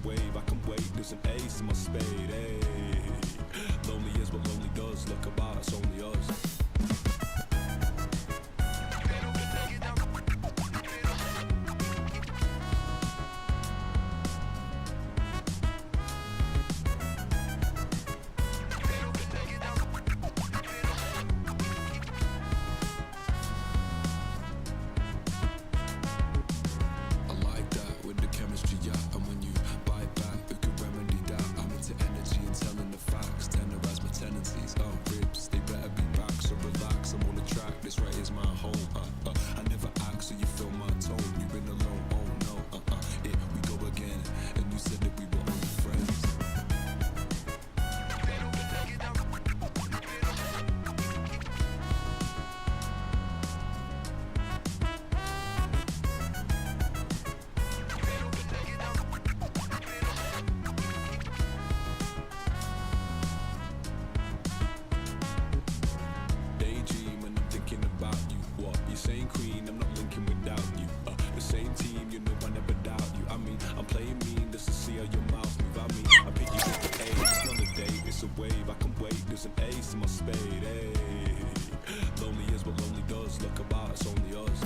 wave, I can wait, there's an ace in my spade, hey. Lonely is what lonely does, look about, it's only us. Same queen, I'm not linking without you. The same team, you know I never doubt you. I mean, I'm playing mean just to see how your mouth move. I mean, I pick you up the A. It's not a date, it's a wave. I can wait, there's an ace in my spade. Hey, lonely is what lonely does. Look about, it's only us.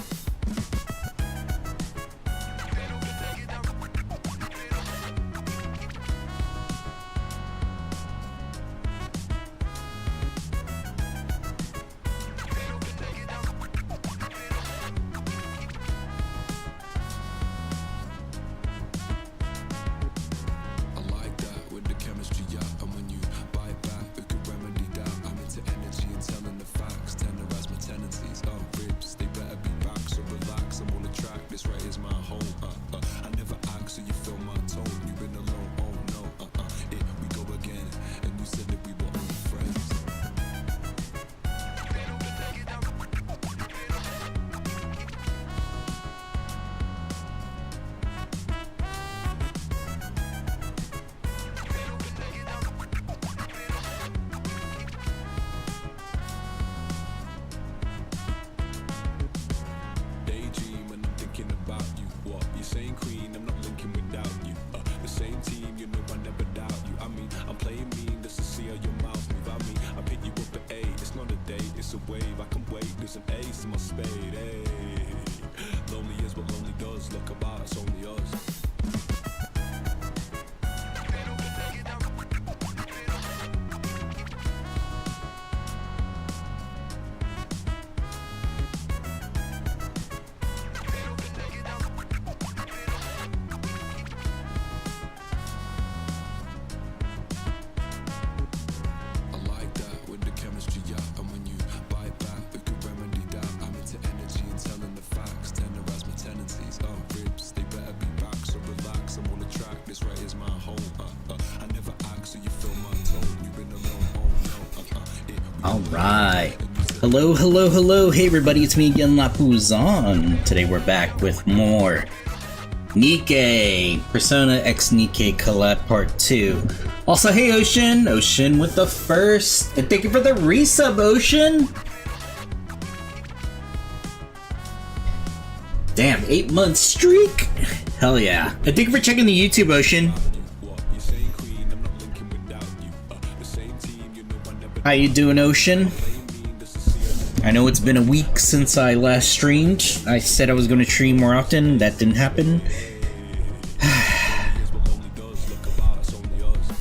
Same queen, I'm not linking without you. The same team, you know I never doubt you. I mean, I'm playing mean just to see how your mouth move. I mean, I pick you up at A. It's not a date, it's a wave. I can wait, there's an ace in my spade. Hey, lonely is what lonely does. Look about, it's only us. Alright. Hello, hello, hello. Hey everybody, it's me again, Lapuzon. Today we're back with more NIKKE, Persona X NIKKE Collab Part 2. Also, hey Ocean! Ocean with the first! And thank you for the resub, Ocean! Damn, 8-month streak! Hell yeah. And thank you for checking the YouTube, Ocean. How you doing, Ocean? I know it's been a week since I last streamed. I said I was going to stream more often. That didn't happen.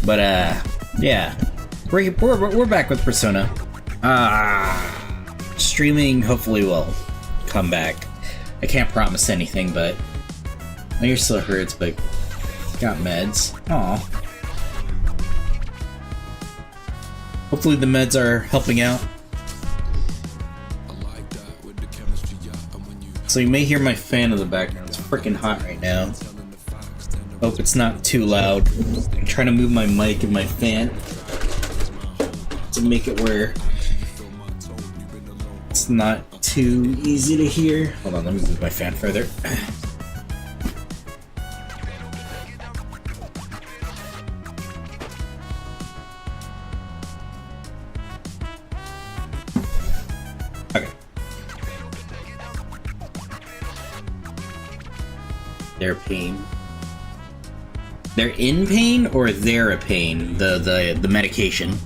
But, yeah. We're back with Persona. Streaming hopefully will come back. I can't promise anything, but my ear still hurts, but got meds. Aw. Hopefully the meds are helping out. So you may hear my fan in the background. It's freaking hot right now. Hope it's not too loud. I'm trying to move my mic and my fan to make it where it's not too easy to hear. Hold on, let me move my fan further. Their pain. They're in pain or they're a pain? The medication.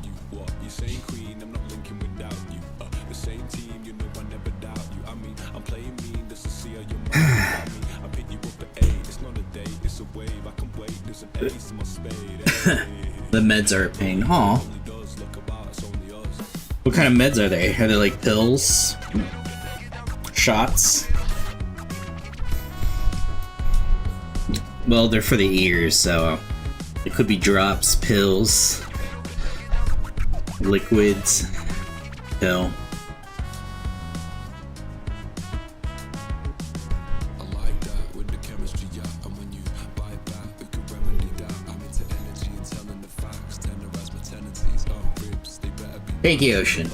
The meds are a pain. Aw. What kind of meds are they? Are they like pills? Shots? Well, they're for the ears, so it could be drops, pills, liquids, pill. Thank you, Ocean.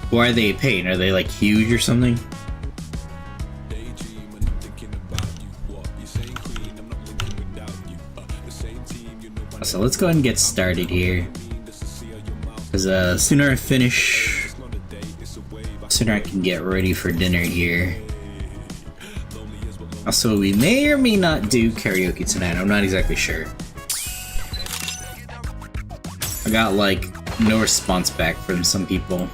Why are they a pain? Are they like huge or something? So let's go ahead and get started here. Because sooner I finish, sooner I can get ready for dinner here. Also, we may or may not do karaoke tonight. I'm not exactly sure. I got like no response back from some people.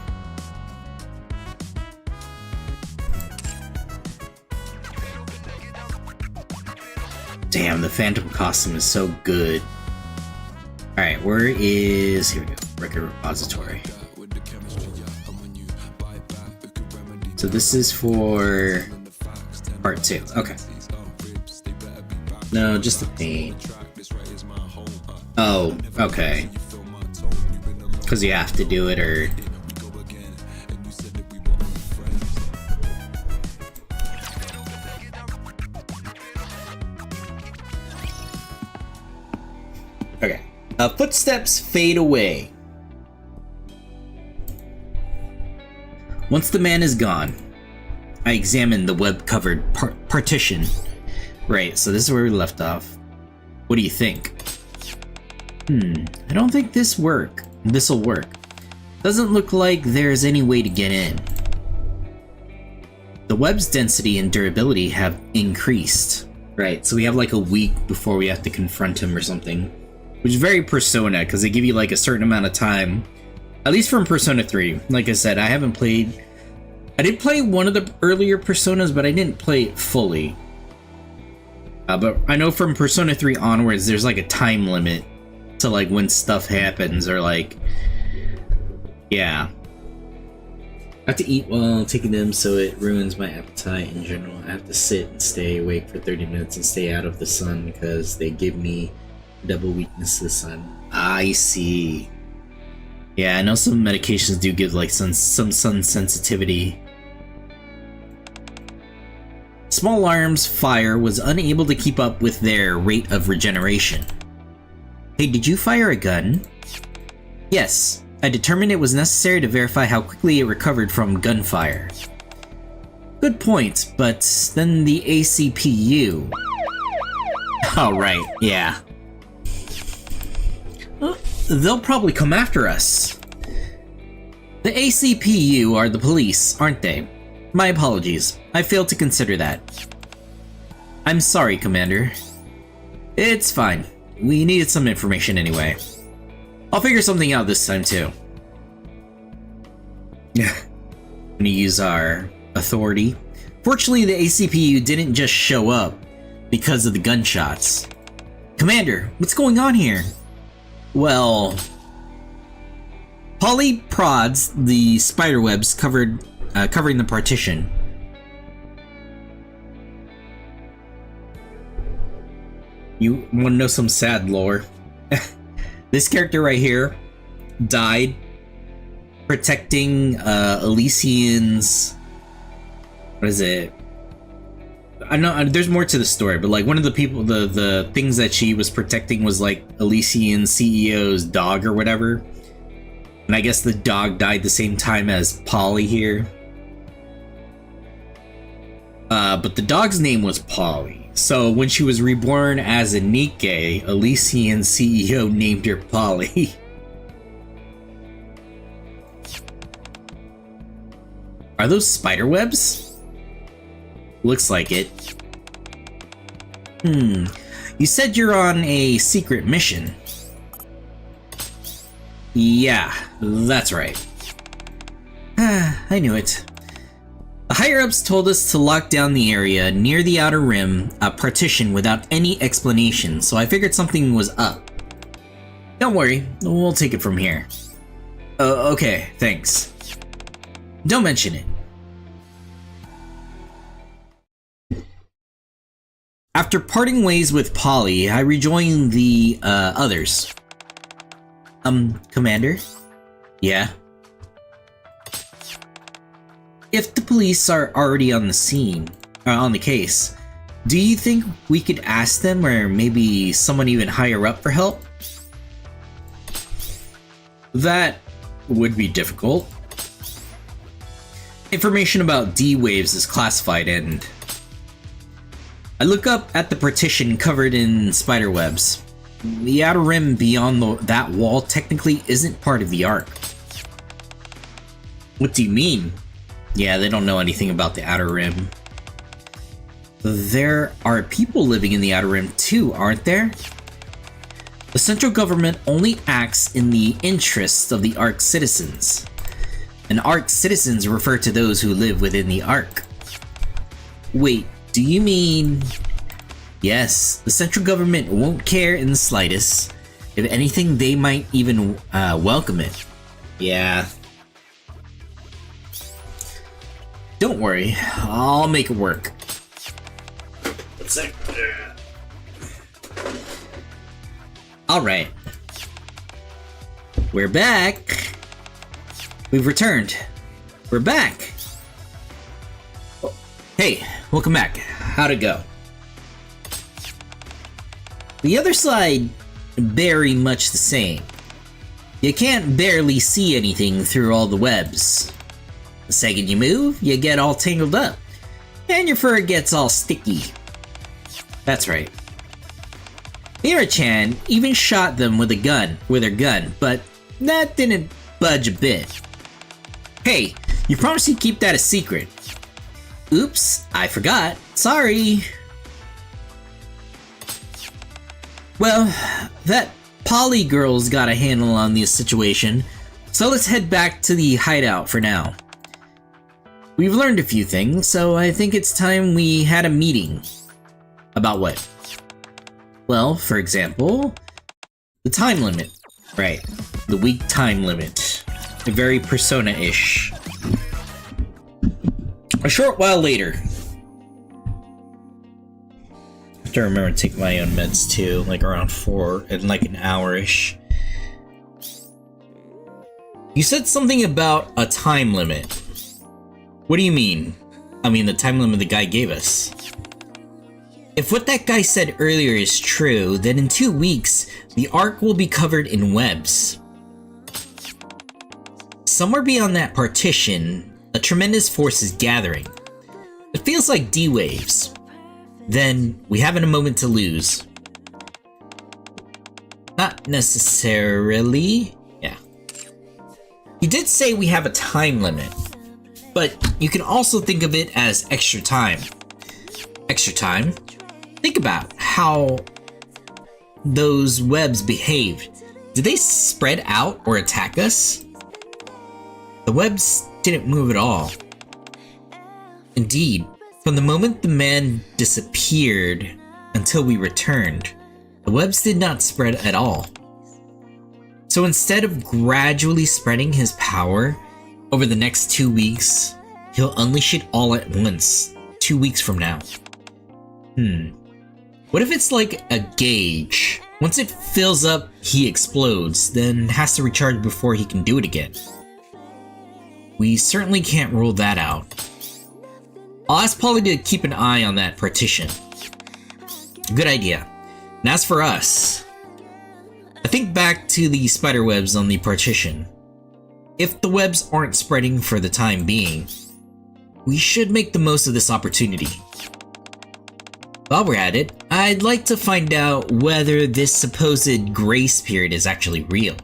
Damn, the Phantom costume is so good. Alright, where is... here we go. Record repository. So this is for... part 2. Okay. No, just the paint. Oh, okay. Because you have to do it, or... okay. Footsteps fade away. Once the man is gone, I examine the web-covered partition. Right, so this is where we left off. What do you think? I don't think this'll work. Doesn't look like there's any way to get in. The web's density and durability have increased. Right, so we have like a week before we have to confront him or something. Which is very Persona, because they give you like a certain amount of time. At least from Persona 3. Like I said, I haven't played... I did play one of the earlier Personas, but I didn't play it fully. But I know from Persona 3 onwards, there's like a time limit to like when stuff happens, or like... yeah. I have to eat while taking them, so it ruins my appetite in general. I have to sit and stay awake for 30 minutes and stay out of the sun, because they give me double weakness to the sun. I see. Yeah, I know some medications do give like some sun sensitivity. Small Arms Fire was unable to keep up with their rate of regeneration. Hey, did you fire a gun? Yes, I determined it was necessary to verify how quickly it recovered from gunfire. Good point, but then the ACPU... oh, right, yeah. They'll probably come after us. The ACPU are the police, aren't they? My apologies. I failed to consider that. I'm sorry, Commander. It's fine. We needed some information anyway. I'll figure something out this time, too. Yeah. I'm gonna use our authority. Fortunately, the ACPU didn't just show up because of the gunshots. Commander, what's going on here? Well, Polly prods the spiderwebs covering the partition. You want to know some sad lore? This character right here died protecting Elysian's... what is it? I know there's more to the story, but like one of the people, the things that she was protecting was like Elysian CEO's dog or whatever. And I guess the dog died the same time as Polly here. But the dog's name was Polly. So when she was reborn as a NIKKE, Elysian CEO named her Polly. Are those spider webs? Looks like it. You said you're on a secret mission. Yeah, that's right. I knew it. The higher-ups told us to lock down the area near the outer rim, a partition without any explanation, so I figured something was up. Don't worry, we'll take it from here. Okay, thanks. Don't mention it. After parting ways with Polly, I rejoined the others. Commander? Yeah? If the police are already on the scene, on the case, do you think we could ask them, or maybe someone even higher up, for help? That would be difficult. Information about D-Waves is classified, and I look up at the partition covered in spider webs. The outer rim beyond that wall technically isn't part of the Ark. What do you mean? Yeah, they don't know anything about the outer rim. There are people living in the outer rim too, aren't there? The central government only acts in the interests of the Ark citizens. And Ark citizens refer to those who live within the Ark. Wait, do you mean... Yes, the central government won't care in the slightest. If anything, they might even welcome it. Yeah. Don't worry, I'll make it work. Alright. We're back. We've returned. We're back. Hey, welcome back. How'd it go? The other side, very much the same. You can't barely see anything through all the webs. The second you move, you get all tangled up, and your fur gets all sticky. That's right. Mira-chan even shot them with her gun, but that didn't budge a bit. Hey, you promised you'd keep that a secret. Oops, I forgot. Sorry. Well, that Polly girl's got a handle on the situation, so let's head back to the hideout for now. We've learned a few things, so I think it's time we had a meeting. About what? Well, for example, the time limit. Right, the week time limit. Very Persona-ish. A short while later. I have to remember to take my own meds too, like around 4 in like an hour-ish. You said something about a time limit. What do you mean? I mean the time limit the guy gave us. If what that guy said earlier is true, then in 2 weeks, the Ark will be covered in webs. Somewhere beyond that partition, a tremendous force is gathering. It feels like D-Waves. Then, we haven't a moment to lose. Not necessarily. Yeah. You did say we have a time limit, but you can also think of it as extra time. Extra time? Think about how those webs behaved. Did they spread out or attack us? The webs didn't move at all. Indeed, from the moment the man disappeared until we returned, the webs did not spread at all. So instead of gradually spreading his power over the next 2 weeks, he'll unleash it all at once, 2 weeks from now. What if it's like a gauge? Once it fills up, he explodes, then has to recharge before he can do it again. We certainly can't rule that out. I'll ask Polly to keep an eye on that partition. Good idea. And as for us, I think back to the spiderwebs on the partition. If the webs aren't spreading for the time being, we should make the most of this opportunity. While we're at it, I'd like to find out whether this supposed grace period is actually real.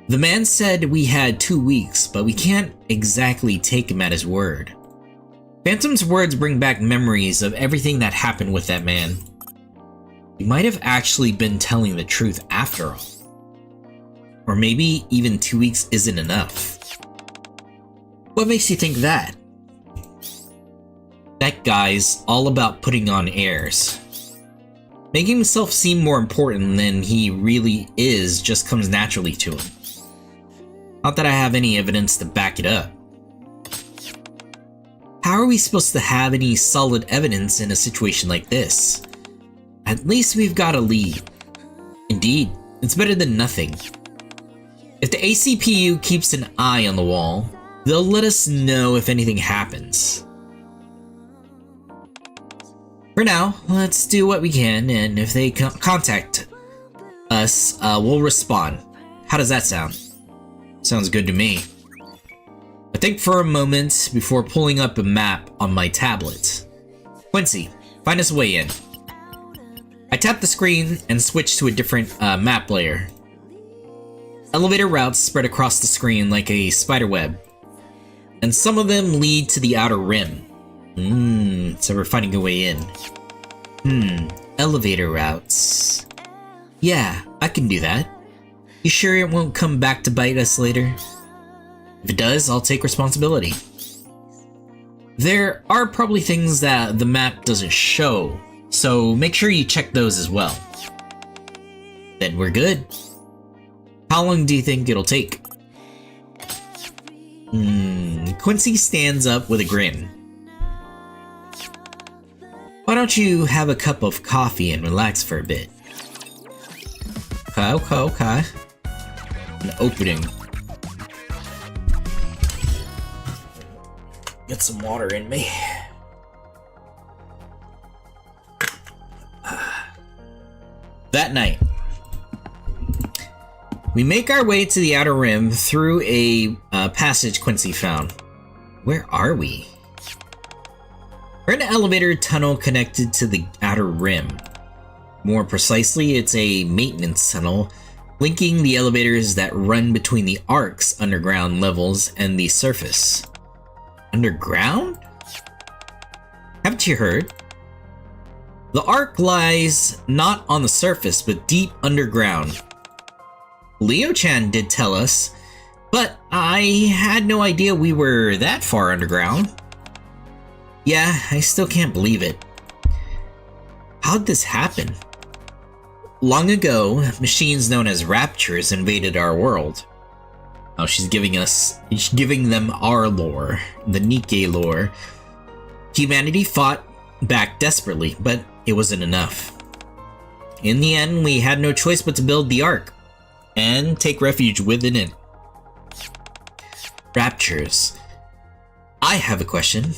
The man said we had 2 weeks, but we can't exactly take him at his word. Phantom's words bring back memories of everything that happened with that man. He might have actually been telling the truth after all. Or maybe even 2 weeks isn't enough. What makes you think that? That guy's all about putting on airs. Making himself seem more important than he really is just comes naturally to him. Not that I have any evidence to back it up. How are we supposed to have any solid evidence in a situation like this? At least we've got a lead. Indeed, it's better than nothing. If the ACPU keeps an eye on the wall, they'll let us know if anything happens. For now, let's do what we can, and if they contact us, we'll respond. How does that sound? Sounds good to me. I think for a moment before pulling up a map on my tablet. Quincy, find us a way in. I tap the screen and switch to a different map layer. Elevator routes spread across the screen like a spider web, and some of them lead to the outer rim. So we're finding a way in. Elevator routes. Yeah, I can do that. You sure it won't come back to bite us later? If it does, I'll take responsibility. There are probably things that the map doesn't show, so make sure you check those as well. Then we're good. How long do you think it'll take? Quincy stands up with a grin. Why don't you have a cup of coffee and relax for a bit? Okay. An opening. Get some water in me. That night, we make our way to the outer rim through a passage Quincy found. Where are we? We're in an elevator tunnel connected to the outer rim. More precisely, it's a maintenance tunnel linking the elevators that run between the Ark's underground levels and the surface. Underground? Haven't you heard? The Ark lies not on the surface, but deep underground. Leo-chan did tell us, but I had no idea we were that far underground. Yeah, I still can't believe it. How'd this happen? Long ago, machines known as Raptures invaded our world. Oh, she's giving them our lore, the NIKKE lore. Humanity fought back desperately, but it wasn't enough. In the end, we had no choice but to build the Ark and take refuge within it. Raptures. I have a question.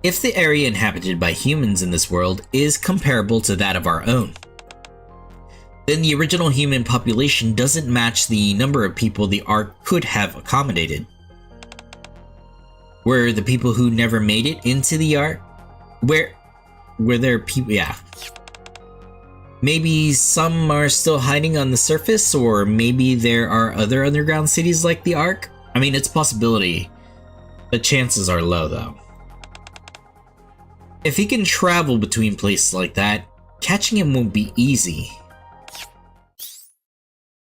If the area inhabited by humans in this world is comparable to that of our own, then the original human population doesn't match the number of people the Ark could have accommodated. Were the people who never made it into the Ark? Were there people? Yeah. Maybe some are still hiding on the surface, or maybe there are other underground cities like the Ark? I mean, it's a possibility, but chances are low though. If he can travel between places like that, catching him won't be easy.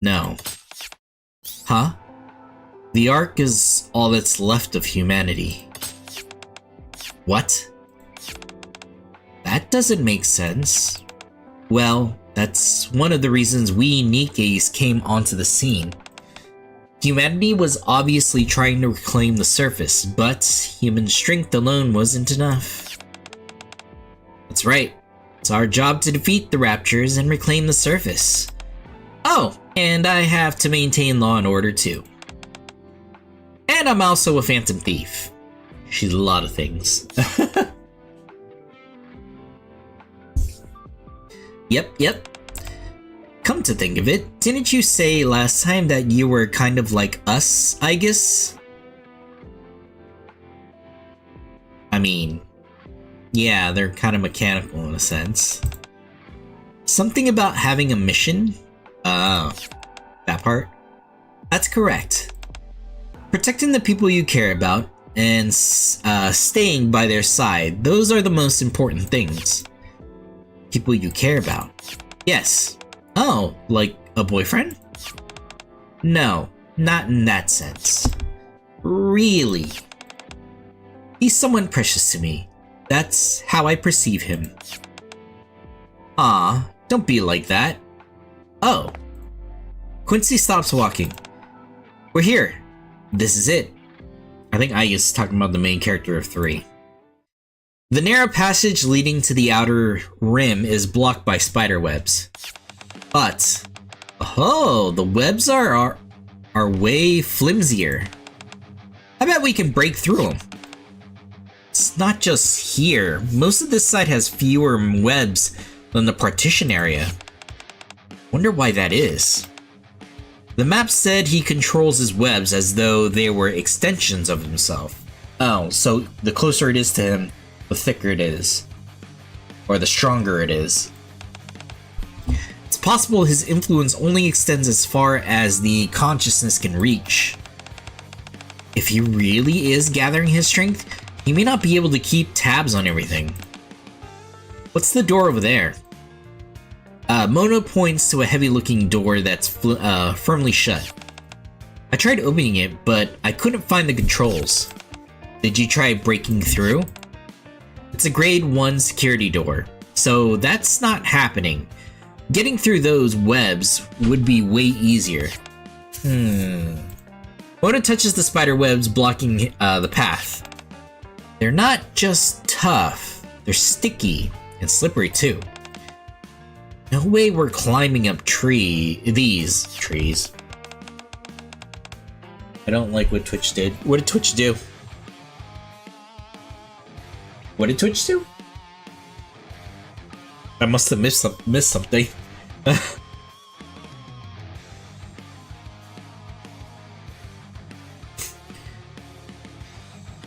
No. Huh? The Ark is all that's left of humanity. What? That doesn't make sense. Well, that's one of the reasons we NIKKEs came onto the scene. Humanity was obviously trying to reclaim the surface, but human strength alone wasn't enough. That's right. It's our job to defeat the Raptures and reclaim the surface. Oh, and I have to maintain law and order too. And I'm also a phantom thief. She's a lot of things. Yep. Come Come to think of it, didn't you say last time that you were kind of like us, I guess? I mean, yeah, they're kind of mechanical in a sense. Something about having a mission? Oh, that part? That's correct. Protecting the people you care about and staying by their side, those are the most important things. People you care about. Yes. Oh, like a boyfriend? No, not in that sense. Really. He's someone precious to me. That's how I perceive him. Ah, don't be like that. Oh. Quincy stops walking. We're here. This is it. I think I is talking about the main character of 3. The narrow passage leading to the outer rim is blocked by spider webs. But, oh, the webs are way flimsier. I bet we can break through them. It's not just here. Most of this site has fewer webs than the partition area. Wonder why that is. The map said he controls his webs as though they were extensions of himself. Oh, so the closer it is to him, the thicker it is. Or the stronger it is. It's possible his influence only extends as far as the consciousness can reach. If he really is gathering his strength, he may not be able to keep tabs on everything. What's the door over there? Mono points to a heavy-looking door that's firmly shut. I tried opening it, but I couldn't find the controls. Did you try breaking through? It's a grade 1 security door, so that's not happening. Getting through those webs would be way easier. Mono touches the spider webs blocking the path. They're not just tough, they're sticky and slippery too. No way we're climbing up these trees. I don't like what Twitch did. What did Twitch do? What did Twitch do? I must have missed something.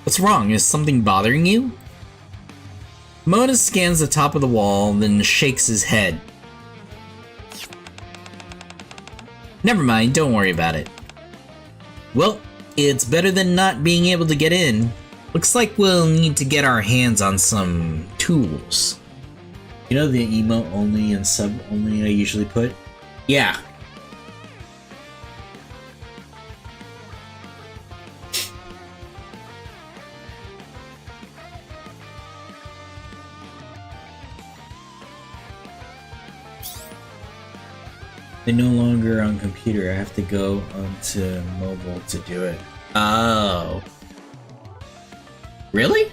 What's wrong? Is something bothering you? Mona scans the top of the wall, then shakes his head. Never mind, don't worry about it. Well, it's better than not being able to get in. Looks like we'll need to get our hands on some tools. You know the emote only and sub only I usually put? Yeah. They're no longer on computer. I have to go onto mobile to do it. Oh. Really?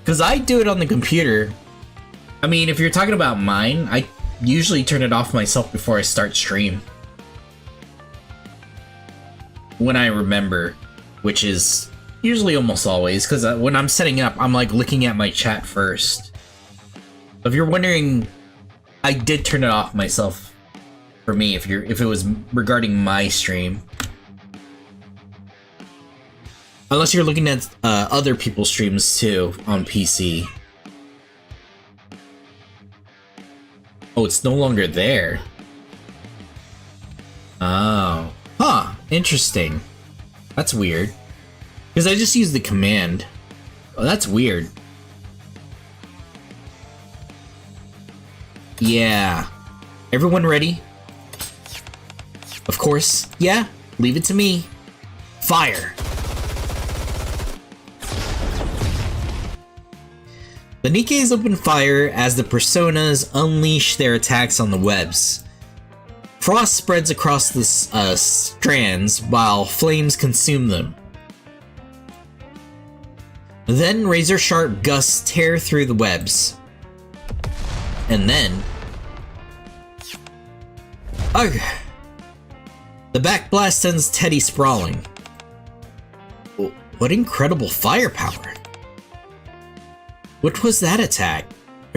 Because I do it on the computer. I mean, if you're talking about mine, I usually turn it off myself before I start stream. When I remember, which is usually almost always, because when I'm setting up, I'm like looking at my chat first. If you're wondering, I did turn it off myself for me if it was regarding my stream. Unless you're looking at other people's streams too on PC. Oh, it's no longer there. Oh. Huh, interesting. That's weird. Because I just used the command. Oh, that's weird. Yeah. Everyone ready? Of course. Yeah, leave it to me. Fire. The NIKKEs open fire as the personas unleash their attacks on the webs. Frost spreads across the strands while flames consume them. Then razor-sharp gusts tear through the webs. And then... ugh! The backblast sends Teddy sprawling. What incredible firepower! What was that attack?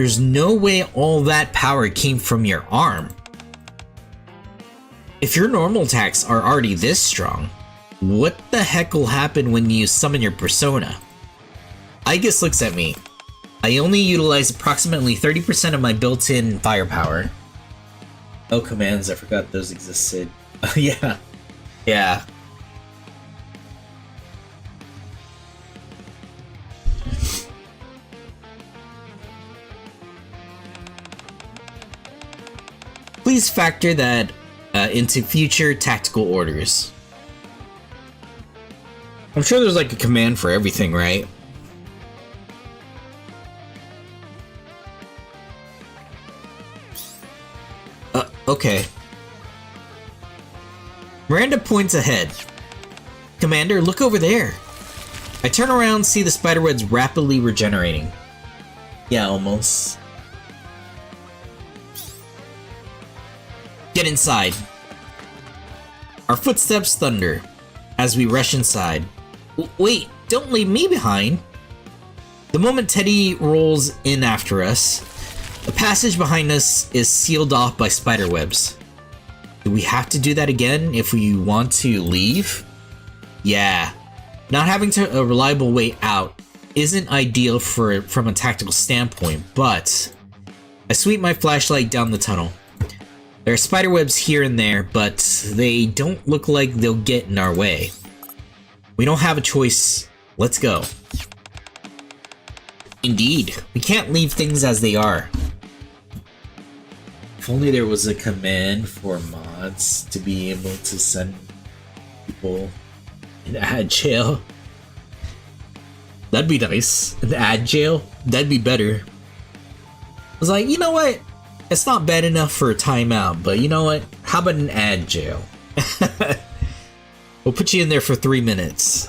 There's no way all that power came from your arm. If your normal attacks are already this strong, what the heck will happen when you summon your persona? Igus looks at me. I only utilize approximately 30% of my built-in firepower. Oh, commands, I forgot those existed. Oh, yeah. Yeah. Please factor that into future tactical orders. I'm sure there's like a command for everything, right? Okay. Miranda points ahead. Commander, look over there. I turn around, see the spiderwebs rapidly regenerating. Yeah, almost. Get inside. Our footsteps thunder as we rush inside. Wait, don't leave me behind. The moment Teddy rolls in after us, the passage behind us is sealed off by spiderwebs. Do we have to do that again if we want to leave? Yeah. Not having a reliable way out isn't ideal from a tactical standpoint, but I sweep my flashlight down the tunnel. There are spiderwebs here and there, but they don't look like they'll get in our way. We don't have a choice. Let's go. Indeed, we can't leave things as they are. If only there was a command for mods to be able to send people in ad jail. That'd be nice. An ad jail? That'd be better. I was like, you know what? It's not bad enough for a timeout, but you know what? How about an ad jail? We'll put you in there for 3 minutes.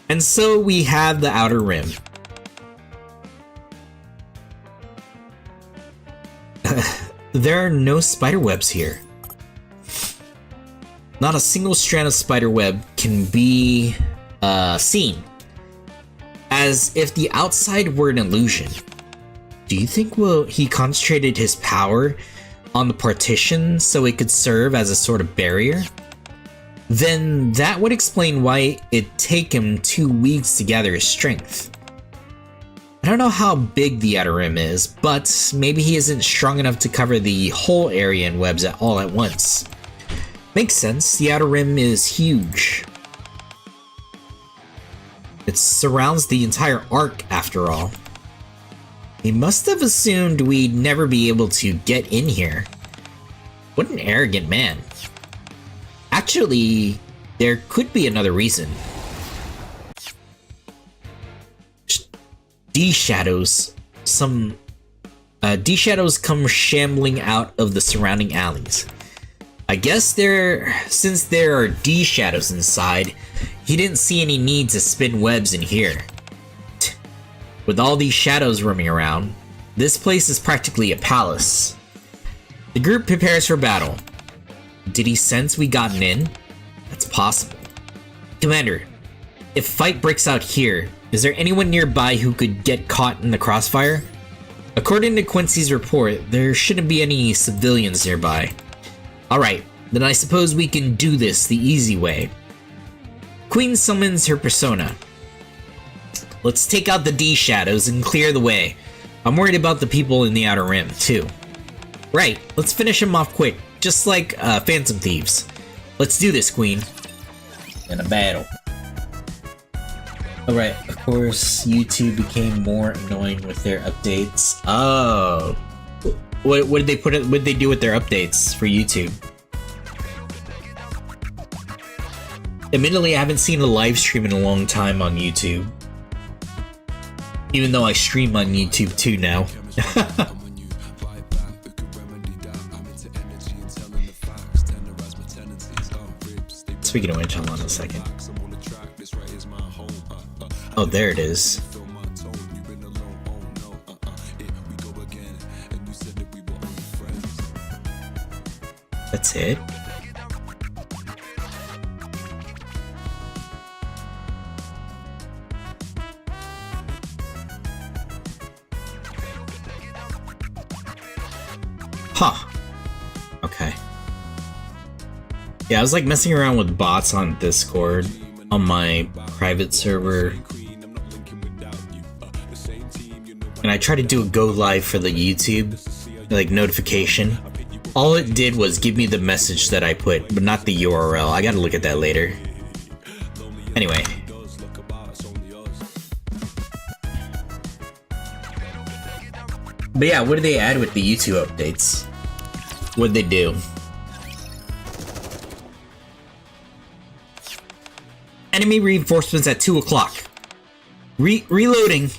And so we have the outer rim. There are no spiderwebs here. Not a single strand of spiderweb can be seen. As if the outside were an illusion. Do you think he concentrated his power on the partition so it could serve as a sort of barrier? Then that would explain why it'd take him 2 weeks to gather his strength. I don't know how big the outer rim is, but maybe he isn't strong enough to cover the whole area in webs all at once. Makes sense, the outer rim is huge. It surrounds the entire arc after all. He must have assumed we'd never be able to get in here. What an arrogant man. Actually, there could be another reason. D-shadows. Some D-shadows come shambling out of the surrounding alleys. I guess since there are D-shadows inside, he didn't see any need to spin webs in here. With all these shadows roaming around, this place is practically a palace. The group prepares for battle. Did he sense we gotten in? That's possible. Commander, if fight breaks out here, is there anyone nearby who could get caught in the crossfire? According to Quincy's report, there shouldn't be any civilians nearby. Alright, then I suppose we can do this the easy way. Queen summons her persona. Let's take out the D-shadows and clear the way. I'm worried about the people in the outer rim, too. Right, let's finish them off quick, just like Phantom Thieves. Let's do this, Queen. In a battle. Alright, of course, YouTube became more annoying with their updates. Oh. What did they do with their updates for YouTube? Admittedly, I haven't seen a live stream in a long time on YouTube. Even though I stream on YouTube too now. Speaking of which, hold on a second. Oh, there it is. That's it? Huh. Okay. Yeah, I was like messing around with bots on Discord on my private server. And I tried to do a go live for the YouTube, like, notification. All it did was give me the message that I put, but not the URL. I gotta look at that later. Anyway. But yeah, what did they add with the YouTube updates? What'd they do? Enemy reinforcements at 2 o'clock. Reloading.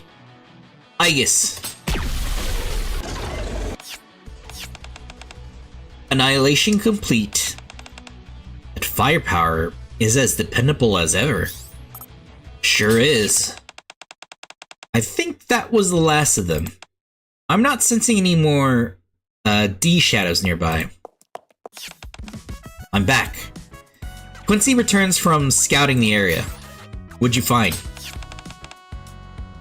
Aegis. Annihilation complete. But firepower is as dependable as ever. Sure is. I think that was the last of them. I'm not sensing any more D shadows nearby. I'm back. Quincy returns from scouting the area. What'd you find?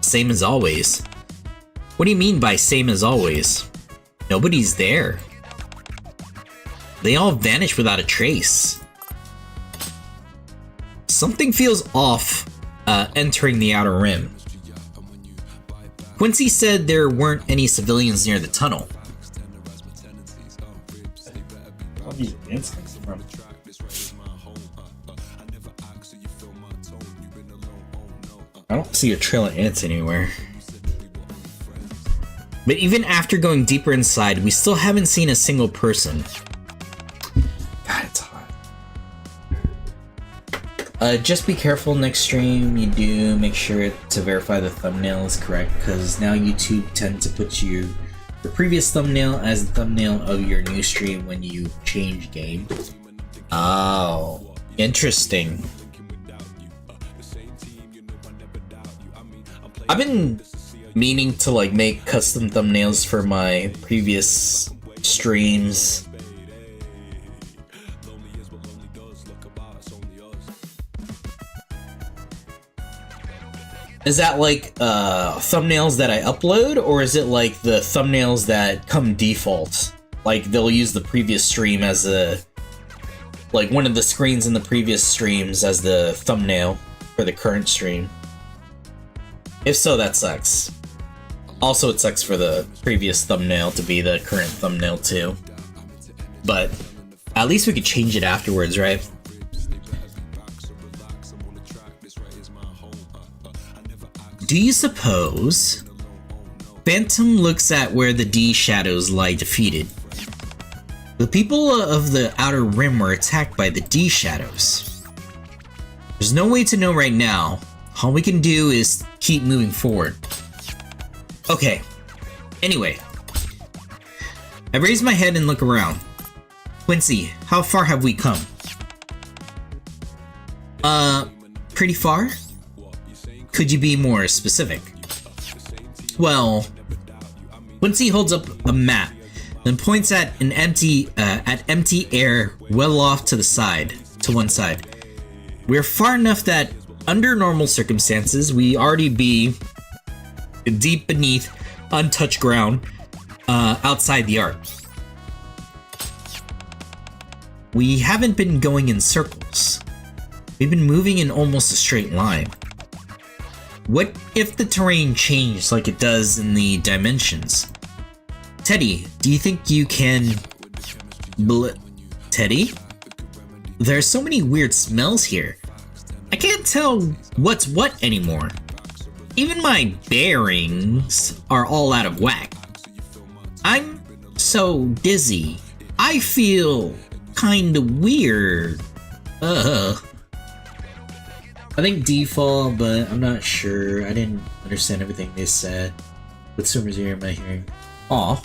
Same as always. What do you mean by same as always? Nobody's there. They all vanished without a trace. Something feels off entering the outer rim. Quincy said there weren't any civilians near the tunnel. I don't see a trail of ants anywhere. But even after going deeper inside, we still haven't seen a single person. God, it's hot. Just be careful next stream you do. Make sure to verify the thumbnail is correct, because now YouTube tend to put the previous thumbnail as the thumbnail of your new stream when you change game. Oh, interesting. I've been meaning to like make custom thumbnails for my previous streams. Is that like thumbnails that I upload, or is it like the thumbnails that come default? Like they'll use the previous stream as a, like one of the screens in the previous streams as the thumbnail for the current stream. If so, that sucks. Also, it sucks for the previous thumbnail to be the current thumbnail too. But at least we could change it afterwards, right? Do you suppose Phantom looks at where the D shadows lie defeated? The people of the Outer Rim were attacked by the D shadows. There's no way to know right now. All we can do is keep moving forward. Okay. Anyway. I raise my head and look around. Quincy, how far have we come? Pretty far? Could you be more specific? Well, Quincy holds up a map, then points at an empty air well off to one side. We're far enough that under normal circumstances, we already be deep beneath untouched ground outside the arc. We haven't been going in circles. We've been moving in almost a straight line. What if the terrain changed like it does in the dimensions? Teddy, do you think you can... Teddy? There are so many weird smells here. I can't tell what's what anymore. Even my bearings are all out of whack. I'm so dizzy. I feel kinda weird. I think default, but I'm not sure. I didn't understand everything they said. What swimmers ear am I hearing? Aw.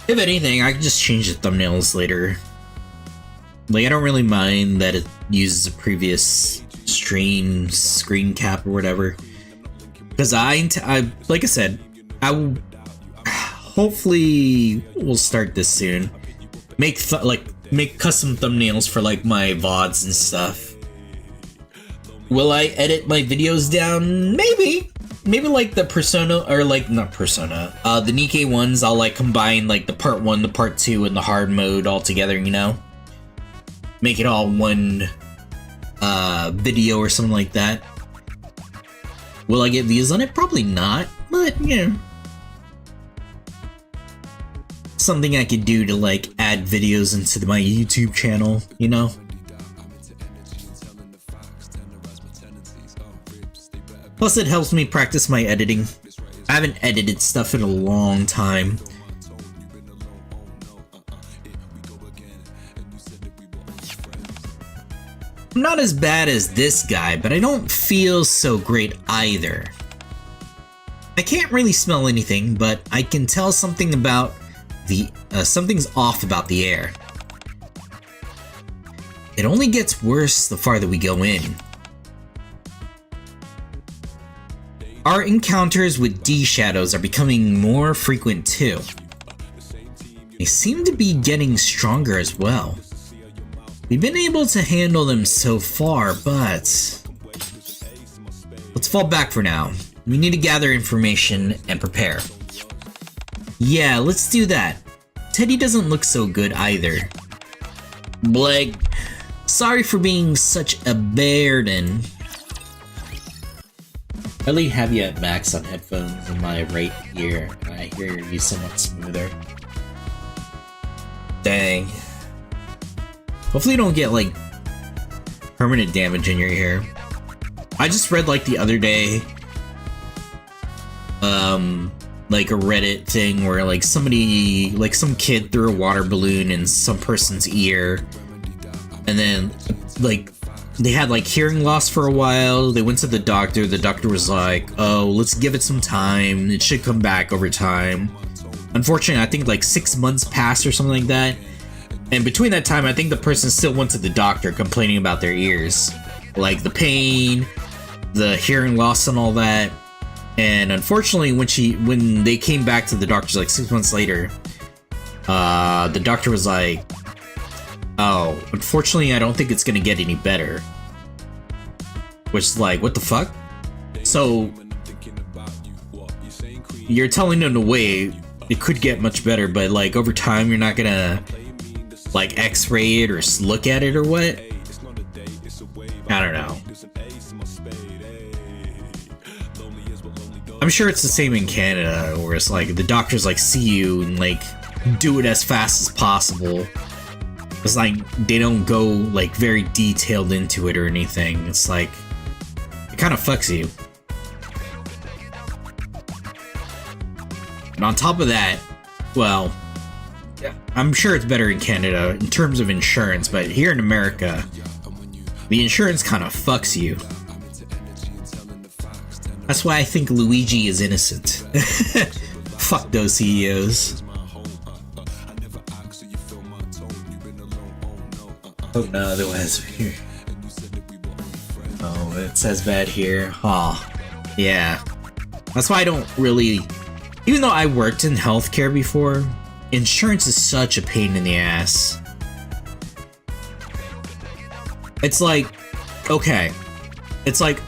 If anything, I can just change the thumbnails later. Like, I don't really mind that it uses a previous stream screen cap or whatever. Because I like I said, I hopefully will start this soon. Make custom thumbnails for like my VODs and stuff. Will I edit my videos down? Maybe. maybe like the Persona, or like not Persona, the NIKKE ones, I'll like combine like the part 1, the part 2, and the hard mode all together, you know? Make it all one video or something like that. Will I get views on it? Probably not, but you know. Something I could do to like add videos into my YouTube channel, you know? Plus it helps me practice my editing. I haven't edited stuff in a long time. I'm not as bad as this guy, but I don't feel so great either. I can't really smell anything, but I can tell something about the something's off about the air. It only gets worse the farther we go in. Our encounters with D-shadows are becoming more frequent too. They seem to be getting stronger as well. We've been able to handle them so far, but let's fall back for now. We need to gather information and prepare. Yeah, let's do that. Teddy doesn't look so good either. Blake, sorry for being such a burden. I really have you at max on headphones in my right ear, and I hear you somewhat smoother. Dang. Hopefully you don't get, like, permanent damage in your ear. I just read, like, the other day, like, a Reddit thing where, like, somebody, like, some kid threw a water balloon in some person's ear, and then, like, they had like hearing loss for a while. They went to the doctor was like, oh, let's give it some time, it should come back over time. Unfortunately, I think like 6 months passed or something like that, and between that time I think the person still went to the doctor complaining about their ears, like the pain, the hearing loss and all that. And unfortunately when they came back to the doctor like 6 months later, the doctor was like, oh, unfortunately, I don't think it's gonna get any better. Which is like, what the fuck? So, you're telling them to wait, it could get much better, but like, over time, you're not gonna, like, x-ray it or look at it or what? I don't know. I'm sure it's the same in Canada, where it's like, the doctors, like, see you and, like, do it as fast as possible. It's like, they don't go, like, very detailed into it or anything. It's like, it kind of fucks you. And on top of that, well, I'm sure it's better in Canada in terms of insurance, but here in America, the insurance kind of fucks you. That's why I think Luigi is innocent. Fuck those CEOs. Oh no, there was here. Oh, it says bad here. Oh, yeah. That's why I don't really... Even though I worked in healthcare before, insurance is such a pain in the ass. It's like... Okay. It's like...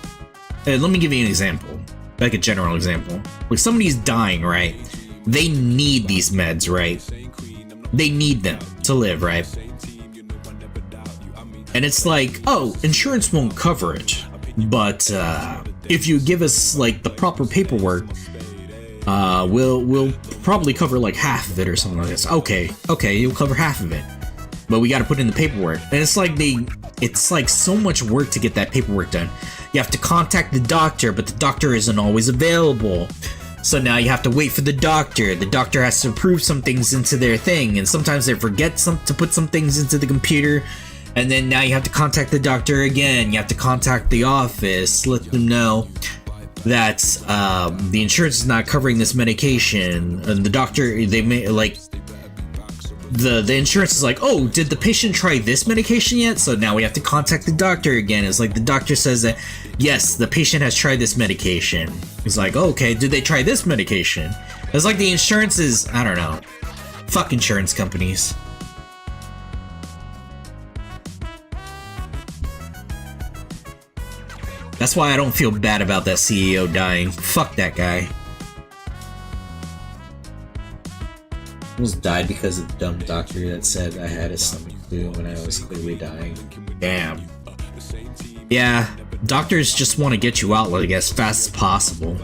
let me give you an example. Like a general example. Like somebody's dying, right? They need these meds, right? They need them to live, right? And it's like, oh, insurance won't cover it, but if you give us like the proper paperwork, we'll probably cover like half of it or something like this. Okay, you'll cover half of it, but we got to put in the paperwork. And it's like so much work to get that paperwork done. You have to contact the doctor, but the doctor isn't always available. So now you have to wait for the doctor. The doctor has to approve some things into their thing, and sometimes they forget to put some things into the computer. And then now you have to contact the doctor again. You have to contact the office, let them know that the insurance is not covering this medication. And the doctor, they may like the insurance is like, oh, did the patient try this medication yet? So now we have to contact the doctor again. It's like the doctor says that yes, the patient has tried this medication. It's like, oh, okay, did they try this medication? It's like the insurance is, I don't know, fuck insurance companies. That's why I don't feel bad about that CEO dying. Fuck that guy. Almost died because of the dumb doctor that said I had a stomach flu when I was clearly dying. Damn. Yeah, doctors just want to get you out like as fast as possible.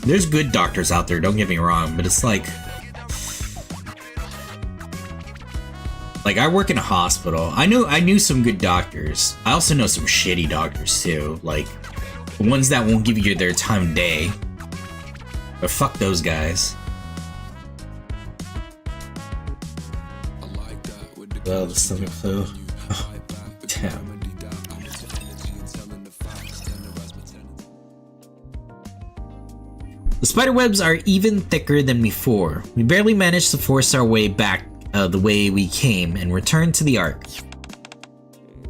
There's good doctors out there, don't get me wrong, but it's like I work in a hospital. I knew some good doctors. I also know some shitty doctors too, like the ones that won't give you their time of day. But fuck those guys. Well, the stomach flu. Oh, damn. The spiderwebs are even thicker than before. We barely managed to force our way back the way we came and return to the Ark.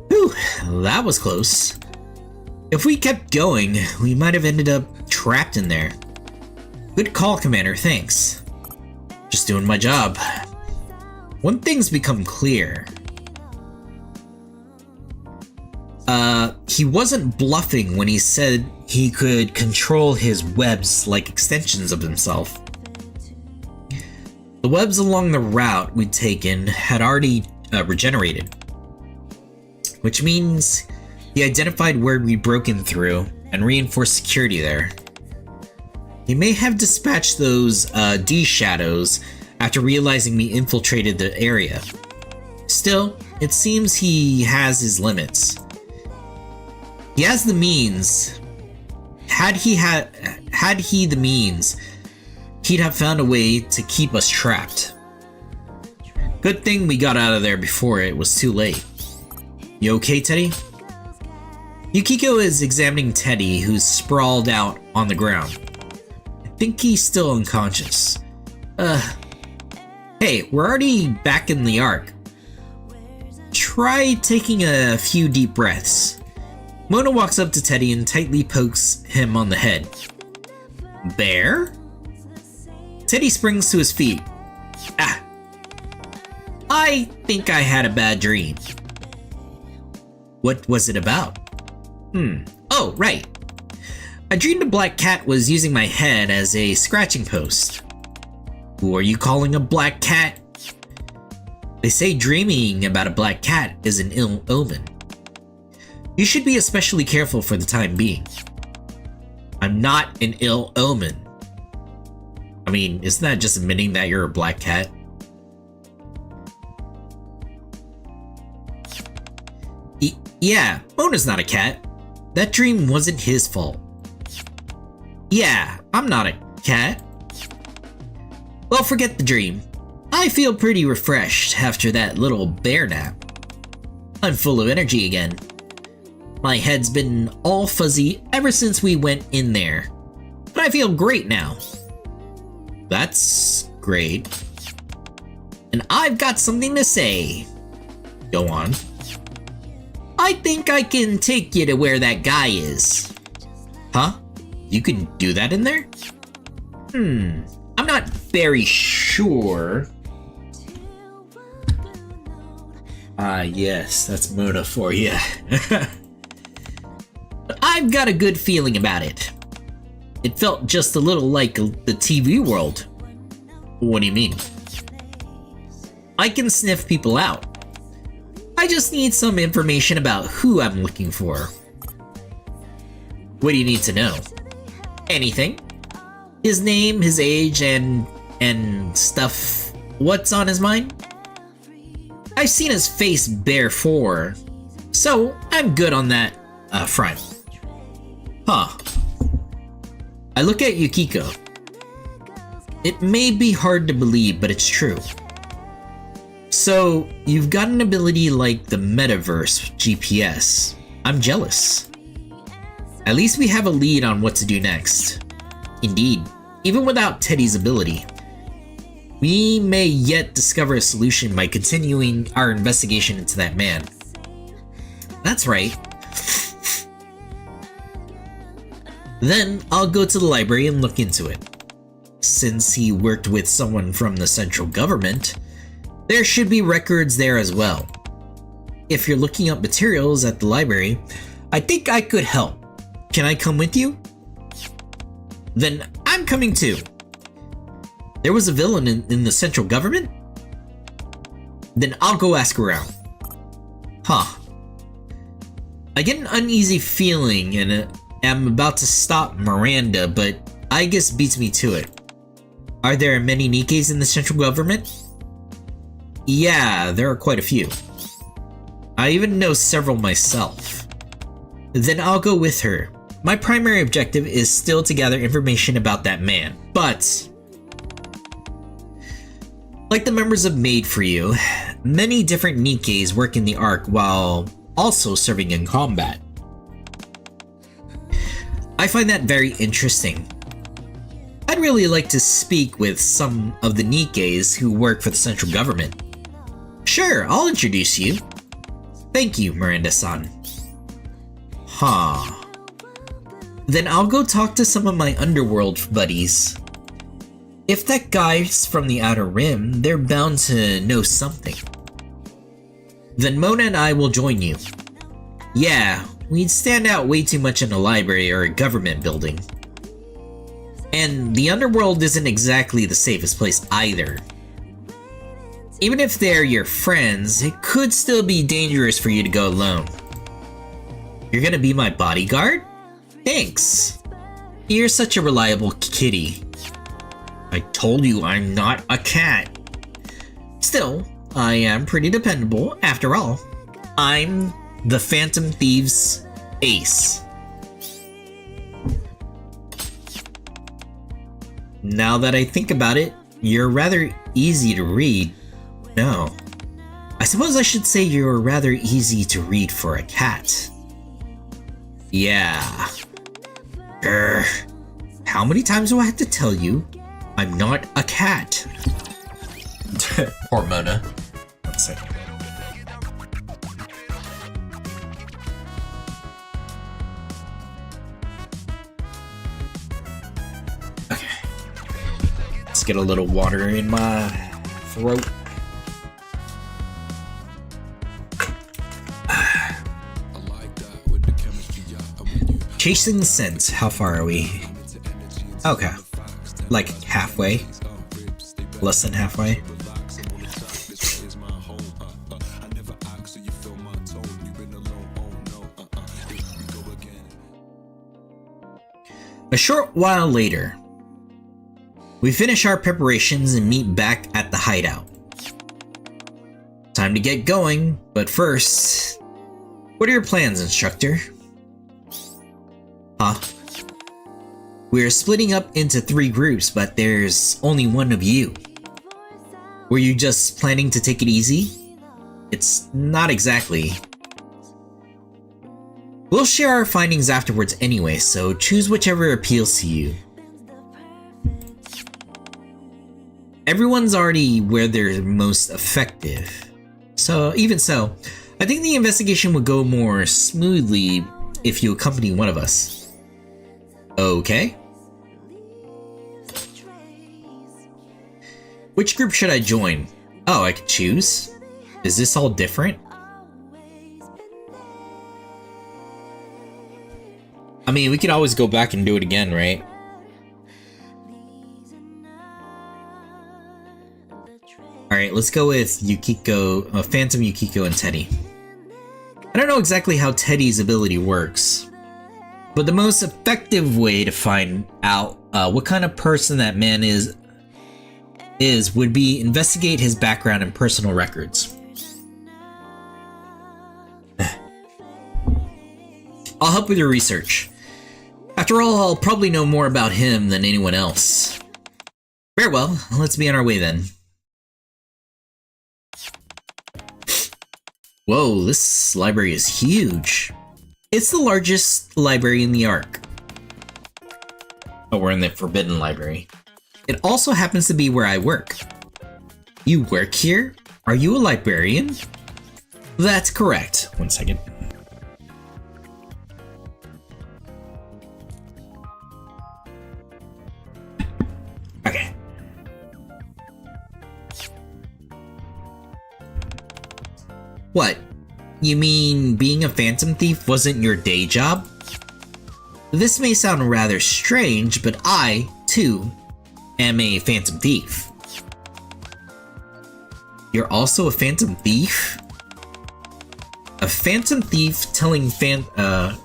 Whew, that was close. If we kept going, we might have ended up trapped in there. Good call, Commander, thanks. Just doing my job. One thing's become clear. He wasn't bluffing when he said he could control his webs like extensions of himself. The webs along the route we'd taken had already regenerated, which means he identified where we'd broken through and reinforced security there. He may have dispatched those D-shadows after realizing we infiltrated the area. Still, it seems he has his limits. He has the means. Had he the means, he'd have found a way to keep us trapped. Good thing we got out of there before it was too late. You okay, Teddy? Yukiko is examining Teddy, who's sprawled out on the ground. I think he's still unconscious. Hey, we're already back in the Ark. Try taking a few deep breaths. Mona walks up to Teddy and tightly pokes him on the head. Bear? Teddy springs to his feet. Ah. I think I had a bad dream. What was it about? Oh, right. I dreamed a black cat was using my head as a scratching post. Who are you calling a black cat? They say dreaming about a black cat is an ill omen. You should be especially careful for the time being. I'm not an ill omen. I mean, isn't that just admitting that you're a black cat? Yeah, Mona's not a cat. That dream wasn't his fault. Yeah, I'm not a cat. Well, forget the dream. I feel pretty refreshed after that little bear nap. I'm full of energy again. My head's been all fuzzy ever since we went in there, but I feel great now. That's great. And I've got something to say. Go on. I think I can take you to where that guy is. Huh? You can do that in there? I'm not very sure. Yes, that's Mona for you. But I've got a good feeling about it. It felt just a little like the TV world. What do you mean? I can sniff people out. I just need some information about who I'm looking for. What do you need to know? Anything. His name, his age, and stuff. What's on his mind? I've seen his face before, so I'm good on that front. Huh. I look at Yukiko. It may be hard to believe, but it's true. So, you've got an ability like the metaverse GPS. I'm jealous. At least we have a lead on what to do next. Indeed, even without Teddy's ability, we may yet discover a solution by continuing our investigation into that man. That's right. Then I'll go to the library and look into it. since he worked with someone from the central government, there should be records there as well. If you're looking up materials at the library, I think I could help. Can I come with you? Then I'm coming too. There was a villain in the central government? Then I'll go ask around. Huh. I get an uneasy feeling and am about to stop Miranda, but I guess beats me to it. Are there many NIKKEs in the central government? Yeah, there are quite a few. I even know several myself. Then I'll go with her. My primary objective is still to gather information about that man, but like the members of Made for You, many different NIKKEs work in the Ark while also serving in combat. I find that very interesting. I'd really like to speak with some of the NIKKEs who work for the central government. Sure, I'll introduce you. Thank you, Miranda-san. Huh. Then I'll go talk to some of my underworld buddies. If that guy's from the Outer Rim, they're bound to know something. Then Mona and I will join you. Yeah, we'd stand out way too much in a library or a government building. And the underworld isn't exactly the safest place either. Even if they're your friends, it could still be dangerous for you to go alone. You're gonna be my bodyguard? Thanks. You're such a reliable kitty. I told you I'm not a cat. Still, I am pretty dependable after all. I'm the Phantom Thieves' ace. Now that I think about it, you're rather easy to read. No. I suppose I should say you're rather easy to read for a cat. Yeah. How many times do I have to tell you I'm not a cat? Poor Mona. 1 second. Okay. Let's get a little water in my throat. Chasing the scent. How far are we? Okay. Like halfway. Less than halfway. A short while later, we finish our preparations and meet back at the hideout. Time to get going, but first, what are your plans, instructor? Huh? We're splitting up into 3 groups, but there's only one of you. Were you just planning to take it easy? It's not exactly. We'll share our findings afterwards anyway, so choose whichever appeals to you. Everyone's already where they're most effective. So, even so, I think the investigation would go more smoothly if you accompany one of us. Okay. Which group should I join? Oh, I could choose? Is this all different? I mean, we could always go back and do it again, right? Alright, let's go with Yukiko, Phantom Yukiko and Teddy. I don't know exactly how Teddy's ability works, but the most effective way to find out what kind of person that man is would be investigate his background and personal records. I'll help with your research. After all, I'll probably know more about him than anyone else. Very well, let's be on our way then. Whoa, this library is huge. It's the largest library in the Ark. Oh, we're in the Forbidden Library. It also happens to be where I work. You work here? Are you a librarian? That's correct. 1 second. Okay. What? You mean being a phantom thief wasn't your day job? This may sound rather strange, but I, too, am a phantom thief. You're also a phantom thief? A phantom thief telling phantom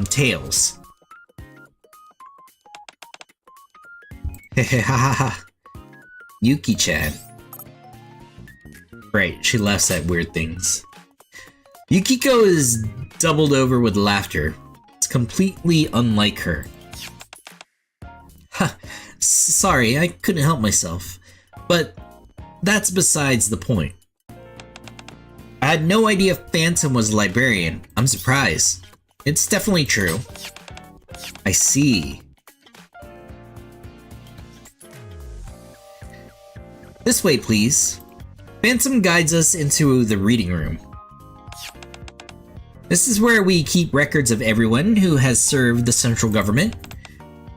tales. Hehehaha. Yuki-chan. Right, she laughs at weird things. Yukiko is doubled over with laughter. It's completely unlike her. Ha, sorry, I couldn't help myself. But that's besides the point. I had no idea Phantom was a librarian. I'm surprised. It's definitely true. I see. This way, please. Phantom guides us into the reading room. This is where we keep records of everyone who has served the central government.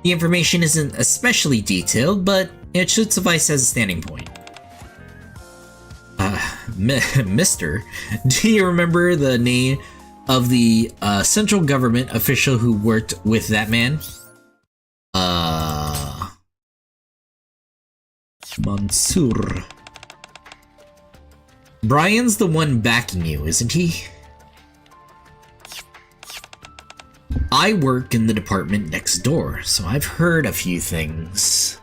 The information isn't especially detailed, but it should suffice as a standing point. Mister, do you remember the name of the central government official who worked with that man? Mansour. Brian's the one backing you, isn't he? I work in the department next door, so I've heard a few things.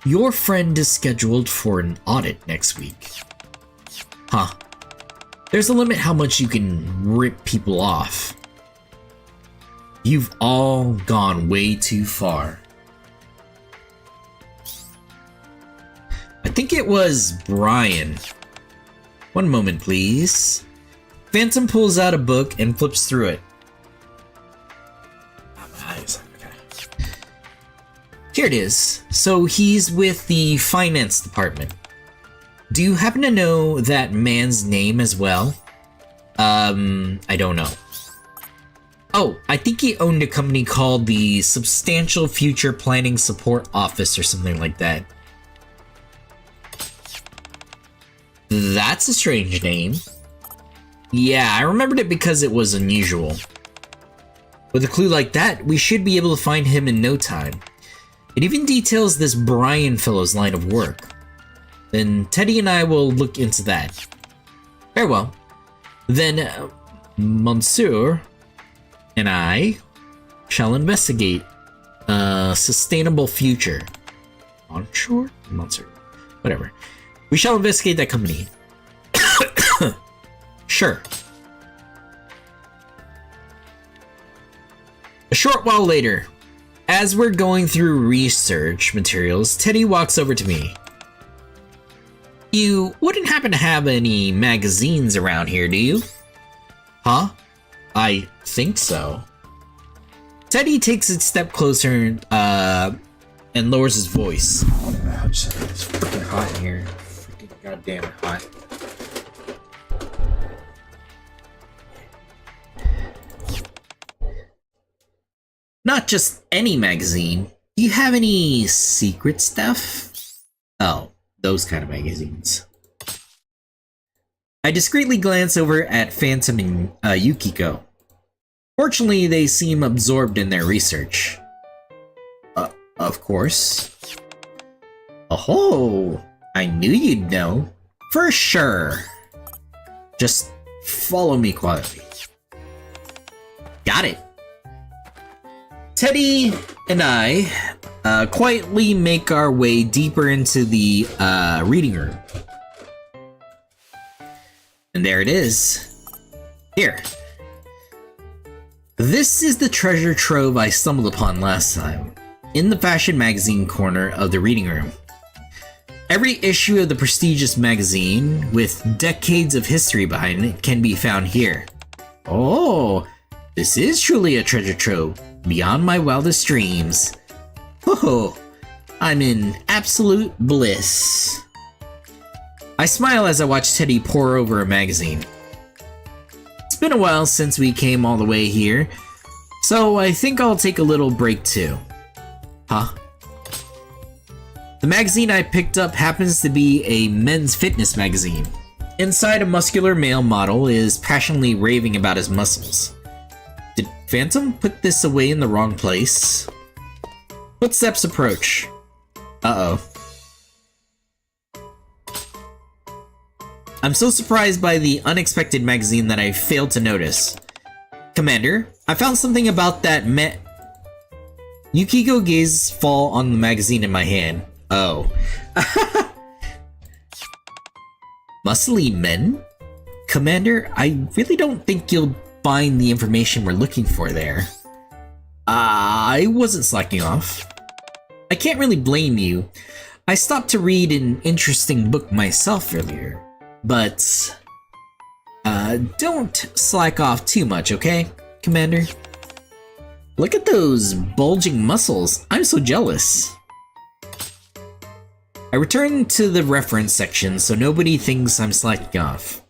Your friend is scheduled for an audit next week. Huh. There's a limit how much you can rip people off. You've all gone way too far. I think it was Brian. One moment, please. Phantom pulls out a book and flips through it. Here it is. So he's with the finance department. Do you happen to know that man's name as well? I don't know. Oh, I think he owned a company called the Substantial Future Planning Support Office or something like that. That's a strange name. Yeah, I remembered it because it was unusual. With a clue like that, we should be able to find him in no time. It even details this Brian fellow's line of work. Then Teddy and I will look into that. Very well. Then Monsieur and I shall investigate a sustainable future. Onshore? Monsieur. Whatever. We shall investigate that company. Sure. A short while later, as we're going through research materials, Teddy walks over to me. You wouldn't happen to have any magazines around here, do you? Huh? I think so. Teddy takes a step closer and lowers his voice. It's freaking hot in here. Freaking goddamn hot. Not just any magazine. Do you have any secret stuff? Oh, those kind of magazines. I discreetly glance over at Phantom and Yukiko. Fortunately, they seem absorbed in their research. Of course. Oh, I knew you'd know. For sure. Just follow me quietly. Got it. Teddy and I quietly make our way deeper into the reading room. And there it is. Here. This is the treasure trove I stumbled upon last time, in the fashion magazine corner of the reading room. Every issue of the prestigious magazine, with decades of history behind it, can be found here. Oh, this is truly a treasure trove. Beyond my wildest dreams. Oh, I'm in absolute bliss. I smile as I watch Teddy pore over a magazine. It's been a while since we came all the way here, so I think I'll take a little break too. Huh? The The magazine I picked up happens to be a men's fitness magazine. Inside, a muscular male model is passionately raving about his muscles. Did Phantom put this away in the wrong place? Footsteps approach. Uh-oh. I'm so surprised by the unexpected magazine that I failed to notice. Commander, I found something about that Yukiko gaze fall on the magazine in my hand. Oh. Muscly men? Commander, I really don't think you'll find the information we're looking for there. I wasn't slacking off. I can't really blame you. I stopped to read an interesting book myself earlier. But, don't slack off too much, okay, Commander? Look at those bulging muscles. I'm so jealous. I returned to the reference section so nobody thinks I'm slacking off.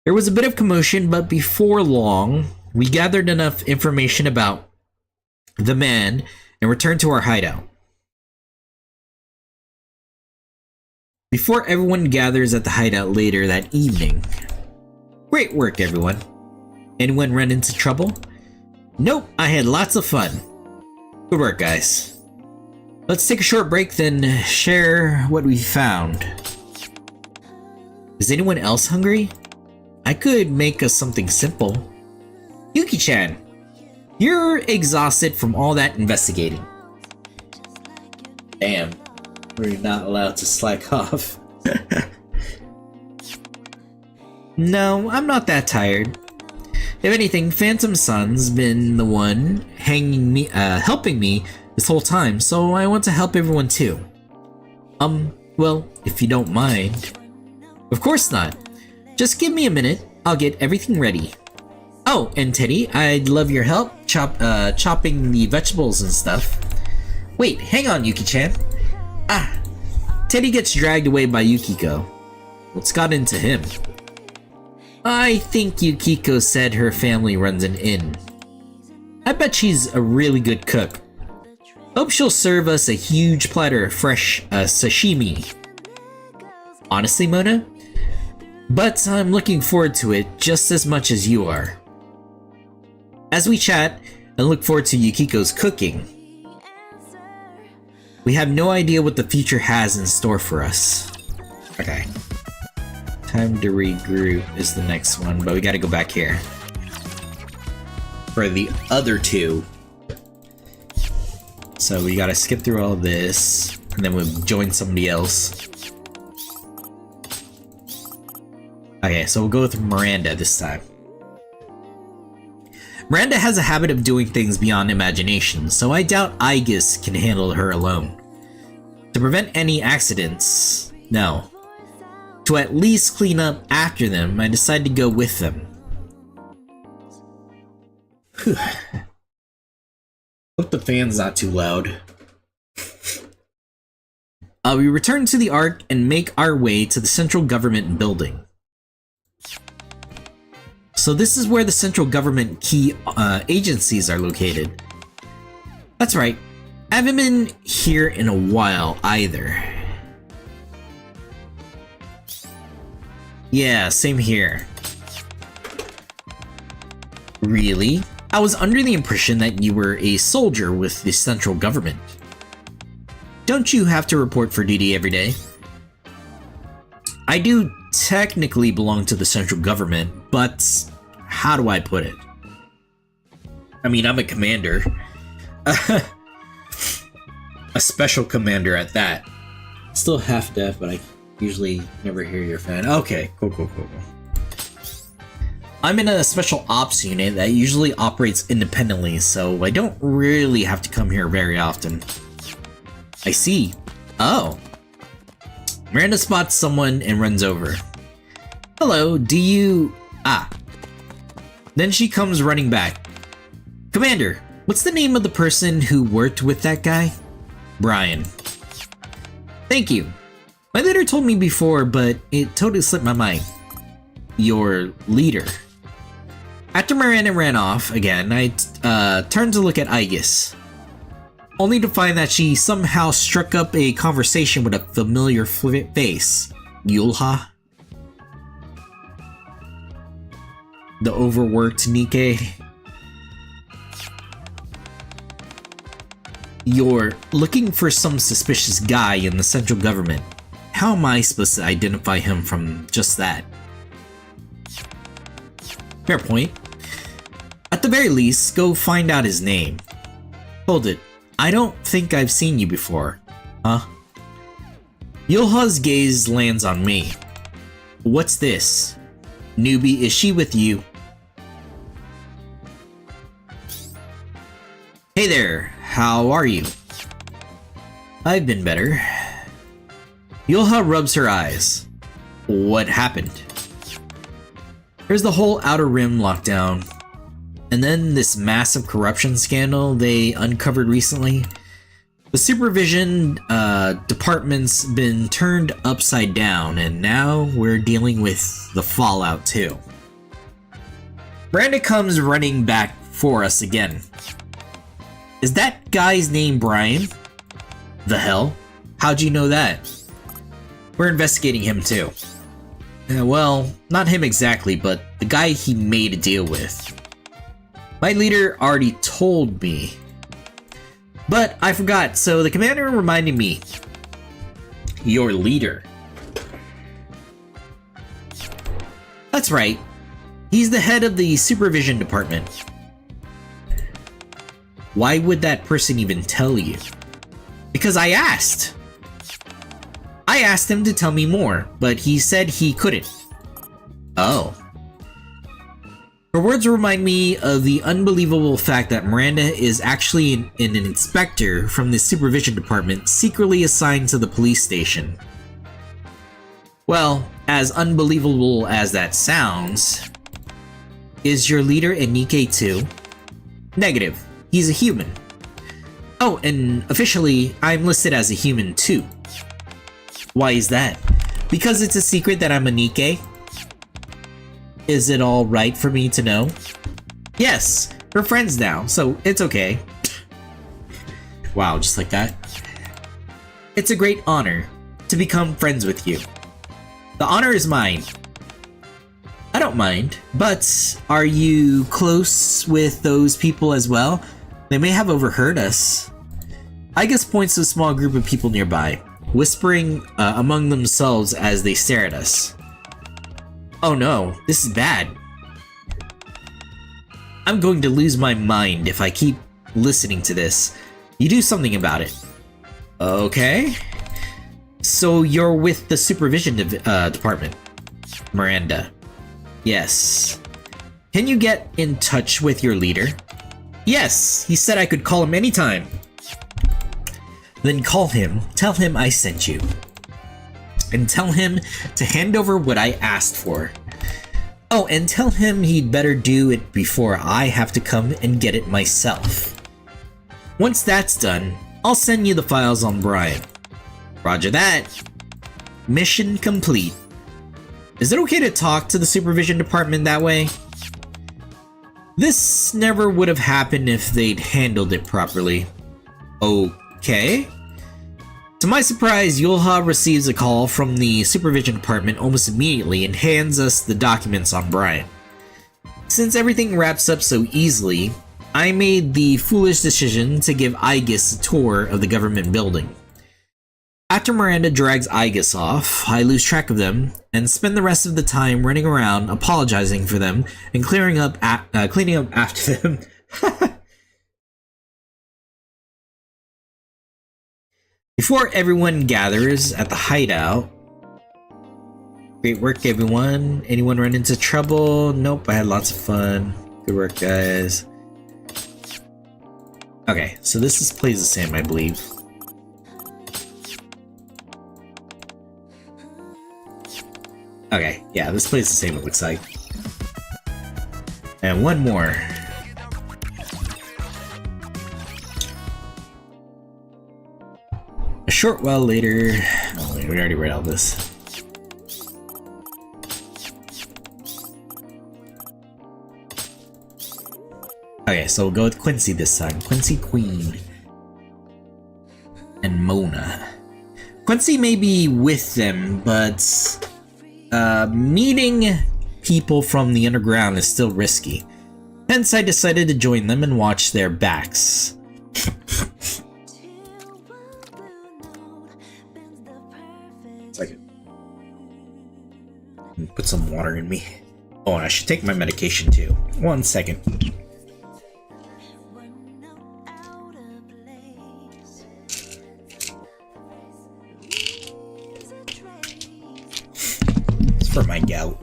There was a bit of commotion, but before long, we gathered enough information about the man and returned to our hideout. Before everyone gathers at the hideout later that evening. Great work, everyone. Anyone run into trouble? Nope, I had lots of fun. Good work, guys. Let's take a short break, then share what we found. Is anyone else hungry? I could make us something simple. Yuki-chan, you're exhausted from all that investigating. Damn, we're not allowed to slack off. No, I'm not that tired. If anything, Phantom Sun's been the one helping me this whole time, so I want to help everyone too. Well, if you don't mind. Of course not. Just give me a minute, I'll get everything ready. Oh, and Teddy, I'd love your help chopping the vegetables and stuff. Wait, hang on, Yuki-chan. Ah, Teddy gets dragged away by Yukiko. What's got into him? I think Yukiko said her family runs an inn. I bet she's a really good cook. Hope she'll serve us a huge platter of fresh sashimi. Honestly, Mona? But I'm looking forward to it just as much as you are. As we chat and look forward to Yukiko's cooking, we have no idea what the future has in store for us. Okay. Time to regroup is the next one, but we gotta go back here. For the other two. So we gotta skip through all this, and then we'll join somebody else. Okay, so we'll go with Miranda this time. Miranda has a habit of doing things beyond imagination, so I doubt Aegis can handle her alone. To prevent any accidents, no. To at least clean up after them, I decided to go with them. Whew. Hope the fan's not too loud. We return to the Ark and make our way to the central government building. So this is where the central government key agencies are located. That's right. I haven't been here in a while either. Yeah, same here. Really? I was under the impression that you were a soldier with the central government. Don't you have to report for duty every day? I do technically belong to the central government, but how do I put it? I mean, I'm a commander. A special commander at that. Still half deaf, but I usually never hear your fan. Okay, cool. I'm in a special ops unit that usually operates independently, so I don't really have to come here very often. I see. Oh. Miranda spots someone and runs over. Hello, do you... Ah. Then she comes running back. Commander, what's the name of the person who worked with that guy? Brian. Thank you. My leader told me before, but it totally slipped my mind. Your leader. After Miranda ran off again, I turned to look at Aegis. only to find that she somehow struck up a conversation with a familiar face. Yulha? The overworked NIKKE? You're looking for some suspicious guy in the central government. How am I supposed to identify him from just that? Fair point. At the very least, go find out his name. Hold it. I don't think I've seen you before. Huh? Yulha's gaze lands on me. What's this? Newbie, is she with you? Hey there, how are you? I've been better. Yulha rubs her eyes. What happened? There's the whole Outer Rim lockdown. And then this massive corruption scandal they uncovered recently. The supervision department's been turned upside down, and now we're dealing with the fallout too. Miranda comes running back for us again. Is that guy's name Brian? The hell? How'd you know that? We're investigating him too. Well, not him exactly, but the guy he made a deal with. My leader already told me. But I forgot, so the commander reminded me. Your leader? That's right. He's the head of the supervision department. Why would that person even tell you? Because I asked. I asked him to tell me more, but he said he couldn't. Oh. Her words remind me of the unbelievable fact that Miranda is actually an inspector from the supervision department secretly assigned to the police station. Well, as unbelievable as that sounds, is your leader a NIKKE too? Negative. He's a human. Oh, and officially, I'm listed as a human too. Why is that? Because it's a secret that I'm a NIKKE? Is it all right for me to know? Yes, we're friends now, so it's okay. Wow, just like that. It's a great honor to become friends with you. The honor is mine. I don't mind, but are you close with those people as well? They may have overheard us. I guess points to a small group of people nearby, whispering among themselves as they stare at us. Oh no, this is bad. I'm going to lose my mind if I keep listening to this. You do something about it. Okay. So you're with the supervision department. Miranda. Yes. Can you get in touch with your leader? Yes, he said I could call him anytime. Then call him, tell him I sent you. And tell him to hand over what I asked for. Oh, and tell him he'd better do it before I have to come and get it myself. Once that's done, I'll send you the files on Brian. Roger that. Mission complete. Is it okay to talk to the supervision department that way? This never would have happened if they'd handled it properly. Okay. To my surprise, Yulha receives a call from the supervision department almost immediately and hands us the documents on Brian. Since everything wraps up so easily, I made the foolish decision to give Aegis a tour of the government building. After Miranda drags Aegis off, I lose track of them and spend the rest of the time running around apologizing for them and cleaning up after them. Before everyone gathers at the hideout. Great work, everyone. Anyone run into trouble? Nope, I had lots of fun. Good work, guys. Okay, so this plays the same, I believe. Okay, yeah, this plays the same, it looks like. And one more. A short while later... Oh, wait, we already read all this. Okay, so we'll go with Quincy this time. Quincy Queen. and Mona. Quincy may be with them, but meeting people from the underground is still risky. Hence, I decided to join them and watch their backs. Second. Put some water in me. Oh, and I should take my medication too. 1 second. It's for my gout.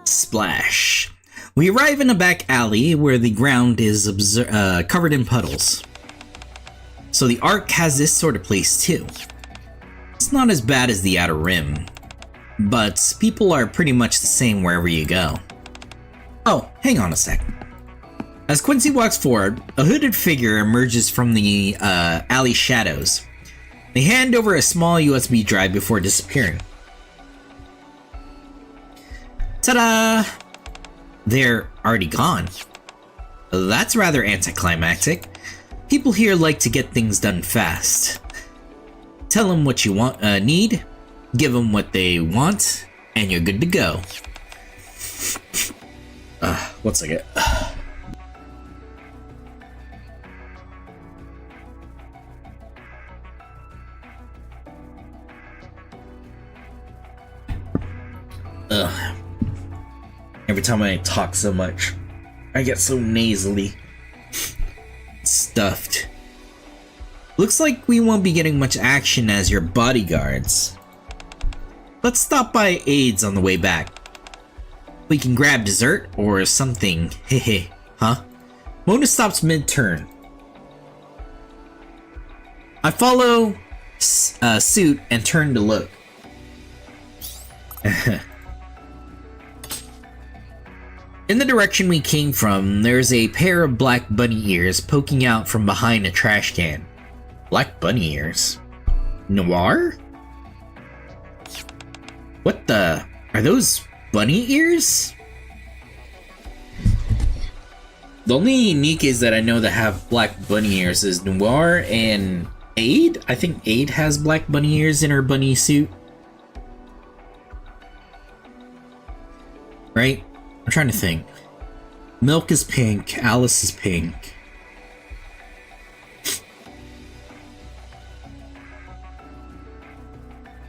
Splash. We arrive in a back alley where the ground is covered in puddles. So the Ark has this sort of place too. It's not as bad as the Outer Rim, but people are pretty much the same wherever you go. Oh, hang on a sec. As Quincy walks forward, a hooded figure emerges from the alley shadows. They hand over a small USB drive before disappearing. Ta-da! They're already gone. That's rather anticlimactic. People here like to get things done fast. Tell them what you need, give them what they want, and you're good to go. 1 second. Every time I talk so much, I get so nasally. Stuffed. Looks like we won't be getting much action as your bodyguards. Let's stop by Aids on the way back. We can grab dessert or something. Hehe, huh? Mona stops mid-turn. I follow suit and turn to look. In the direction we came from, there's a pair of black bunny ears poking out from behind a trash can. Black bunny ears? Noir? What the? Are those bunny ears? The only NIKKEs that I know that have black bunny ears is Noir and Aid? I think Aid has black bunny ears in her bunny suit. Right? I'm trying to think. Milk is pink, Alice is pink.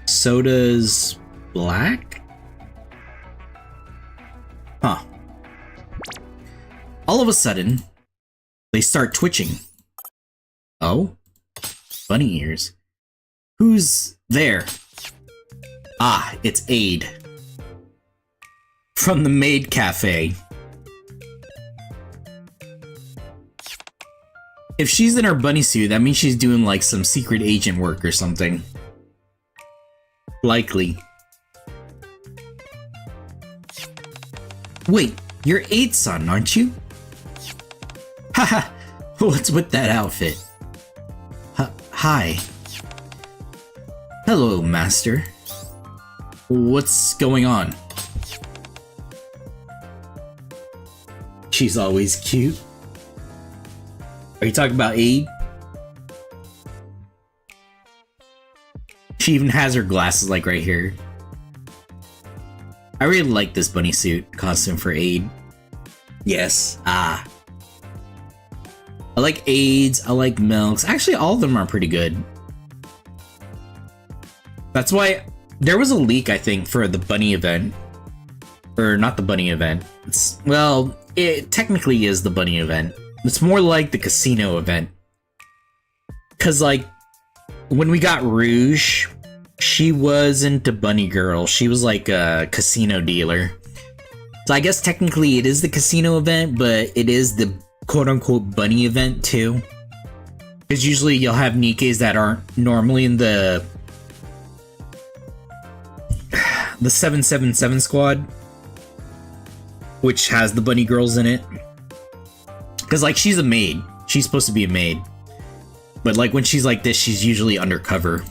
Soda's black? Huh. All of a sudden, they start twitching. Oh? Bunny ears. Who's there? Ah, it's Aid. From the Maid Cafe. If she's in her bunny suit, that means she's doing like some secret agent work or something. Likely. Wait, you're Aid's son, aren't you? Haha, what's with that outfit? Hi. Hello, Master. What's going on? She's always cute. Are you talking about Aid? She even has her glasses like right here. I really like this bunny suit costume for Aid. Yes, I like Aid's, I like Milk's. Actually, all of them are pretty good. That's why there was a leak, I think, for the bunny event. Or not the bunny event. Well, it technically is the bunny event. It's more like the casino event. Cause like, when we got Rouge, she wasn't a bunny girl. She was like a casino dealer. So I guess technically it is the casino event, but it is the quote-unquote bunny event too. Because usually you'll have Nikkes that aren't normally in the 777 squad, which has the bunny girls in it. Because like she's a maid. She's supposed to be a maid. But like when she's like this, she's usually undercover.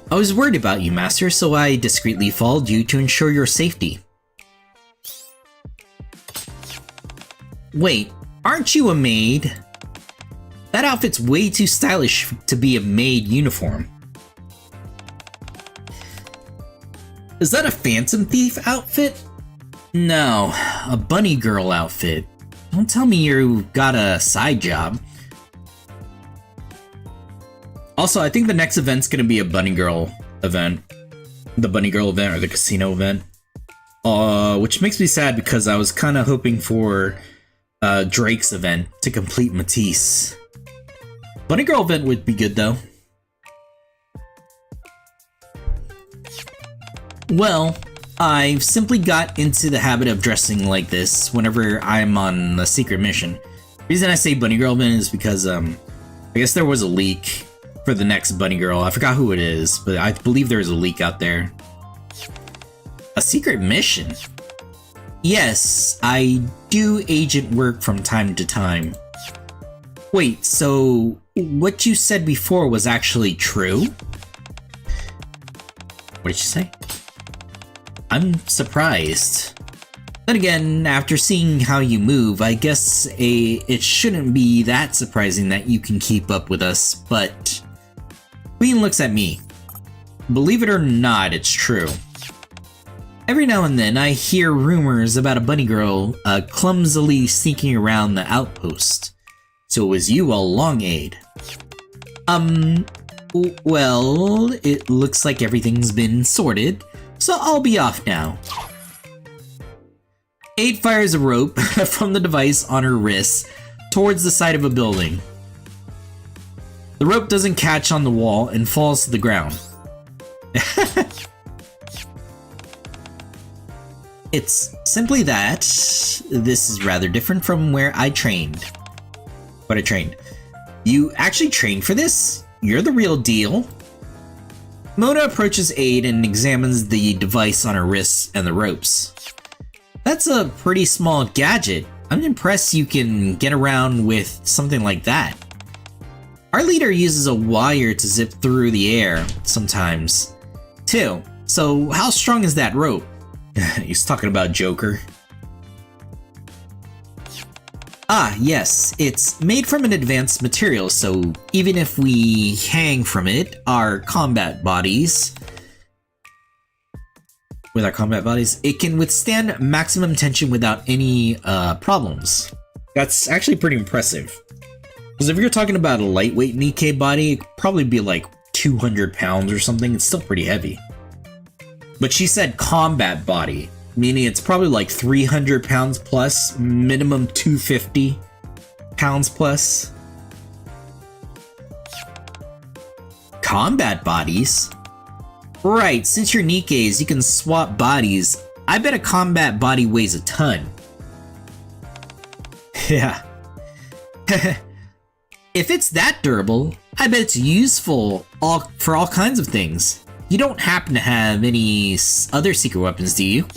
I was worried about you, Master, so I discreetly followed you to ensure your safety. Wait, aren't you a maid? That outfit's way too stylish to be a maid uniform. Is that a Phantom Thief outfit? No, a bunny girl outfit. Don't tell me you got a side job. Also, I think the next event's gonna be a bunny girl event. The bunny girl event or the casino event. Which makes me sad because I was kind of hoping for Drake's event to complete Matisse. Bunny girl event would be good though. Well, I've simply got into the habit of dressing like this whenever I'm on a secret mission. The reason I say bunny girl event is because I guess there was a leak for the next bunny girl. I forgot who it is, but I believe there is a leak out there. A secret mission? Yes, I do agent work from time to time. Wait, so what you said before was actually true? What did you say? I'm surprised. Then again, after seeing how you move, I guess it shouldn't be that surprising that you can keep up with us, but... Queen looks at me. Believe it or not, it's true. Every now and then, I hear rumors about a bunny girl clumsily sneaking around the outpost. So it was you all along, Aid. Well, it looks like everything's been sorted, so I'll be off now. Aid fires a rope from the device on her wrist towards the side of a building. The rope doesn't catch on the wall and falls to the ground. It's simply that this is rather different from where I trained. What I trained. You actually trained for this? You're the real deal. Mona approaches Aid and examines the device on her wrists and the ropes. That's a pretty small gadget. I'm impressed you can get around with something like that. Our leader uses a wire to zip through the air sometimes, too. So how strong is that rope? He's talking about Joker. Ah, yes, it's made from an advanced material, so even if we hang from it, our combat bodies... With our combat bodies, it can withstand maximum tension without any problems. That's actually pretty impressive. Because if you're talking about a lightweight NIKKE body, it'd probably be like 200 pounds or something. It's still pretty heavy. But she said combat body, meaning it's probably like 300 pounds plus, minimum 250 pounds plus. Combat bodies? Right, since you're NIKKEs, you can swap bodies. I bet a combat body weighs a ton. Yeah. If it's that durable, I bet it's useful for all kinds of things. You don't happen to have any other secret weapons, do you?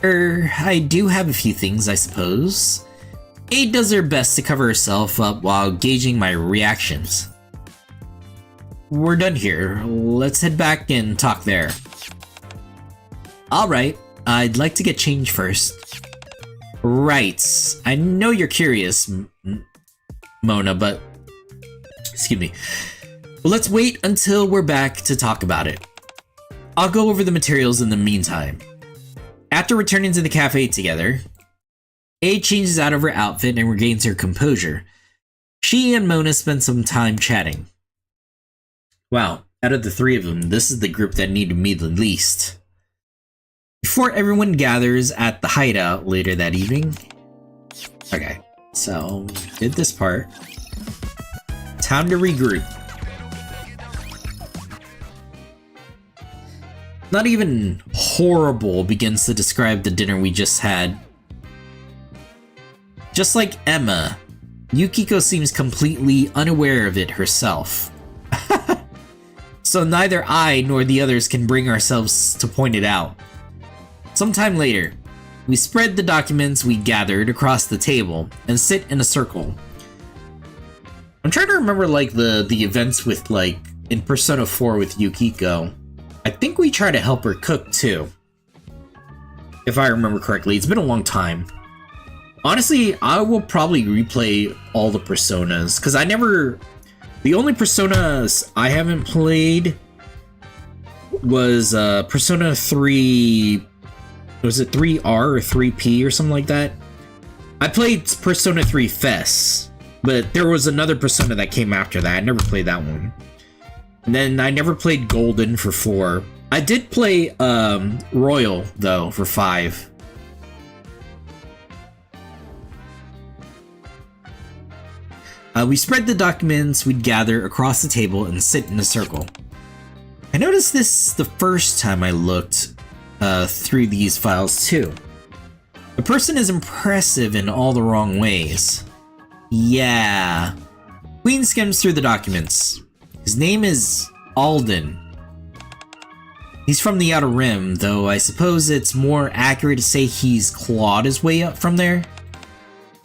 I do have a few things, I suppose. Aid does her best to cover herself up while gauging my reactions. We're done here. Let's head back and talk there. Alright, I'd like to get changed first. Right. I know you're curious, Mona, but... Excuse me. Well, let's wait until we're back to talk about it. I'll go over the materials in the meantime. After returning to the cafe together, Aid changes out of her outfit and regains her composure. She and Mona spend some time chatting. Wow, out of the three of them, this is the group that needed me the least. Before everyone gathers at the hideout later that evening... Okay, so did this part. Time to regroup. Not even horrible begins to describe the dinner we just had. Just like Emma, Yukiko seems completely unaware of it herself. So neither I nor the others can bring ourselves to point it out. Sometime later, we spread the documents we gathered across the table and sit in a circle. I'm trying to remember like the events with like in Persona 4 with Yukiko. I think we try to help her cook too. If I remember correctly, it's been a long time. Honestly, I will probably replay all the Personas because the only Personas I haven't played was Persona 3. Was it 3R or 3P or something like that? I played Persona 3 FES, but there was another Persona that came after that. I never played that one. And then I never played Golden for 4. I did play Royal though for 5. We spread the documents we'd gather across the table and sit in a circle. I noticed this the first time I looked through these files too. The person is impressive in all the wrong ways. Yeah. Queen skims through the documents. His name is Alden. He's from the Outer Rim, though I suppose it's more accurate to say he's clawed his way up from there.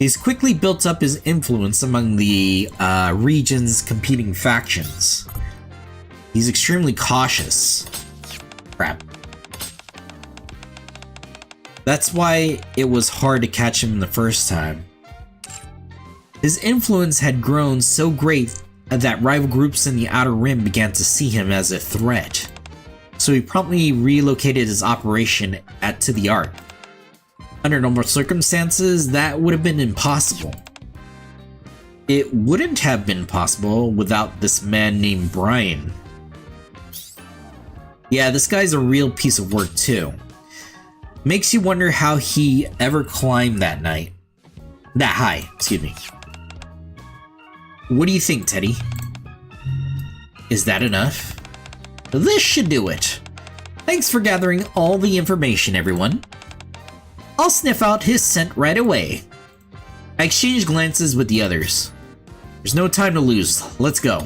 He's quickly built up his influence among the region's competing factions. He's extremely cautious. Crap. That's why it was hard to catch him the first time. His influence had grown so great that rival groups in the Outer Rim began to see him as a threat. So he promptly relocated his operation to the Ark. Under normal circumstances, that would have been impossible. It wouldn't have been possible without this man named Brian. Yeah, this guy's a real piece of work too. Makes you wonder how he ever climbed that high, excuse me. What do you think, Teddy? Is that enough? This should do it. Thanks for gathering all the information, everyone. I'll sniff out his scent right away. I exchange glances with the others. There's no time to lose. Let's go.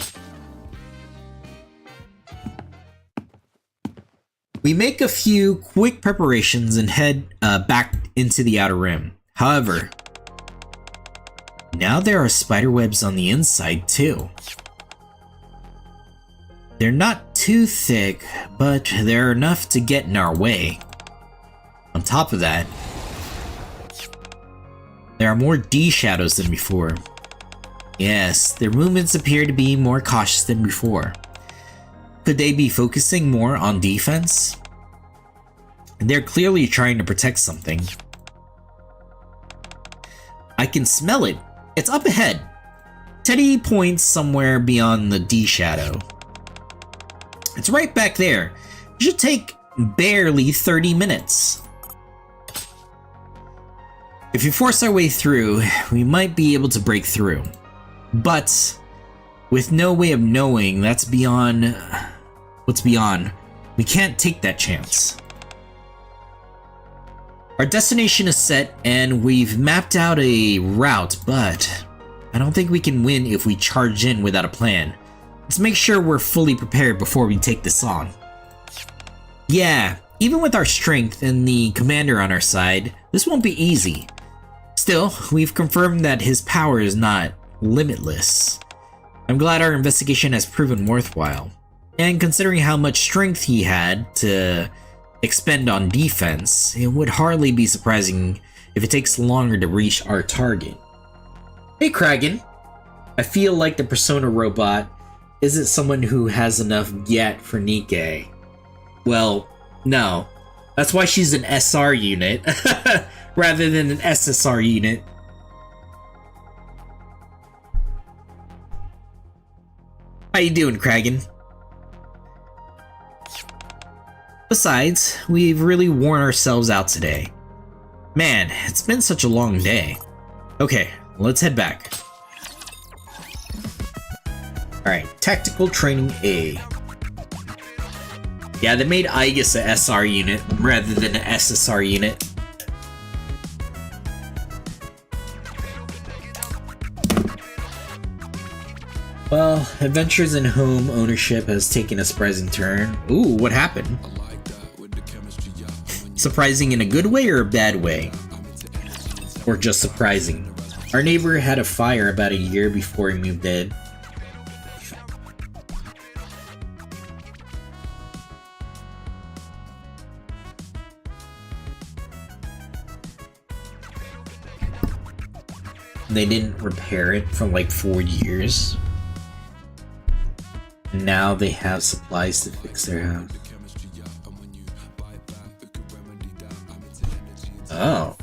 We make a few quick preparations and head back into the Outer Rim. However, now there are spiderwebs on the inside too. They're not too thick, but they're enough to get in our way. On top of that, there are more D-shadows than before. Yes, their movements appear to be more cautious than before. Could they be focusing more on defense? They're clearly trying to protect something. I can smell it. It's up ahead. Teddy points somewhere beyond the D-shadow. It's right back there. It should take barely 30 minutes. If we force our way through, we might be able to break through. But with no way of knowing what's beyond, we can't take that chance. Our destination is set and we've mapped out a route, but I don't think we can win if we charge in without a plan. Let's make sure we're fully prepared before we take this on. Yeah, even with our strength and the commander on our side, this won't be easy. Still, we've confirmed that his power is not limitless. I'm glad our investigation has proven worthwhile. And considering how much strength he had to expend on defense, it would hardly be surprising if it takes longer to reach our target. Hey Kragan, I feel like the Persona robot isn't someone who has enough yet for NIKKE. Well, no. That's why she's an SR unit, rather than an SSR unit. How you doing, Kragan? Besides, we've really worn ourselves out today. Man, it's been such a long day. Okay, let's head back. Alright, Tactical Training A. Yeah, they made Aegis a SR unit rather than an SSR unit. Well, adventures in home ownership has taken a surprising turn. Ooh, what happened? Surprising in a good way or a bad way? Or just surprising? Our neighbor had a fire about a year before he moved in. They didn't repair it for like 4 years. Now they have supplies to fix their house. Oh.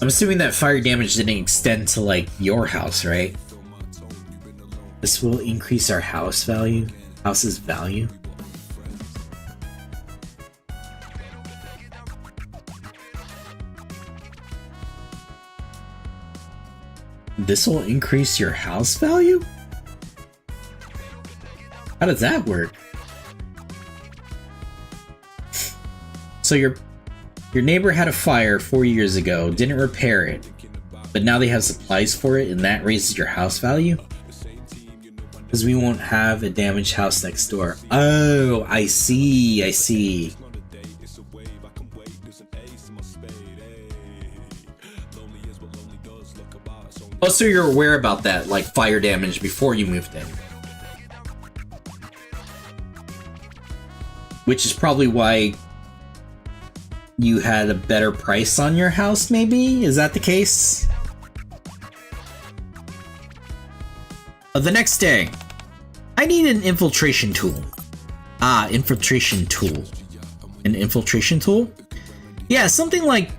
I'm assuming that fire damage didn't extend to like your house, right? This will increase our house's value. This will increase your house value? How does that work? So your neighbor had a fire 4 years ago, didn't repair it, but now they have supplies for it and that raises your house value? Because we won't have a damaged house next door. Oh, I see. Oh, so you're aware about that, like fire damage before you moved in. Which is probably why you had a better price on your house, maybe? Is that the case? The next day, I need an infiltration tool. Ah, infiltration tool. An infiltration tool? Yeah, something like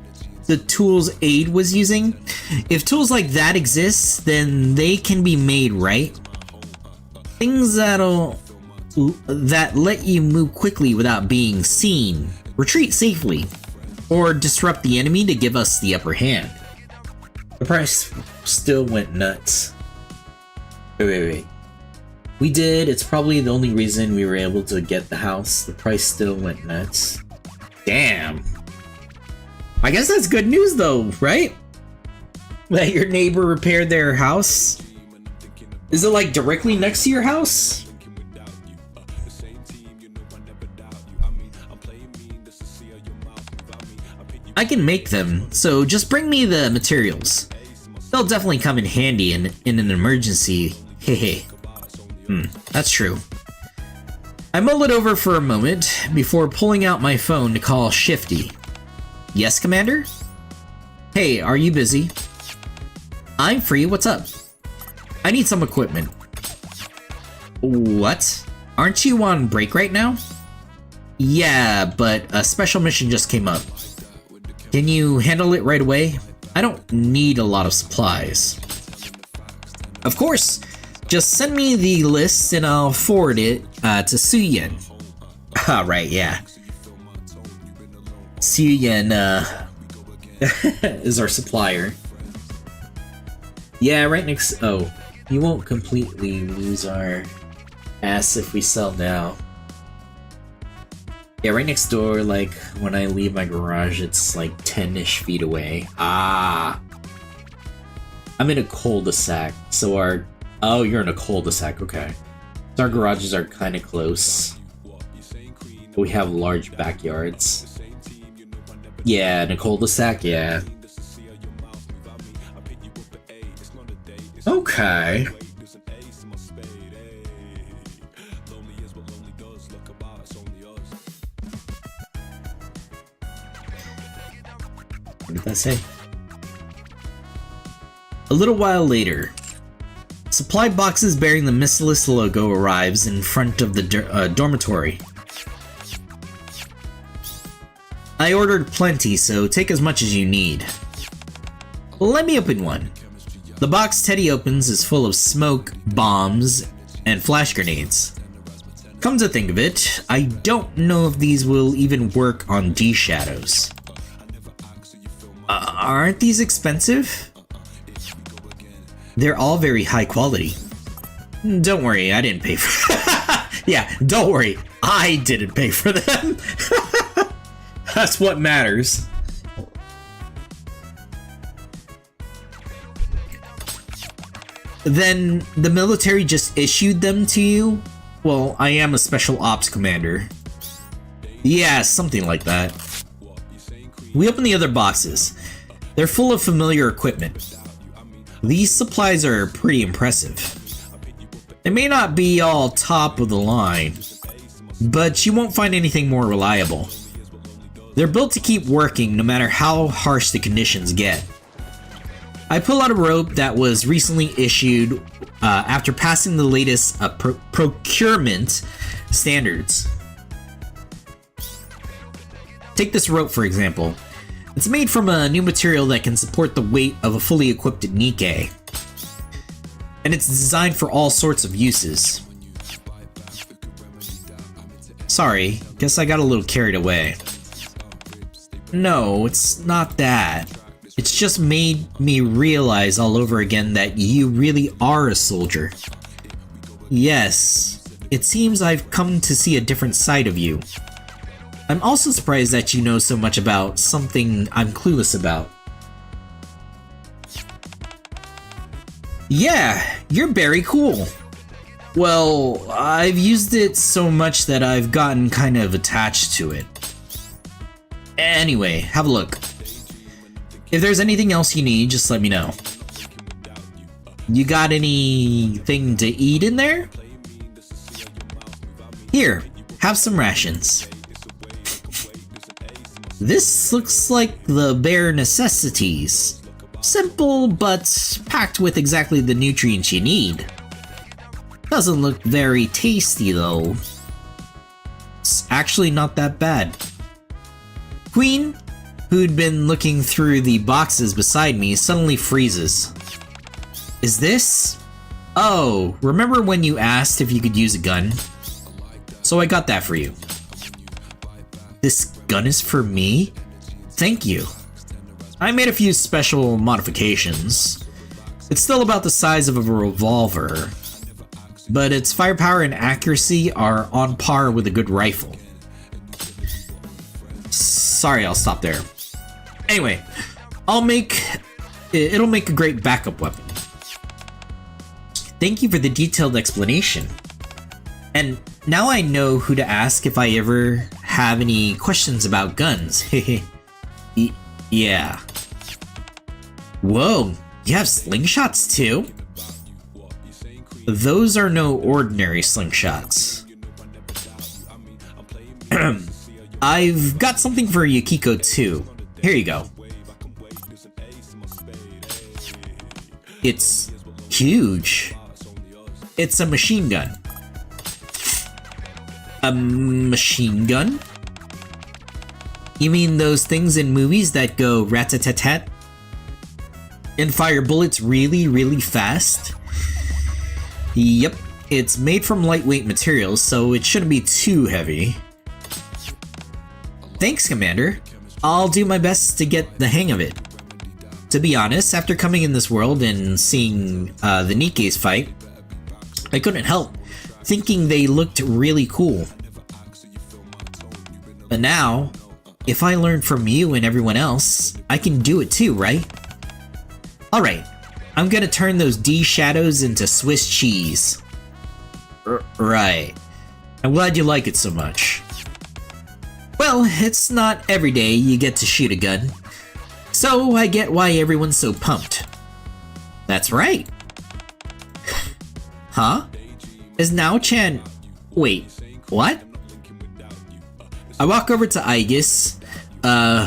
the tools Aid was using. If tools like that exist, then they can be made, right? Things that let you move quickly without being seen, retreat safely, or disrupt the enemy to give us the upper hand. The price still went nuts. Wait. We did. It's probably the only reason we were able to get the house. The price still went nuts. Damn. I guess that's good news though, right? That your neighbor repaired their house? Is it like directly next to your house? I can make them, so just bring me the materials. They'll definitely come in handy in an emergency. Hehe. That's true. I mull it over for a moment before pulling out my phone to call Shifty. Yes, Commander? Hey, are you busy? I'm free, what's up? I need some equipment. What? Aren't you on break right now? Yeah, but a special mission just came up. Can you handle it right away? I don't need a lot of supplies. Of course! Just send me the list and I'll forward it to Suyen. Ah, right, yeah. Suyen is our supplier. Yeah, right next. Oh, you won't completely lose our ass if we sell now. Yeah, right next door, like, when I leave my garage, it's like 10-ish feet away. Ah! I'm in a cul-de-sac, so our... Oh, you're in a cul-de-sac, okay. So our garages are kind of close. We have large backyards. Yeah, in a cul-de-sac, yeah. Okay. What did that say? A little while later, supply boxes bearing the Missilus logo arrives in front of the dormitory. I ordered plenty, so take as much as you need. Let me open one. The box Teddy opens is full of smoke, bombs, and flash grenades. Come to think of it, I don't know if these will even work on D-Shadows. Aren't these expensive? They're all very high quality. Don't worry, I didn't pay for Yeah, don't worry, I didn't pay for them. That's what matters. Then the military just issued them to you? Well, I am a special ops commander. Yeah, something like that. We open the other boxes. They're full of familiar equipment. These supplies are pretty impressive. They may not be all top of the line, but you won't find anything more reliable. They're built to keep working no matter how harsh the conditions get. I pull out a rope that was recently issued after passing the latest procurement standards. Take this rope for example. It's made from a new material that can support the weight of a fully equipped NIKKE. And it's designed for all sorts of uses. Sorry, guess I got a little carried away. No, it's not that. It's just made me realize all over again that you really are a soldier. Yes, it seems I've come to see a different side of you. I'm also surprised that you know so much about something I'm clueless about. Yeah, you're very cool. Well, I've used it so much that I've gotten kind of attached to it. Anyway, have a look. If there's anything else you need, just let me know. You got anything to eat in there? Here, have some rations. This looks like the bare necessities. Simple, but packed with exactly the nutrients you need. Doesn't look very tasty though. It's actually not that bad. Queen, who'd been looking through the boxes beside me, suddenly freezes. Is this? Oh, remember when you asked if you could use a gun? So I got that for you. This gun is for me? Thank you. I made a few special modifications. It's still about the size of a revolver, but its firepower and accuracy are on par with a good rifle. Sorry, I'll stop there. Anyway, it'll make a great backup weapon. Thank you for the detailed explanation. And now I know who to ask if I ever have any questions about guns. Yeah. Whoa, you have slingshots too? Those are no ordinary slingshots. I've got something for Yukiko too. Here you go. It's huge. It's a machine gun. A machine gun? You mean those things in movies that go rat-a-tat-tat? And fire bullets really, really fast? Yep, it's made from lightweight materials, so it shouldn't be too heavy. Thanks, Commander. I'll do my best to get the hang of it. To be honest, after coming in this world and seeing the NIKKE's fight, I couldn't help thinking they looked really cool. But now, if I learn from you and everyone else, I can do it too, right? Alright, I'm gonna turn those D shadows into Swiss cheese. Right. I'm glad you like it so much. Well, it's not every day you get to shoot a gun, so I get why everyone's so pumped. That's right. Huh? Is Nao-chan... Wait, what? I walk over to Aegis,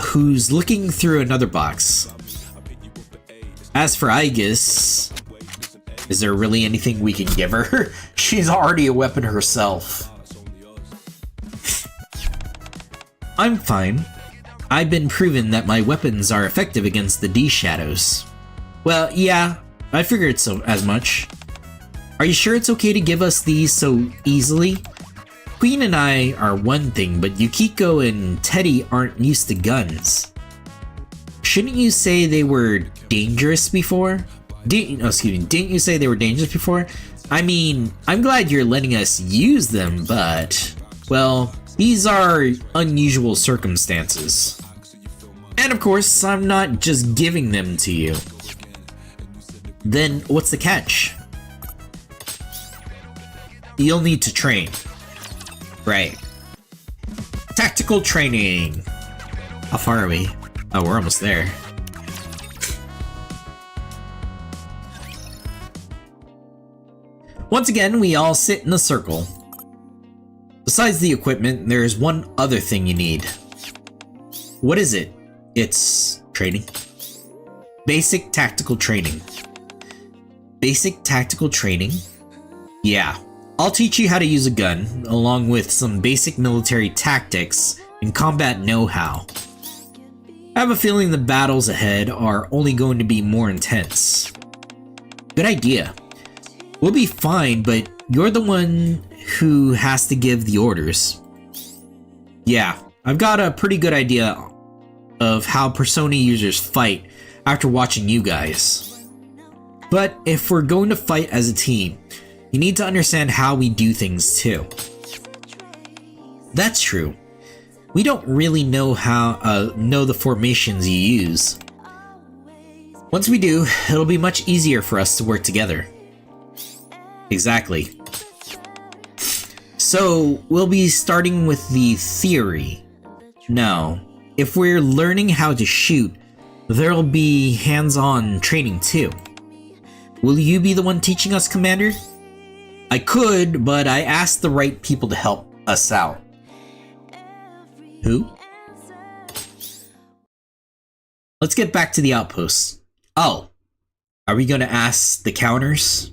who's looking through another box. As for Aegis, is there really anything we can give her? She's already a weapon herself. I'm fine. I've been proven that my weapons are effective against the D-shadows. Well, yeah, I figured so as much. Are you sure it's okay to give us these so easily? Queen and I are one thing, but Yukiko and Teddy aren't used to guns. Shouldn't you say they were dangerous before? Didn't you say they were dangerous before? I mean, I'm glad you're letting us use them, but... well, these are unusual circumstances. And of course, I'm not just giving them to you. Then what's the catch? you'll need to train. Right. Tactical training. How far are we? Oh, we're almost there. Once again, we all sit in a circle. Besides the equipment, there's one other thing you need. What is it? It's training. Basic tactical training. Basic tactical training? Yeah. I'll teach you how to use a gun, along with some basic military tactics and combat know-how. I have a feeling the battles ahead are only going to be more intense. Good idea. We'll be fine, but you're the one who has to give the orders. Yeah, I've got a pretty good idea of how Persona users fight after watching you guys. But if we're going to fight as a team, you need to understand how we do things too. That's true. We don't really know know the formations you use. Once we do, it'll be much easier for us to work together. Exactly. So, we'll be starting with the theory. Now, if we're learning how to shoot, there'll be hands-on training too. Will you be the one teaching us, Commander? I could, but I asked the right people to help us out. Who? Let's get back to the outposts. Oh, are we gonna ask the counters?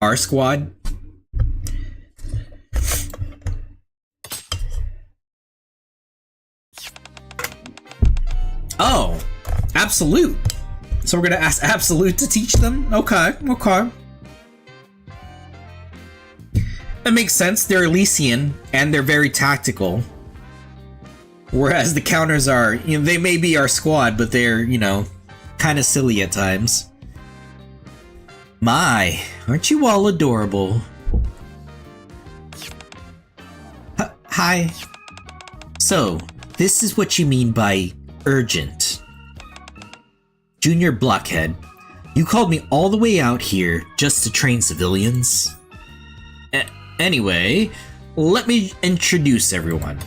Our squad? Oh, Absolute. So we're gonna ask Absolute to teach them? Okay, okay. That makes sense. They're Elysian, and they're very tactical. Whereas the counters are, they may be our squad, but they're, kind of silly at times. My, aren't you all adorable? Hi. So, this is what you mean by urgent. Junior Blockhead, you called me all the way out here just to train civilians? Anyway, let me introduce everyone.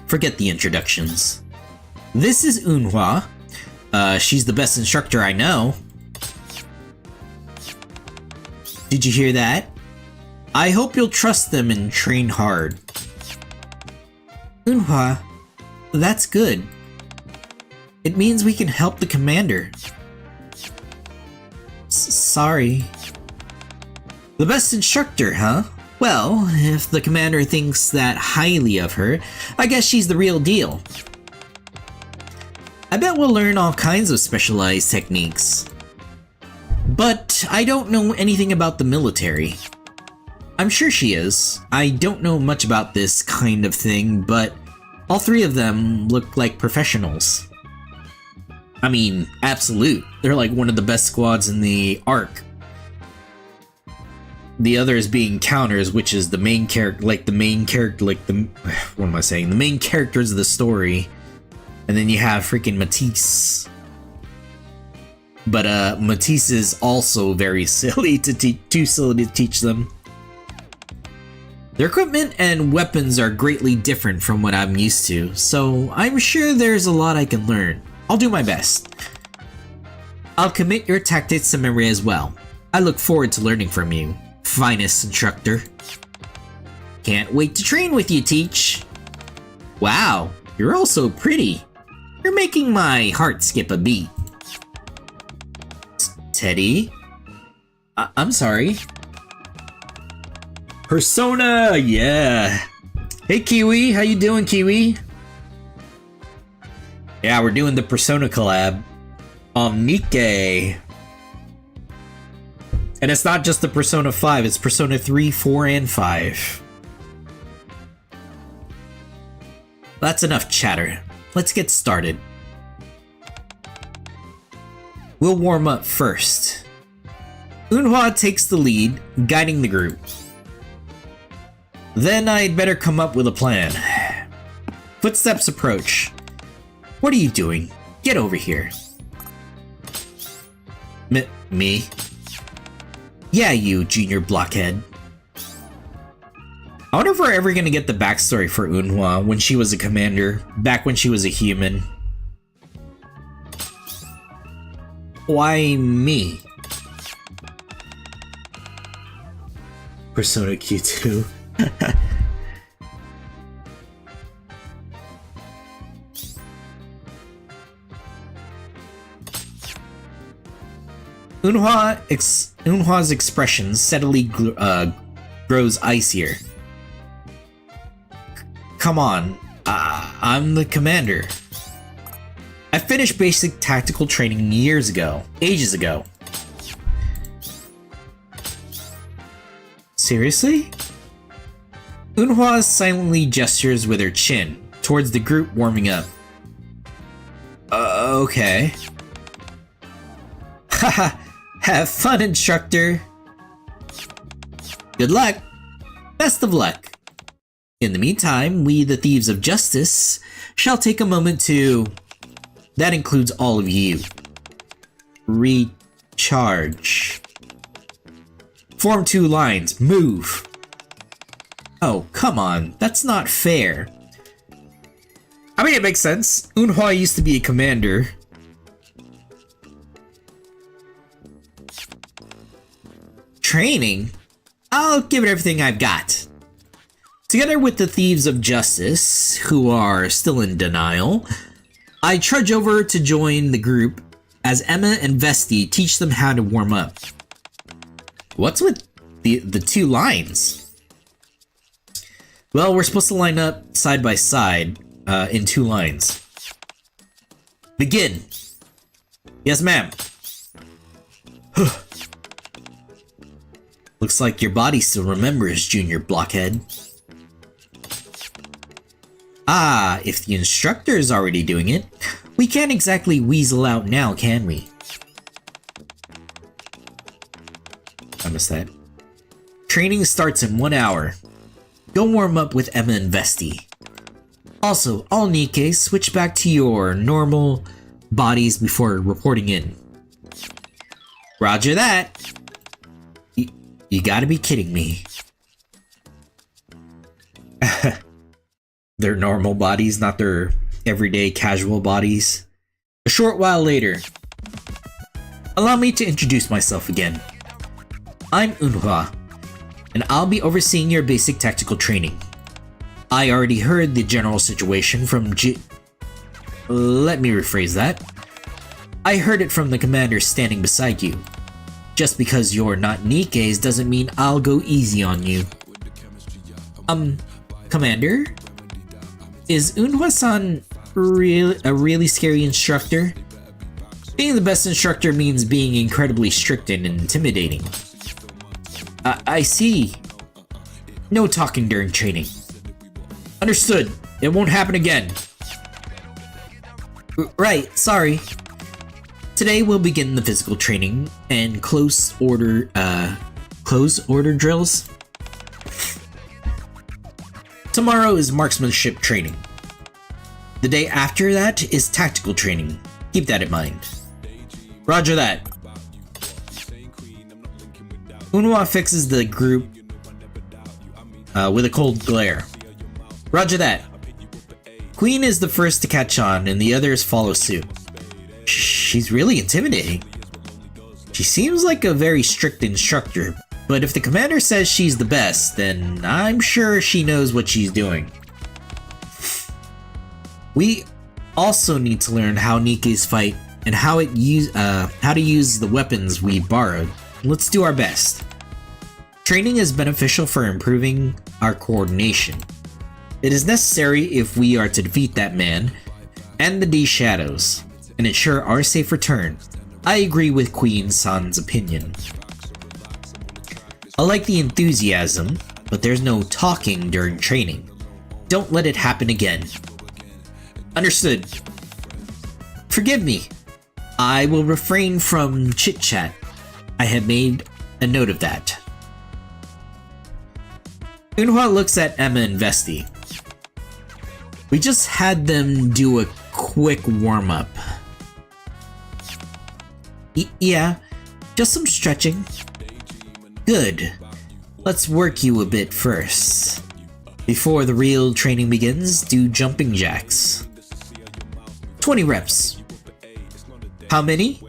Forget the introductions. This is Eunhwa. She's the best instructor I know. Did you hear that? I hope you'll trust them and train hard. Eunhwa, that's good. It means we can help the commander. Sorry. The best instructor, huh? Well, if the commander thinks that highly of her, I guess she's the real deal. I bet we'll learn all kinds of specialized techniques. But I don't know anything about the military. I'm sure she is. I don't know much about this kind of thing, but all three of them look like professionals. I mean, Absolute. They're like one of the best squads in the arc. The others being counters, which is the main character, what am I saying? The main characters of the story. And then you have freaking Matisse. But Matisse is also very silly too silly to teach them. Their equipment and weapons are greatly different from what I'm used to, so I'm sure there's a lot I can learn. I'll do my best. I'll commit your tactics to memory as well. I look forward to learning from you, finest instructor. Can't wait to train with you, Teach. Wow, you're all so pretty. You're making my heart skip a beat. Teddy? I'm sorry. Persona, yeah. Hey Kiwi, how you doing, Kiwi? Yeah, we're doing the Persona collab on NIKKE. And it's not just the Persona 5, it's Persona 3, 4, and 5. That's enough chatter. Let's get started. We'll warm up first. Eunhwa takes the lead, guiding the group. Then I'd better come up with a plan. Footsteps approach. What are you doing? Get over here. Me? Yeah, you, Junior Blockhead. I wonder if we're ever gonna get the backstory for Eunhwa when she was a commander, back when she was a human. Why me? Persona Q2. Eunhwa's expression steadily grows icier. Come on, I'm the commander. I finished basic tactical training years ago, ages ago. Seriously? Eunhwa silently gestures with her chin towards the group warming up. Okay. Haha, have fun, instructor. Good luck. Best of luck. In the meantime, we, the Thieves of Justice, shall take a moment to... That includes all of you. Recharge. Form 2 lines. Move. Oh, come on. That's not fair. I mean, it makes sense. Eunhwa used to be a commander. Training? I'll give it everything I've got. Together with the Thieves of Justice, who are still in denial, I trudge over to join the group as Emma and Vesti teach them how to warm up. What's with the two lines? Well, we're supposed to line up side by side in 2 lines. Begin. Yes, ma'am. Looks like your body still remembers, Junior Blockhead. Ah, if the instructor is already doing it, we can't exactly weasel out now, can we? I missed that. Training starts in 1 hour. Go warm up with Emma and Vesti. Also, all NIKKE, switch back to your normal bodies before reporting in. Roger that! You gotta be kidding me. Their normal bodies, not their everyday casual bodies. A short while later. Allow me to introduce myself again. I'm Eunhwa, and I'll be overseeing your basic tactical training. I already heard the general situation from Let me rephrase that. I heard it from the commander standing beside you. Just because you're not NIKKE's doesn't mean I'll go easy on you. Commander? Is Eunhwa-san a really scary instructor? Being the best instructor means being incredibly strict and intimidating. I see. No talking during training. Understood. It won't happen again. Right, sorry. Today we'll begin the physical training and close order drills. Tomorrow is marksmanship training. The day after that is tactical training. Keep that in mind. Roger that. Eunhwa fixes the group with a cold glare. Roger that. Queen is the first to catch on and the others follow suit. She's really intimidating. She seems like a very strict instructor, but if the commander says she's the best, then I'm sure she knows what she's doing. We also need to learn how NIKKE's fight and how to use the weapons we borrowed. Let's do our best. Training is beneficial for improving our coordination. It is necessary if we are to defeat that man and the D Shadows and ensure our safe return. I agree with Queen San's opinion. I like the enthusiasm, but there's no talking during training. Don't let it happen again. Understood. Forgive me. I will refrain from chit-chat. I have made a note of that. Eunhwa looks at Emma and Vesti. We just had them do a quick warm-up. Yeah, just some stretching. Good. Let's work you a bit first. Before the real training begins, do jumping jacks. 20 reps. How many?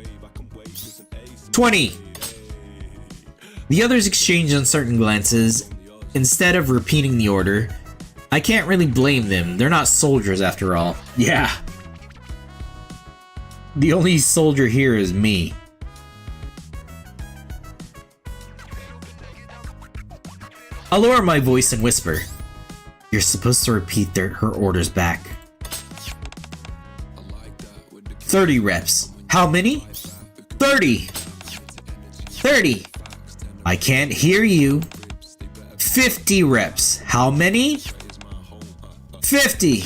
20! The others exchange uncertain glances. Instead of repeating the order, I can't really blame them. They're not soldiers after all. Yeah. The only soldier here is me. I'll lower my voice and whisper. You're supposed to repeat her orders back. 30 reps. How many? 30! 30! I can't hear you. 50 reps. How many? 50!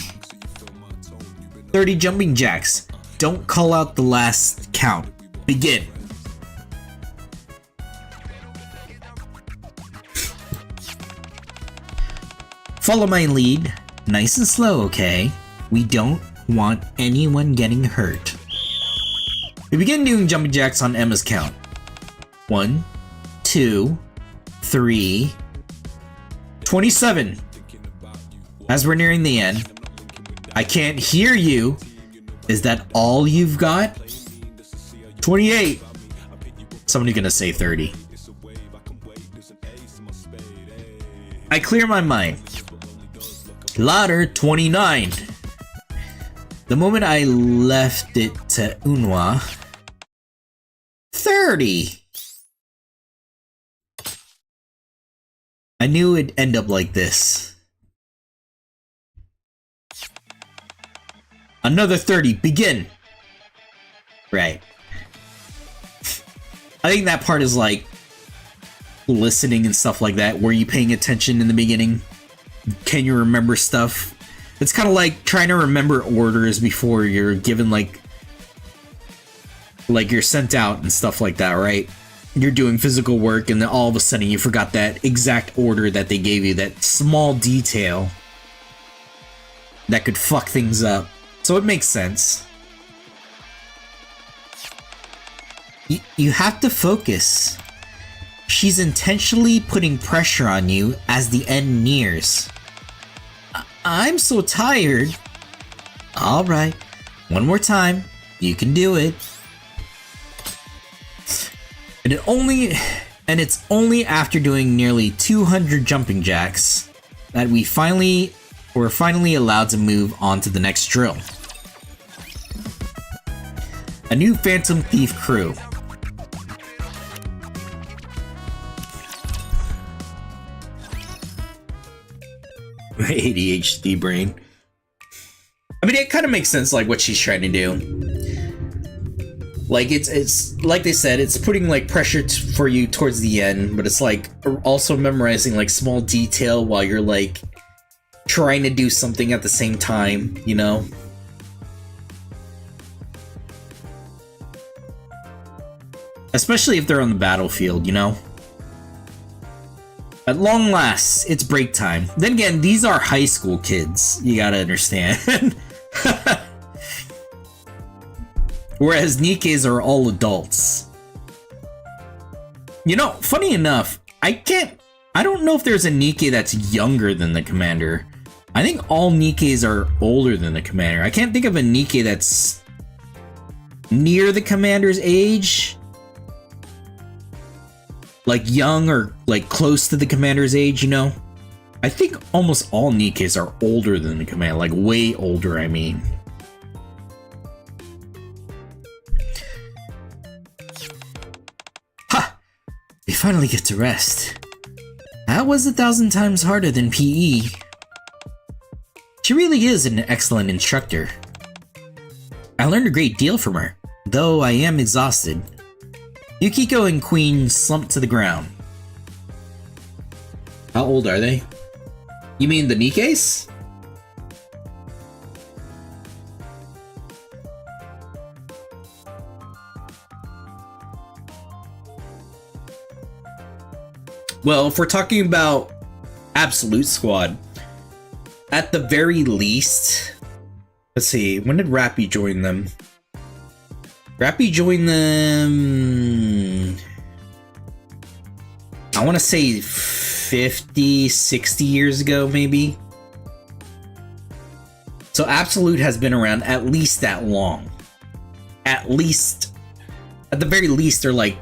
30 jumping jacks. Don't call out the last count. Begin. Follow my lead. Nice and slow, okay? We don't want anyone getting hurt. We begin doing jumping jacks on Emma's count. 1, 2, 3, 27. As we're nearing the end, I can't hear you. Is that all you've got? 28. Somebody's gonna say 30. I clear my mind. Louder, 29. The moment I left it to Unwa, 30. I knew it'd end up like this. Another 30, begin! Right. I think that part is like listening and stuff like that. Were you paying attention in the beginning? Can you remember stuff? It's kind of like trying to remember orders before you're given like you're sent out and stuff like that, right? You're doing physical work and then all of a sudden you forgot that exact order that they gave you, that small detail that could fuck things up. So it makes sense. You have to focus. She's intentionally putting pressure on you as the end nears. I'm so tired. Alright, one more time. You can do it. And it's only after doing nearly 200 jumping jacks that we're finally allowed to move on to the next drill. A new Phantom Thief crew. My ADHD brain. I mean, it kind of makes sense, like, what she's trying to do. Like, it's like they said, it's putting, like, pressure for you towards the end, but it's, like, also memorizing, like, small detail while you're, like, trying to do something at the same time, you know? Especially if they're on the battlefield, you know? At long last, it's break time. Then again, these are high school kids, you gotta understand. Whereas NIKKEs are all adults. You know, funny enough, I don't know if there's a NIKKE that's younger than the commander. I think all NIKKEs are older than the commander. I can't think of a NIKKE that's near the commander's age. Like young or like close to the commander's age, you know? I think almost all NIKKEs are older than the commander, like way older, I mean. Ha! We finally get to rest. That was 1,000 times harder than PE. She really is an excellent instructor. I learned a great deal from her, though I am exhausted. Yukiko and Queen slumped to the ground. How old are they? You mean the NIKKEs? Well, if we're talking about Absolute Squad, at the very least, let's see, when did Rappy join them? Rappy joined them, I want to say 50, 60 years ago, maybe. So Absolute has been around at least that long. At the very least, they're like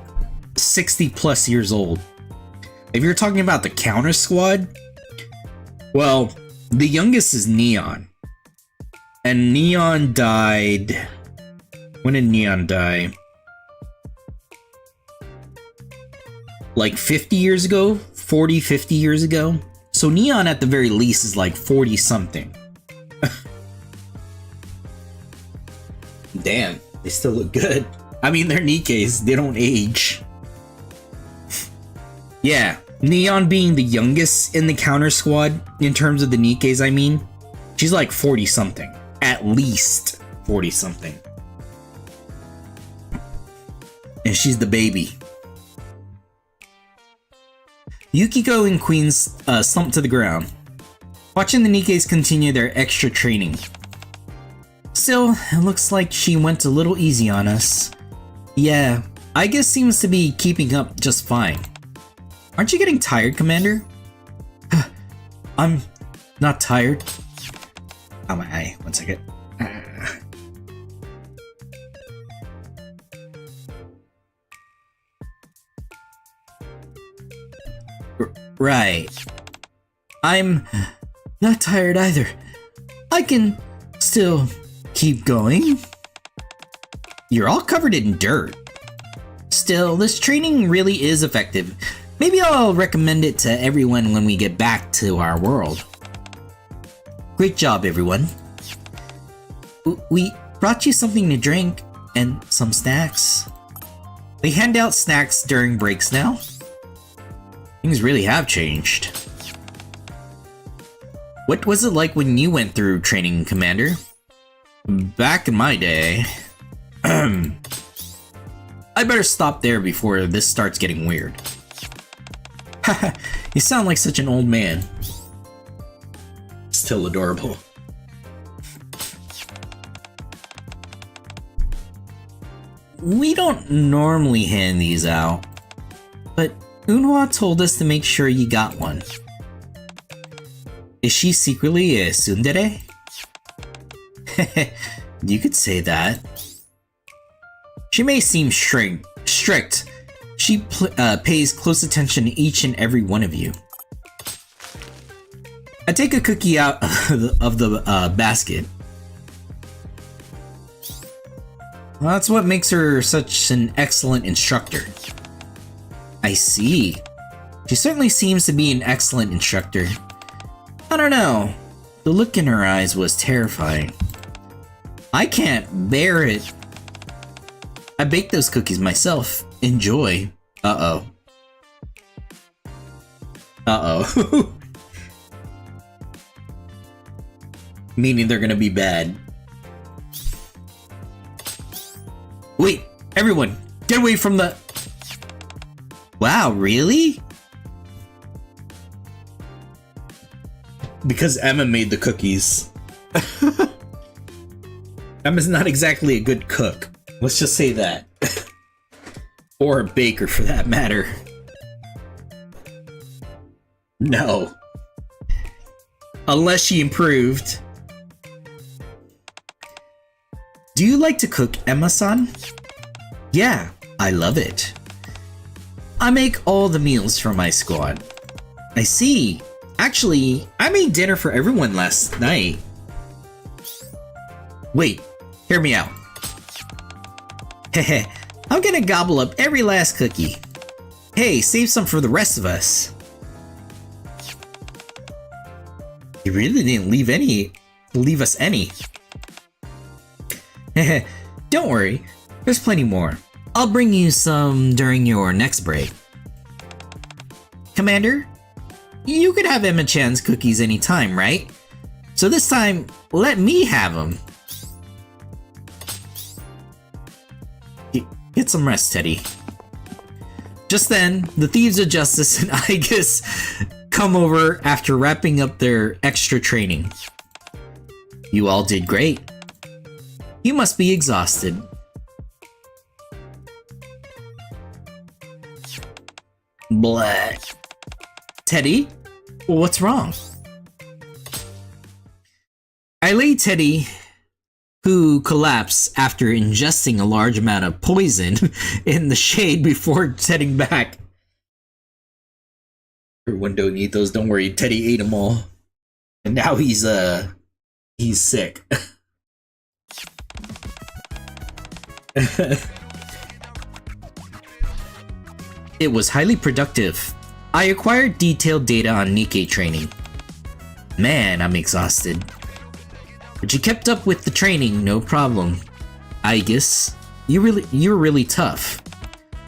60 plus years old. If you're talking about the Counter Squad, well, the youngest is Neon. And Neon died... When did Neon die? Like 50 years ago? 40, 50 years ago? So Neon at the very least is like 40 something. Damn, they still look good. I mean, they're Nikkes, they don't age. Yeah, Neon being the youngest in the Counter Squad, in terms of the Nikkes, I mean, she's like 40 something. At least 40 something. And she's the baby. Yukiko and Queens slumped to the ground, watching the Nikkes continue their extra training. Still, it looks like she went a little easy on us. Yeah, I guess seems to be keeping up just fine. Aren't you getting tired, Commander? I'm not tired. Oh my eye, 1 second. Right. I'm not tired either. I can still keep going. You're all covered in dirt. Still, this training really is effective. Maybe I'll recommend it to everyone when we get back to our world. Great job, everyone. We brought you something to drink and some snacks. They hand out snacks during breaks now. Things really have changed. What was it like when you went through training, Commander? Back in my day... I better stop there before this starts getting weird. Haha, you sound like such an old man. Still adorable. We don't normally hand these out, but Unhwa told us to make sure you got one. Is she secretly a tsundere? You could say that. She may seem strict. She pays close attention to each and every one of you. I take a cookie out of the basket. Well, that's what makes her such an excellent instructor. I see. She certainly seems to be an excellent instructor. I don't know. The look in her eyes was terrifying. I can't bear it. I baked those cookies myself. Enjoy. Uh-oh. Uh-oh. Meaning they're gonna be bad. Wait, everyone, get away from the... Wow, really? Because Emma made the cookies. Emma's not exactly a good cook. Let's just say that. Or a baker, for that matter. No. Unless she improved. Do you like to cook, Emma-san? Yeah, I love it. I make all the meals for my squad. I see. Actually, I made dinner for everyone last night. Wait, hear me out. Heh, I'm gonna gobble up every last cookie. Hey, save some for the rest of us. You really didn't leave us any. Don't worry, there's plenty more. I'll bring you some during your next break. Commander, you could have Emma-chan's cookies anytime, right? So this time, let me have them. Get some rest, Teddy. Just then, the Thieves of Justice and Igus come over after wrapping up their extra training. You all did great. You must be exhausted. Blah. Teddy? What's wrong? I lay Teddy, who collapsed after ingesting a large amount of poison, in the shade before heading back. Everyone don't eat those, don't worry, Teddy ate them all. And now he's sick. It was highly productive. I acquired detailed data on NIKKE training. Man, I'm exhausted. But you kept up with the training, no problem. I guess you're really tough.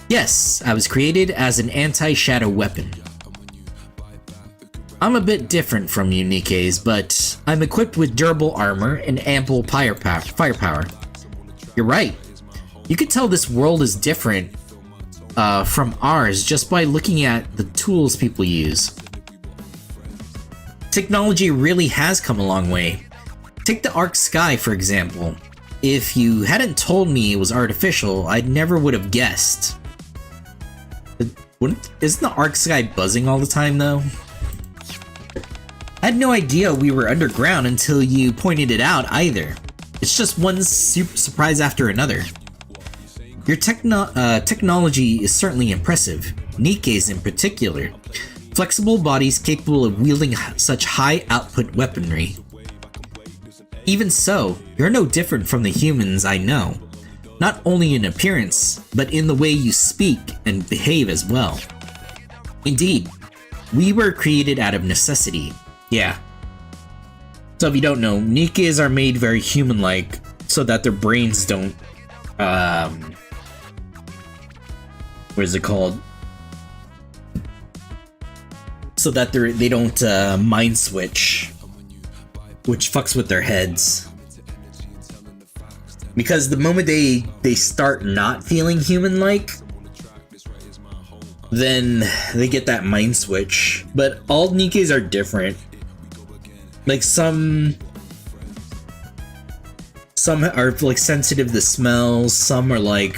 Yes, I was created as an anti-shadow weapon. I'm a bit different from you NIKKEs, but I'm equipped with durable armor and ample firepower. You're right. You could tell this world is different from ours just by looking at the tools people use. Technology really has come a long way. Take the arc sky, for example. If you hadn't told me it was artificial, I never would have guessed. Isn't the arc sky buzzing all the time, though? I had no idea we were underground until you pointed it out, either. It's just one super surprise after another. Your technology is certainly impressive, NIKKE's in particular. Flexible bodies capable of wielding such high-output weaponry. Even so, you're no different from the humans I know. Not only in appearance, but in the way you speak and behave as well. Indeed, we were created out of necessity. Yeah. So if you don't know, NIKKEs are made very human-like so that their brains don't, what is it called? So that they don't mind switch, which fucks with their heads. Because the moment they start not feeling human-like, then they get that mind switch. But all NIKKEs are different. Like some are like sensitive to smells, some are like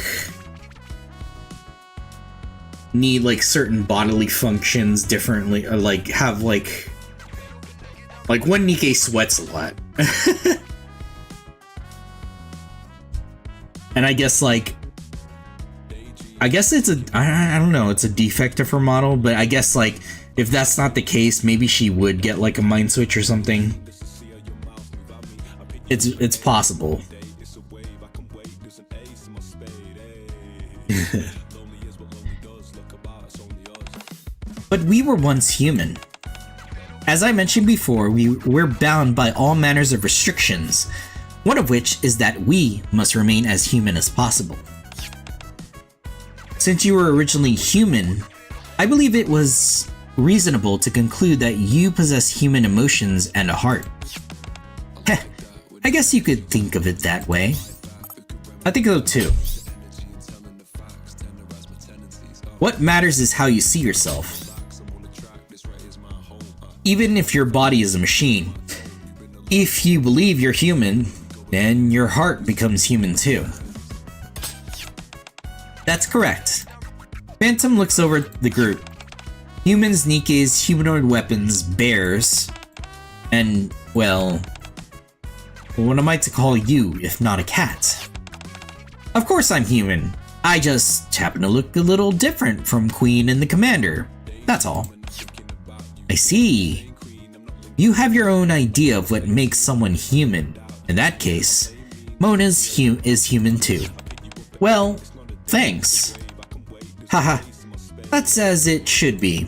need like certain bodily functions differently, or like have like one NIKKE sweats a lot. And I guess it's I don't know, it's a defect of her model, but I guess like if that's not the case, maybe she would get like a mind switch or something. It's possible. But we were once human. As I mentioned before, we're bound by all manners of restrictions, one of which is that we must remain as human as possible. Since you were originally human, I believe it was reasonable to conclude that you possess human emotions and a heart. Heh, I guess you could think of it that way. I think so too. What matters is how you see yourself. Even if your body is a machine, if you believe you're human, then your heart becomes human too. That's correct. Phantom looks over the group. Humans, NIKKEs, humanoid weapons, bears, and, well, what am I to call you if not a cat? Of course I'm human. I just happen to look a little different from Queen and the Commander. That's all. I see. You have your own idea of what makes someone human. In that case, Mona's is human too. Well, thanks. Haha, that's as it should be.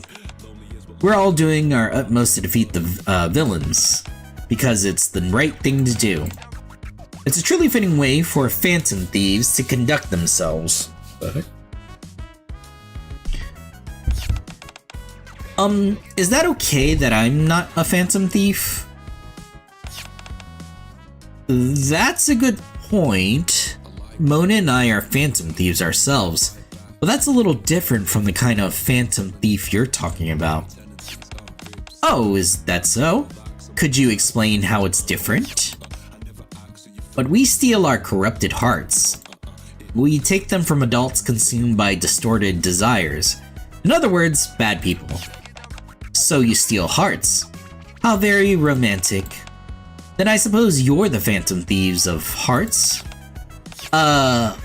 We're all doing our utmost to defeat the villains, because it's the right thing to do. It's a truly fitting way for phantom thieves to conduct themselves. Is that okay that I'm not a phantom thief? That's a good point. Mona and I are phantom thieves ourselves, but that's a little different from the kind of phantom thief you're talking about. Oh, is that so? Could you explain how it's different? But we steal our corrupted hearts. We take them from adults consumed by distorted desires. In other words, bad people. So you steal hearts. How very romantic. Then I suppose you're the Phantom Thieves of Hearts? Huh?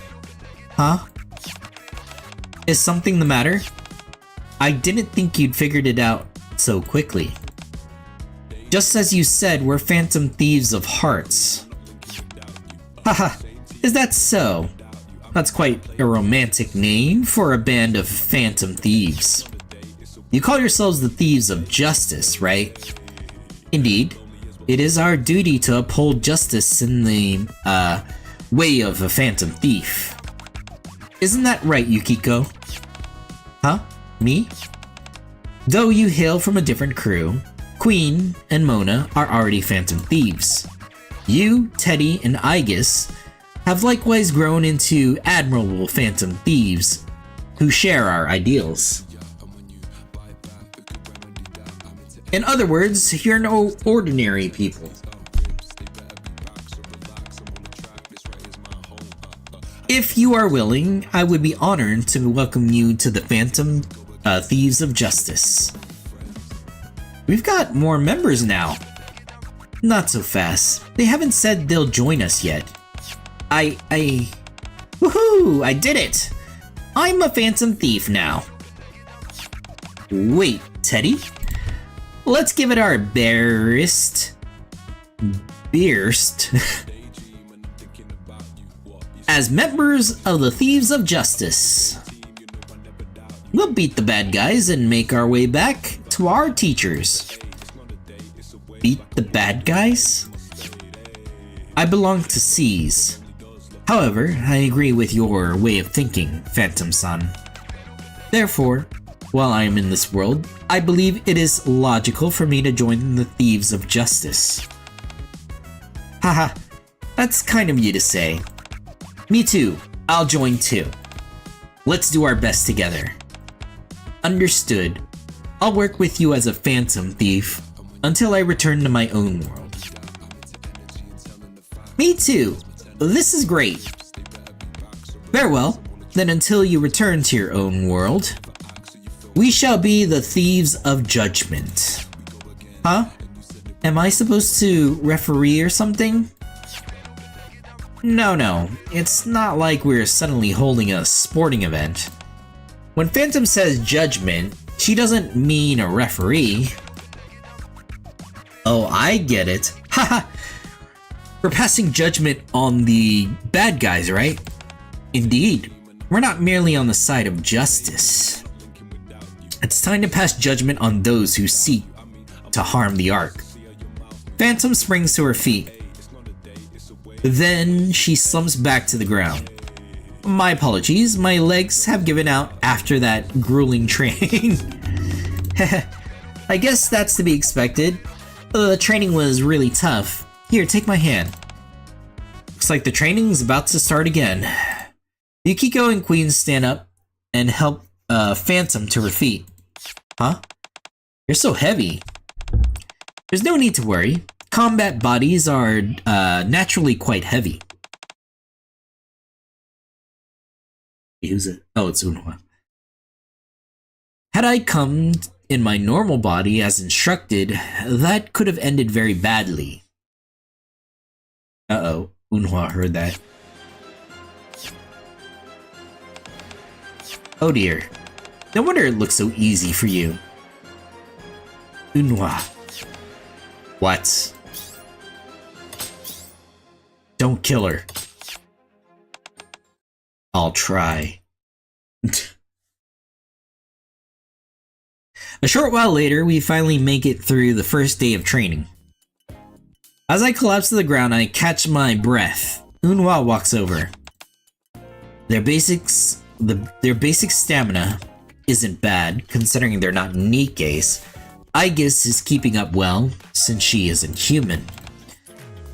Is something the matter? I didn't think you'd figured it out so quickly. Just as you said, we're Phantom Thieves of Hearts. Haha, is that so? That's quite a romantic name for a band of Phantom Thieves. You call yourselves the Thieves of Justice, right? Indeed. It is our duty to uphold justice in the, way of a Phantom Thief. Isn't that right, Yukiko? Huh? Me? Though you hail from a different crew, Queen and Mona are already Phantom Thieves. You, Teddy, and Aegis have likewise grown into admirable Phantom Thieves who share our ideals. In other words, you're no ordinary people. If you are willing, I would be honored to welcome you to the Phantom Thieves of Justice. We've got more members now. Not so fast. They haven't said they'll join us yet. Woohoo! I did it! I'm a Phantom Thief now. Wait, Teddy? Let's give it our barest. As members of the Thieves of Justice. We'll beat the bad guys and make our way back to our teachers. Beat the bad guys? I belong to C's. However, I agree with your way of thinking, Phantom-san. Therefore, while I am in this world, I believe it is logical for me to join the Thieves of Justice. Haha, that's kind of you to say. Me too, I'll join too. Let's do our best together. Understood. I'll work with you as a Phantom Thief until I return to my own world. Me too. This is great. Very well, then until you return to your own world, we shall be the Thieves of Judgment. Huh? Am I supposed to referee or something? No, it's not like we're suddenly holding a sporting event. When Phantom says judgment, she doesn't mean a referee. Oh, I get it. Haha! We're passing judgment on the bad guys, right? Indeed. We're not merely on the side of justice. It's time to pass judgment on those who seek to harm the Ark. Phantom springs to her feet. Then she slumps back to the ground. My apologies, my legs have given out after that grueling training. I guess that's to be expected. The training was really tough. Here, take my hand. Looks like the training's about to start again. Yukiko and Queen stand up and help Phantom to her feet. Huh? You're so heavy. There's no need to worry. Combat bodies are naturally quite heavy. Who's it? Oh, it's Unhwa. Had I come in my normal body as instructed, that could have ended very badly. Uh-oh, Unhwa heard that. Oh dear. No wonder it looks so easy for you. Unhwa. What? Don't kill her. I'll try. A short while later, we finally make it through the first day of training. As I collapse to the ground, I catch my breath. Unhwa walks over. Their basic stamina isn't bad, considering they're not NIKKEs. Aegis is keeping up well, since she isn't human.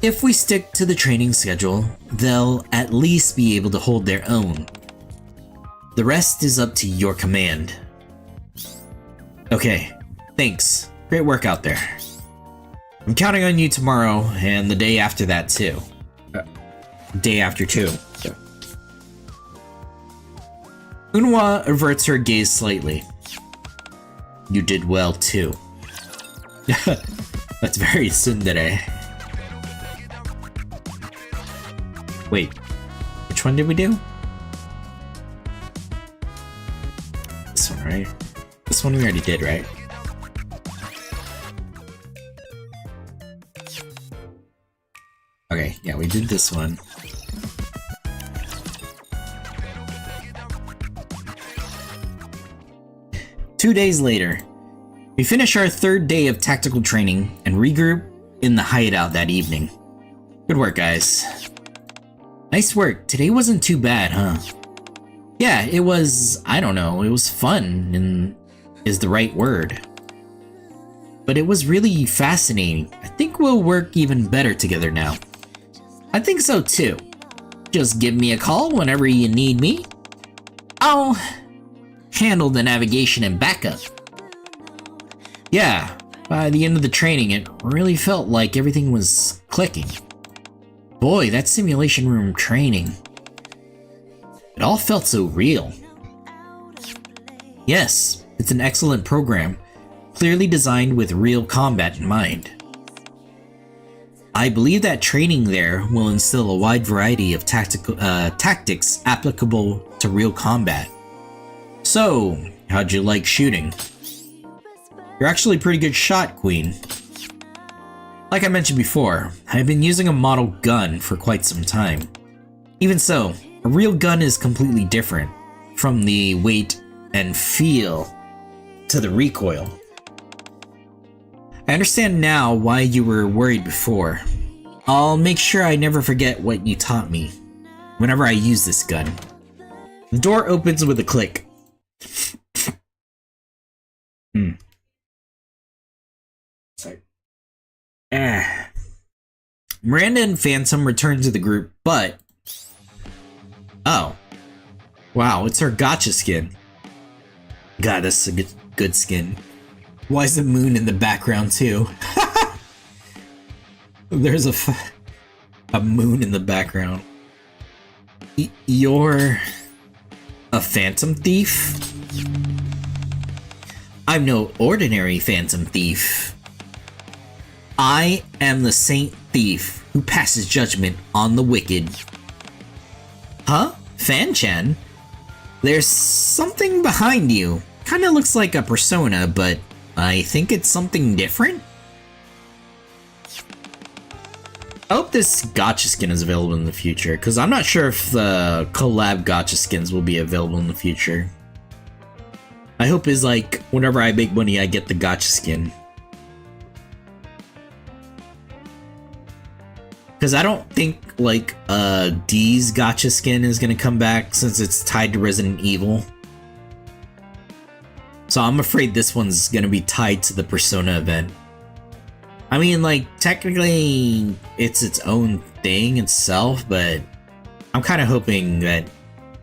If we stick to the training schedule, they'll at least be able to hold their own. The rest is up to your command. Okay, thanks. Great work out there. I'm counting on you tomorrow and the day after that too. Day after too. Unhwa averts her gaze slightly. You did well too. That's very tsundere. Wait, which one did we do? This one, right? This one we already did, right? Okay, yeah, we did this one. Two days later, we finish our third day of tactical training and regroup in the hideout that evening. Good work, guys. Nice work. Today wasn't too bad, huh? Yeah, it was, I don't know, it was fun and is the right word. But it was really fascinating. I think we'll work even better together now. I think so too. Just give me a call whenever you need me. I'll handle the navigation and backup. Yeah, by the end of the training, it really felt like everything was clicking. Boy, that simulation room training. It all felt so real. Yes, it's an excellent program, clearly designed with real combat in mind. I believe that training there will instill a wide variety of tactics applicable to real combat. So, how'd you like shooting? You're actually a pretty good shot, Queen. Like I mentioned before, I've been using a model gun for quite some time. Even so, a real gun is completely different, from the weight and feel to the recoil. I understand now why you were worried before. I'll make sure I never forget what you taught me whenever I use this gun. The door opens with a click. Sorry. Miranda and Phantom return to the group, but... Oh. Wow, it's her gotcha skin. God, that's a good skin. Why is the moon in the background too? There's a moon in the background. You're a phantom thief? I'm no ordinary phantom thief. I am the saint thief who passes judgment on the wicked. Huh? Fan-chan? There's something behind you. Kinda looks like a persona, but I think it's something different? I hope this gotcha skin is available in the future, because I'm not sure if the collab gotcha skins will be available in the future. I hope is like, whenever I make money, I get the gotcha skin. Because I don't think, like, D's gotcha skin is going to come back, since it's tied to Resident Evil. So I'm afraid this one's going to be tied to the Persona event. I mean, like, technically, it's its own thing itself, but I'm kind of hoping that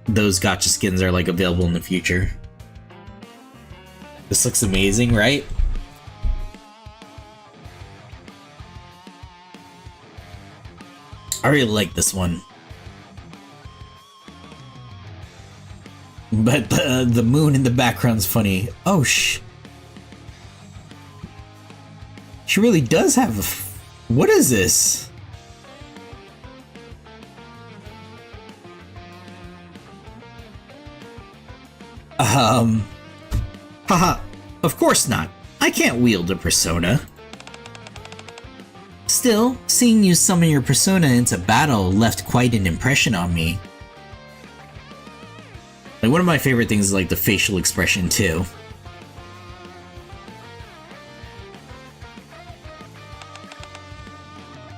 those gotcha skins are, like, available in the future. This looks amazing, right? I really like this one. But the moon in the background's funny. Oh, she really does have a... What is this? Haha, of course not. I can't wield a persona. Still, seeing you summon your persona into battle left quite an impression on me. Like, one of my favorite things is like the facial expression too.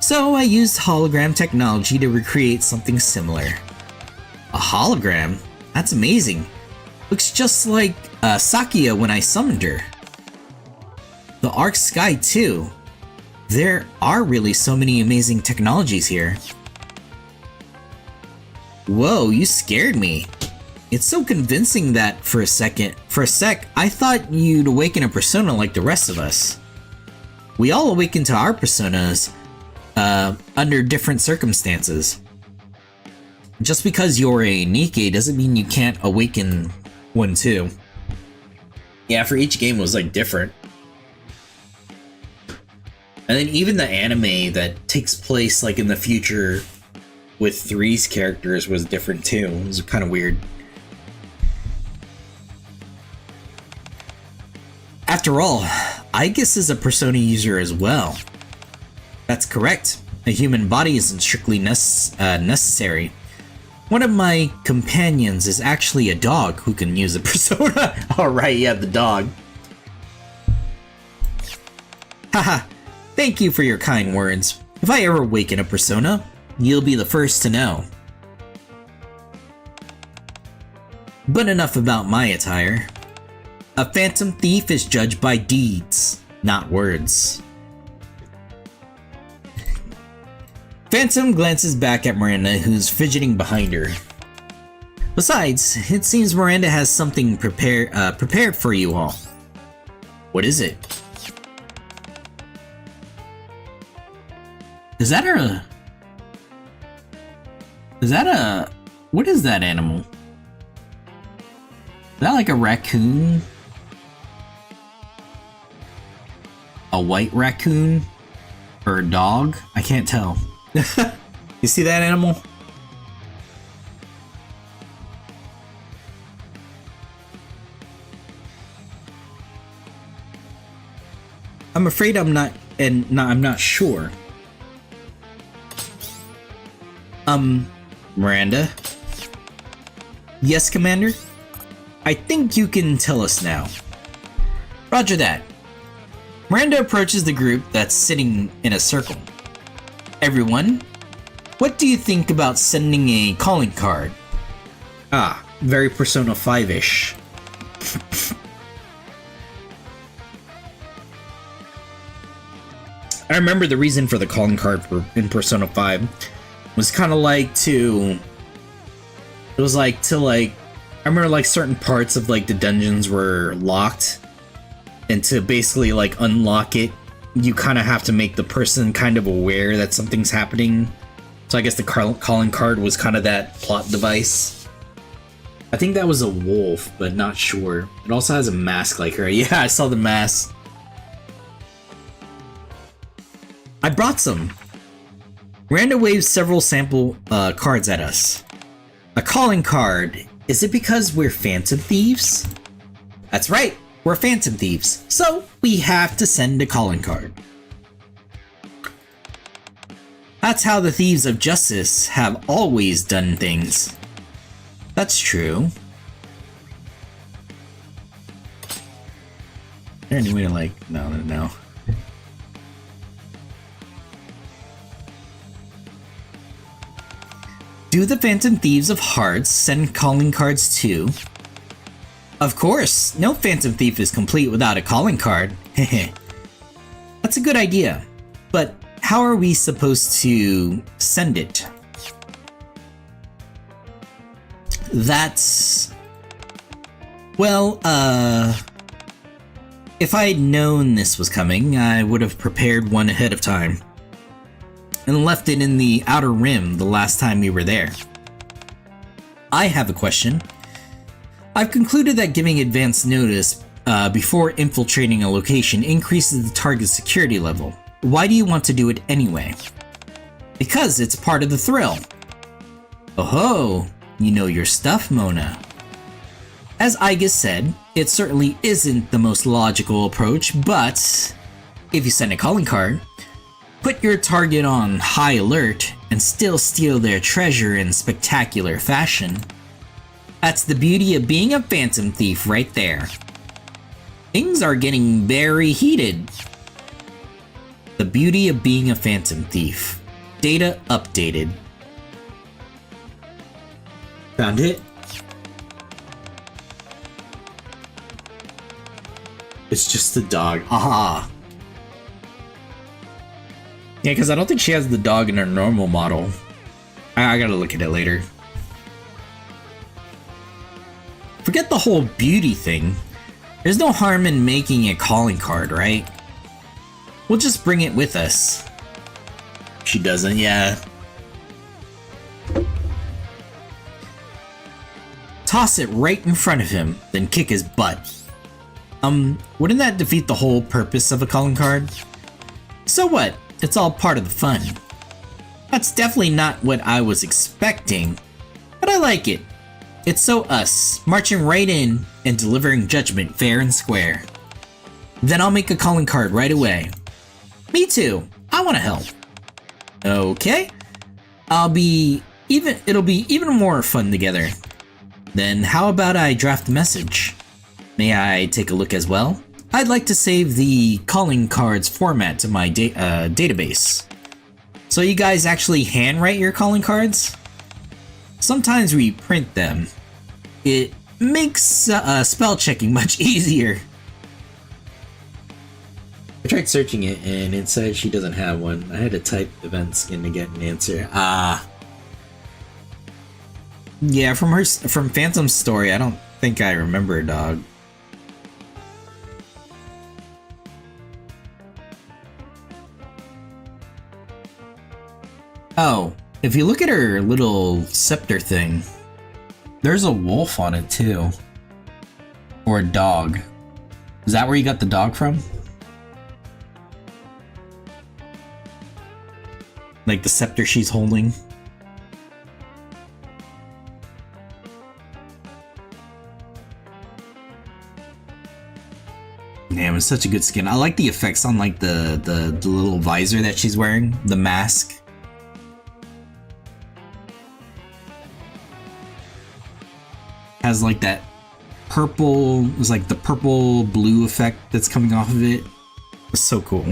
So I used hologram technology to recreate something similar. A hologram? That's amazing. Looks just like Sakia when I summoned her. The Arc Sky too. There are really so many amazing technologies here. Whoa, you scared me. It's so convincing that for a sec, I thought you'd awaken a persona like the rest of us. We all awaken to our personas, under different circumstances. Just because you're a NIKKE doesn't mean you can't awaken one too. Yeah, for each game it was like different. And then even the anime that takes place like in the future with 3's characters was different too. It was kind of weird. After all, Aegis is a Persona user as well. That's correct. A human body isn't strictly necessary. One of my companions is actually a dog who can use a persona. Alright, yeah, the dog. Haha, thank you for your kind words. If I ever awaken a persona, you'll be the first to know. But enough about my attire. A phantom thief is judged by deeds, not words. Phantom glances back at Miranda, who's fidgeting behind her. Besides, it seems Miranda has something prepared for you all. What is it? Is that a... What is that animal? Is that like a raccoon? A white raccoon? Or a dog? I can't tell. You see that animal? I'm afraid I'm not sure. Miranda? Yes, Commander? I think you can tell us now. Roger that. Miranda approaches the group that's sitting in a circle. Everyone, what do you think about sending a calling card? Ah, very Persona 5-ish. I remember the reason for the calling card in Persona 5 was kind of like to... It was like to like... I remember like certain parts of like the dungeons were locked. And to basically like unlock it, you kind of have to make the person kind of aware that something's happening. So I guess the calling card was kind of that plot device. I think that was a wolf, but not sure. It also has a mask like her. Yeah, I saw the mask. I brought some. Miranda waves several sample cards at us. A calling card. Is it because we're phantom thieves? That's right. We're phantom thieves, so we have to send a calling card. That's how the thieves of justice have always done things. That's true. Is there any way to like... No. Do the phantom thieves of hearts send calling cards too? Of course, no phantom thief is complete without a calling card. Heh. That's a good idea. But how are we supposed to send it? That's... Well, if I had known this was coming, I would have prepared one ahead of time. And left it in the Outer Rim the last time we were there. I have a question. I've concluded that giving advance notice before infiltrating a location increases the target's security level. Why do you want to do it anyway? Because it's part of the thrill. Oh-ho, you know your stuff, Mona. As Aegis said, it certainly isn't the most logical approach, but if you send a calling card, put your target on high alert, and still steal their treasure in spectacular fashion. That's the beauty of being a phantom thief right there. Things are getting very heated. The beauty of being a phantom thief. Data updated. Found it? It's just a dog. Haha. Yeah, because I don't think she has the dog in her normal model. I gotta look at it later. Forget the whole beauty thing. There's no harm in making a calling card, right? We'll just bring it with us. She doesn't, yeah. Toss it right in front of him, then kick his butt. Wouldn't that defeat the whole purpose of a calling card? So what? It's all part of the fun. That's definitely not what I was expecting, but I like it. It's so us, marching right in and delivering judgment fair and square. Then I'll make a calling card right away. Me too. I want to help. Okay. It'll be even more fun together. Then how about I draft a message? May I take a look as well? I'd like to save the calling cards format to my database. So you guys actually handwrite your calling cards? Sometimes we print them. It makes spell checking much easier. I tried searching it and it said she doesn't have one. I had to type event skin to get an answer. Yeah, from Phantom's story, I don't think I remember, dog. Oh, if you look at her little scepter thing, there's a wolf on it too. Or a dog. Is that where you got the dog from? Like the scepter she's holding? Damn, it's such a good skin. I like the effects on like the little visor that she's wearing, the mask. Has like that purple, it's like the purple blue effect that's coming off of it. It's so cool.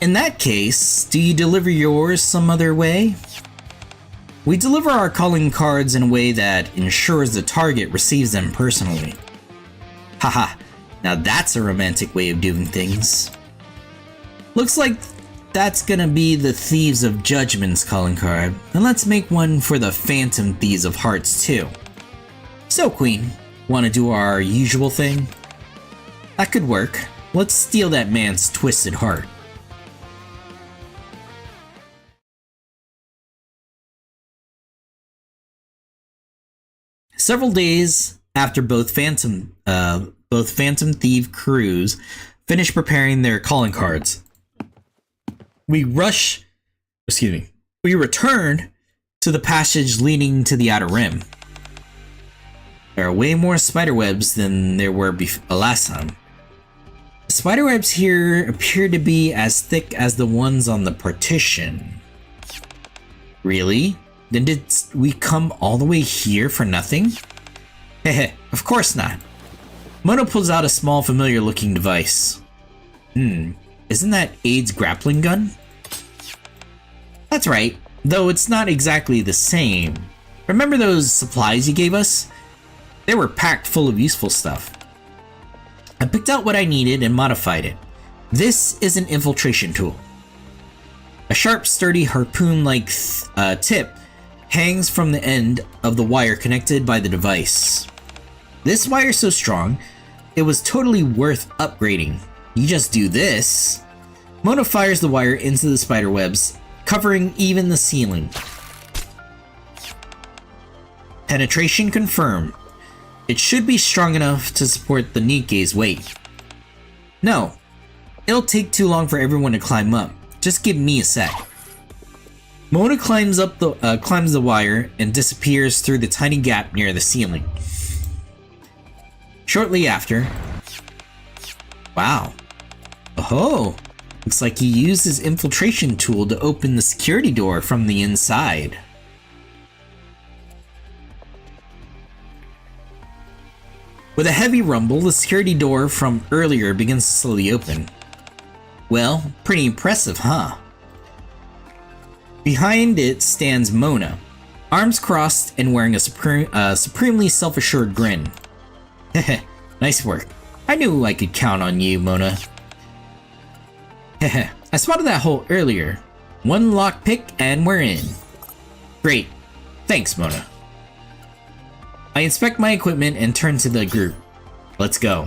In that case, do you deliver yours some other way? We deliver our calling cards in a way that ensures the target receives them personally. Haha, now that's a romantic way of doing things. Looks like that's gonna be the Thieves of Judgment's calling card, and let's make one for the Phantom Thieves of Hearts too. So Queen, wanna do our usual thing? That could work. Let's steal that man's twisted heart. Several days after both Phantom Thief crews finish preparing their calling cards, we return to the passage leading to the Outer Rim. There are way more spiderwebs than there were last time. The spiderwebs here appear to be as thick as the ones on the partition. Really? Then did we come all the way here for nothing? Heh, of course not. Mono pulls out a small familiar looking device. Isn't that Aid's grappling gun? That's right, though it's not exactly the same. Remember those supplies you gave us? They were packed full of useful stuff. I picked out what I needed and modified it. This is an infiltration tool. A sharp, sturdy harpoon-like tip hangs from the end of the wire connected by the device. This wire is so strong, it was totally worth upgrading. You just do this. Mono fires the wire into the spider webs, covering even the ceiling. Penetration confirmed. It should be strong enough to support the NIKKE's weight. No, it'll take too long for everyone to climb up. Just give me a sec. Mona climbs the wire and disappears through the tiny gap near the ceiling. Shortly after, wow. Oh, looks like he used his infiltration tool to open the security door from the inside. With a heavy rumble, the security door from earlier begins to slowly open. Well, pretty impressive, huh? Behind it stands Mona, arms crossed and wearing a supremely self-assured grin. Heh, nice work. I knew I could count on you, Mona. Heh, I spotted that hole earlier. One lockpick and we're in. Great. Thanks, Mona. I inspect my equipment and turn to the group. Let's go.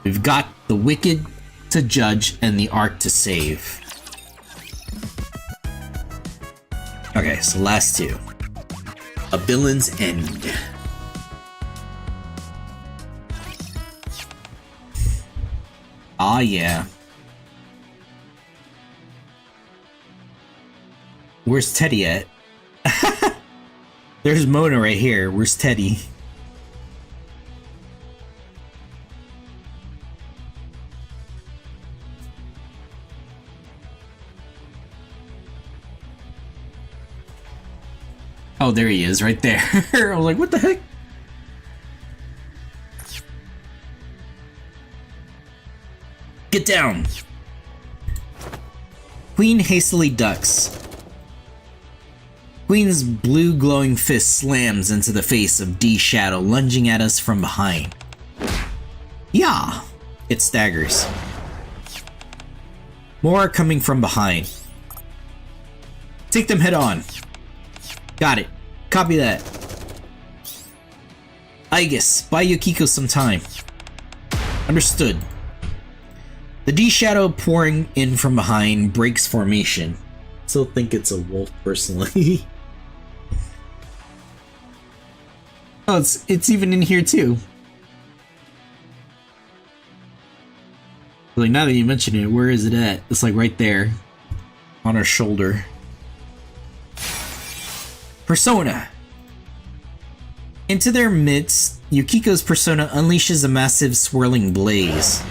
We've got the wicked to judge and the Ark to save. Okay, so last two. A Villain's End. Ah, yeah. Where's Teddy at? There's Mona right here. Where's Teddy? Oh, there he is, right there. I was like, what the heck? Get down! Queen hastily ducks. Queen's blue glowing fist slams into the face of D Shadow, lunging at us from behind. Yeah! It staggers. More are coming from behind. Take them head on. Got it. Copy that. Aegis, buy Yukiko some time. Understood. The D-Shadow pouring in from behind breaks formation. Still think it's a wolf, personally. Oh, it's even in here, too. Like, now that you mention it, where is it at? It's like right there. On her shoulder. Persona! Into their midst, Yukiko's persona unleashes a massive swirling blaze.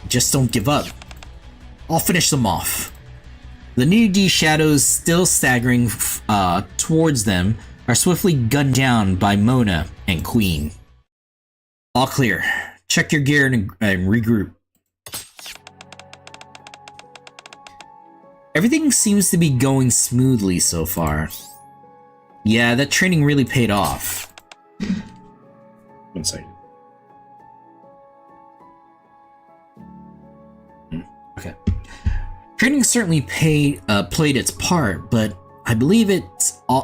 Just don't give up. I'll finish them off. The new D-Shadows, still staggering towards them, are swiftly gunned down by Mona and Queen. All clear. Check your gear and regroup. Everything seems to be going smoothly so far. Yeah, that training really paid off. 1 second. Okay. Training certainly played its part, but I believe it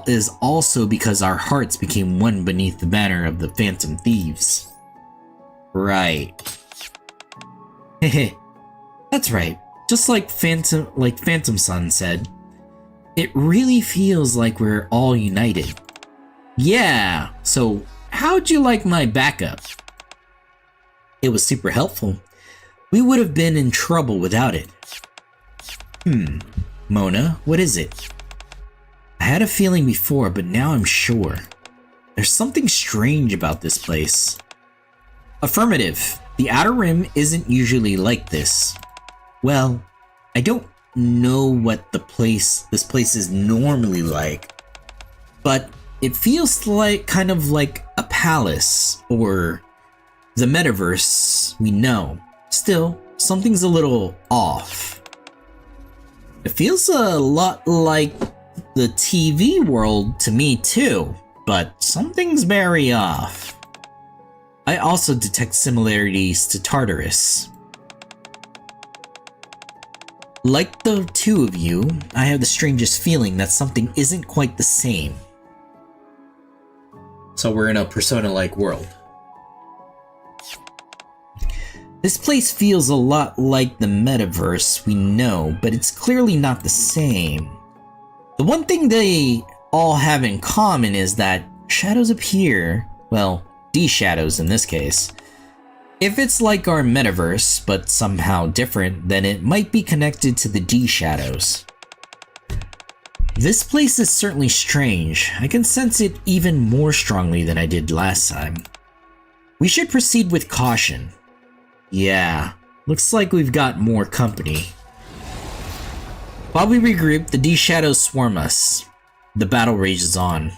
is also because our hearts became one beneath the banner of the Phantom Thieves. Right. Hehe. That's right. Just like Phantom Sun said, it really feels like we're all united. Yeah, so how'd you like my backup? It was super helpful. We would have been in trouble without it. Mona, what is it? I had a feeling before, but now I'm sure. There's something strange about this place. Affirmative. The Outer Rim isn't usually like this. Well, I don't know what this place is normally like, but it feels like kind of like a palace or the metaverse we know. Still, something's a little off. It feels a lot like the TV world to me too, but something's very off. I also detect similarities to Tartarus. Like the two of you, I have the strangest feeling that something isn't quite the same. So we're in a Persona-like world. This place feels a lot like the metaverse we know, but it's clearly not the same. The one thing they all have in common is that shadows appear, well, D-shadows in this case. If it's like our metaverse, but somehow different, then it might be connected to the D-shadows. This place is certainly strange. I can sense it even more strongly than I did last time. We should proceed with caution. Yeah, looks like we've got more company. While we regroup, the D-shadows swarm us. The battle rages on,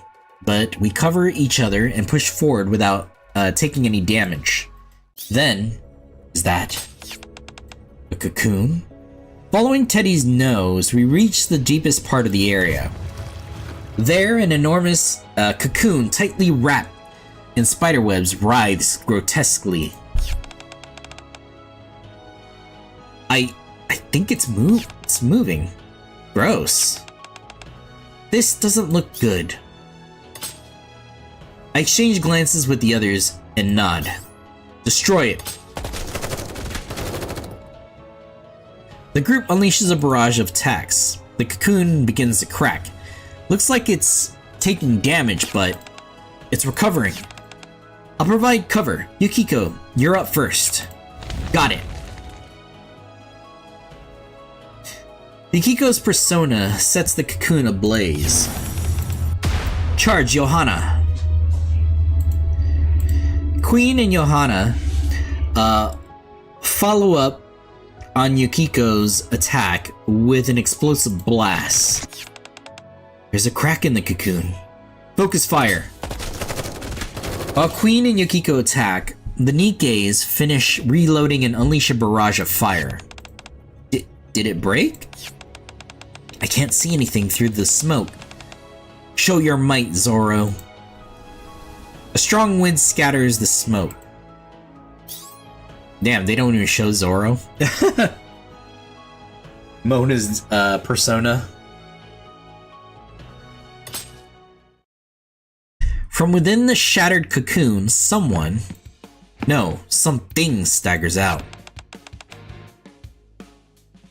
but we cover each other and push forward without taking any damage. Then, is that a cocoon? Following Teddy's nose, we reach the deepest part of the area. There, an enormous cocoon tightly wrapped in spiderwebs writhes grotesquely. I think it's moving. Gross. This doesn't look good. I exchange glances with the others and nod. Destroy it. The group unleashes a barrage of attacks. The cocoon begins to crack. Looks like it's taking damage, but it's recovering. I'll provide cover. Yukiko, you're up first. Got it. Yukiko's persona sets the cocoon ablaze. Charge Johanna. Queen and Johanna follow up on Yukiko's attack with an explosive blast. There's a crack in the cocoon. Focus fire. While Queen and Yukiko attack, the Nikkes finish reloading and unleash a barrage of fire. Did it break? I can't see anything through the smoke. Show your might, Zoro. A strong wind scatters the smoke. Damn, they don't even show Zoro. Mona's persona. From within the shattered cocoon, something staggers out.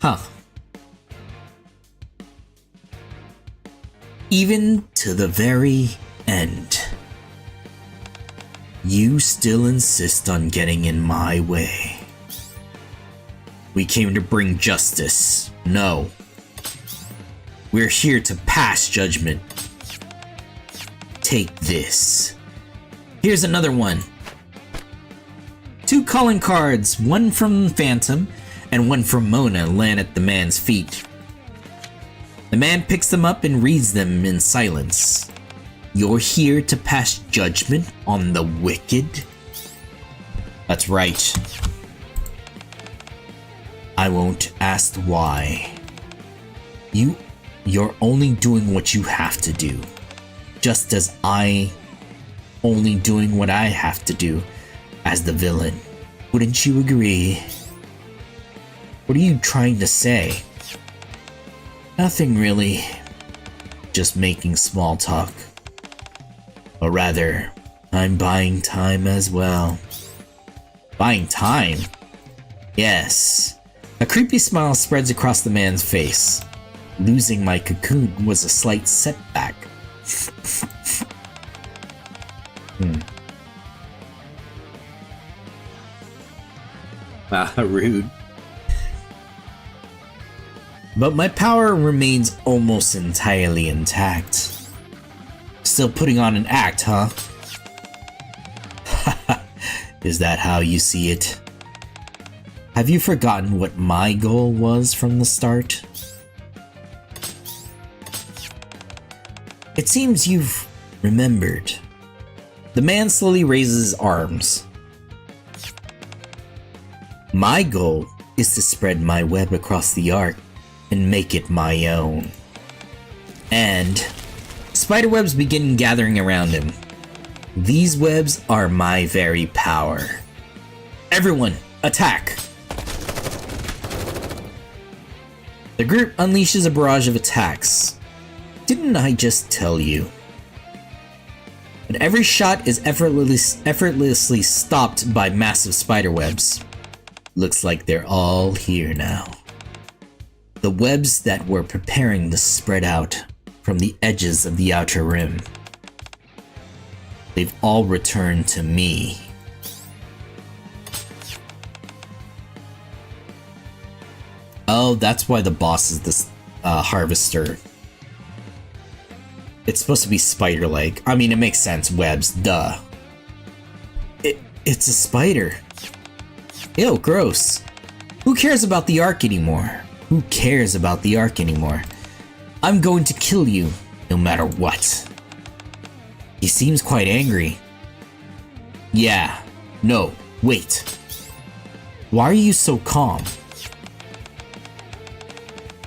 Huh. Even to the very end. You still insist on getting in my way. We came to bring justice. No. We're here to pass judgment. Take this. Here's another one. 2 calling cards, one from Phantom and one from Mona, land at the man's feet. The man picks them up and reads them in silence. You're here to pass judgment on the wicked? That's right. I won't ask why. You're only doing what you have to do. Just as I only doing what I have to do as the villain. Wouldn't you agree? What are you trying to say? Nothing really. Just making small talk. Or rather, I'm buying time as well. Buying time? Yes. A creepy smile spreads across the man's face. Losing my cocoon was a slight setback. Rude. But my power remains almost entirely intact. Still putting on an act, huh? Is that how you see it? Have you forgotten what my goal was from the start? It seems you've remembered. The man slowly raises his arms. My goal is to spread my web across the arc and make it my own. And spiderwebs begin gathering around him. These webs are my very power. Everyone, attack! The group unleashes a barrage of attacks. Didn't I just tell you? But every shot is effortlessly stopped by massive spiderwebs. Looks like they're all here now. The webs that were preparing to spread out from the edges of the outer rim. They've all returned to me. Oh, that's why the boss is this harvester. It's supposed to be spider-like. I mean, it makes sense. Webs, duh. It's a spider. Ew, gross. Who cares about the arc anymore? Who cares about the arc anymore? I'm going to kill you, no matter what. He seems quite angry. Yeah. No, wait. Why are you so calm?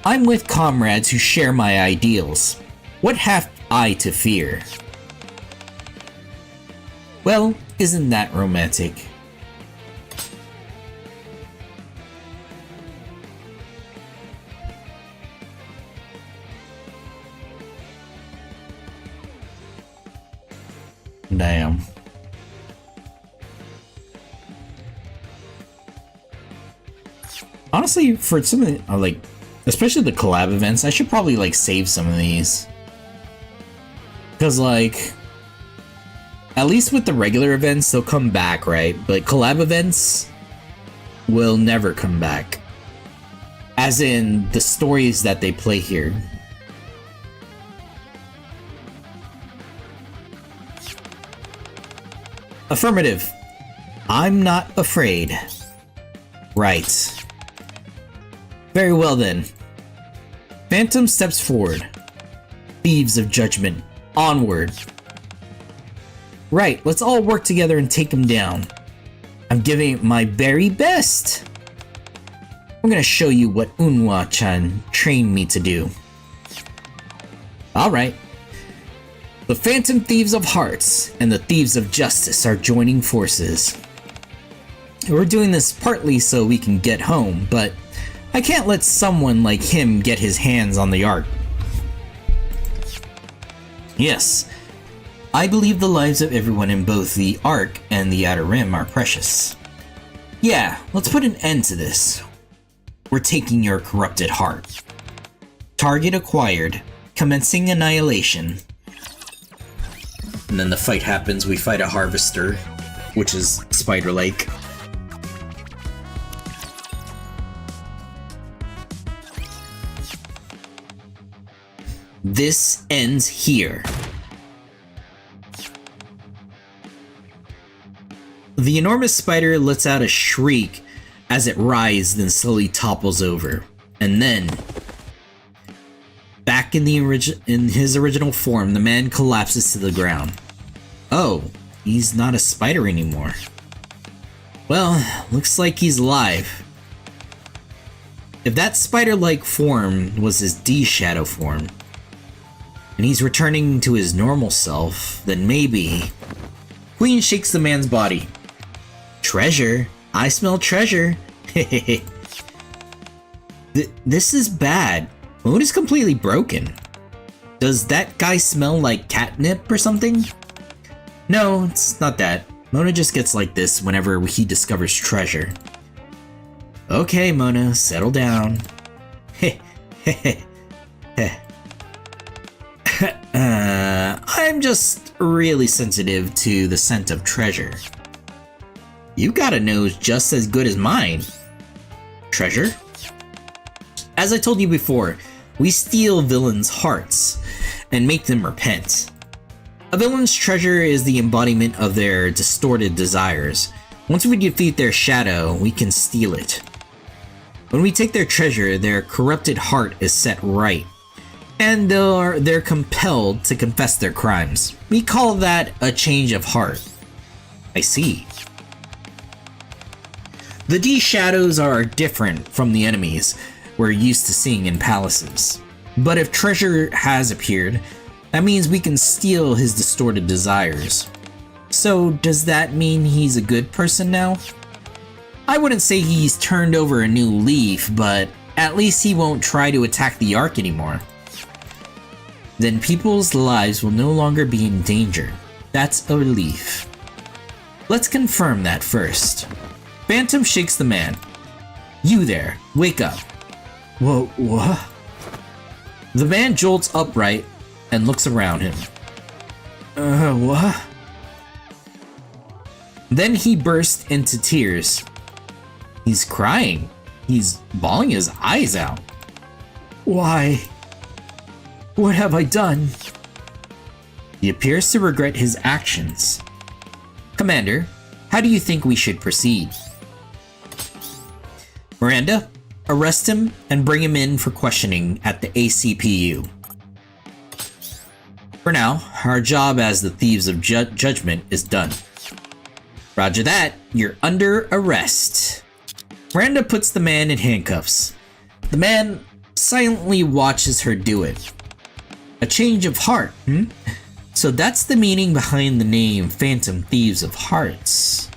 I'm with comrades who share my ideals. What have I to fear? Well, isn't that romantic? Damn. Honestly, for some of the, like, especially the collab events, I should probably, like, save some of these. Because, like, at least with the regular events, they'll come back, right? But collab events, will never come back. As in the stories that they play here. Affirmative. I'm not afraid. Right. Very well then. Phantom steps forward. Thieves of Judgment, onward. Right, let's all work together and take him down. I'm giving it my very best. I'm gonna show you what Unwa-chan trained me to do. Alright. The Phantom Thieves of Hearts and the Thieves of Justice are joining forces. We're doing this partly so we can get home, but I can't let someone like him get his hands on the Ark. Yes, I believe the lives of everyone in both the Ark and the Outer Rim are precious. Yeah, let's put an end to this. We're taking your corrupted heart. Target acquired. Commencing annihilation. And then the fight happens. We fight a harvester, which is spider-like. This ends here. The enormous spider lets out a shriek as it writhes and slowly topples over. And then, back in his original form, the man collapses to the ground. Oh, he's not a spider anymore. Well, looks like he's alive. If that spider-like form was his D-Shadow form, and he's returning to his normal self, then maybe... Queen shakes the man's body. Treasure? I smell treasure. This is bad. Moon is completely broken. Does that guy smell like catnip or something? No, it's not that. Mona just gets like this whenever he discovers treasure. Okay, Mona, settle down. I'm just really sensitive to the scent of treasure. You got a nose just as good as mine. Treasure? As I told you before, we steal villains' hearts and make them repent. A villain's treasure is the embodiment of their distorted desires. Once we defeat their shadow, we can steal it. When we take their treasure, their corrupted heart is set right, and they're compelled to confess their crimes. We call that a change of heart. I see. The D-Shadows are different from the enemies we're used to seeing in palaces. But if treasure has appeared, that means we can steal his distorted desires. So does that mean he's a good person now? I wouldn't say he's turned over a new leaf, but at least he won't try to attack the Ark anymore. Then people's lives will no longer be in danger. That's a relief. Let's confirm that first. Phantom shakes the man. You there, wake up. Whoa, what? The man jolts upright and looks around him. What? Then he bursts into tears. He's crying. He's bawling his eyes out. Why? What have I done? He appears to regret his actions. Commander, how do you think we should proceed? Miranda, arrest him and bring him in for questioning at the ACPU. For now, our job as the Thieves of Judgment is done. Roger that, you're under arrest. Miranda puts the man in handcuffs. The man silently watches her do it. A change of heart, So that's the meaning behind the name Phantom Thieves of Hearts.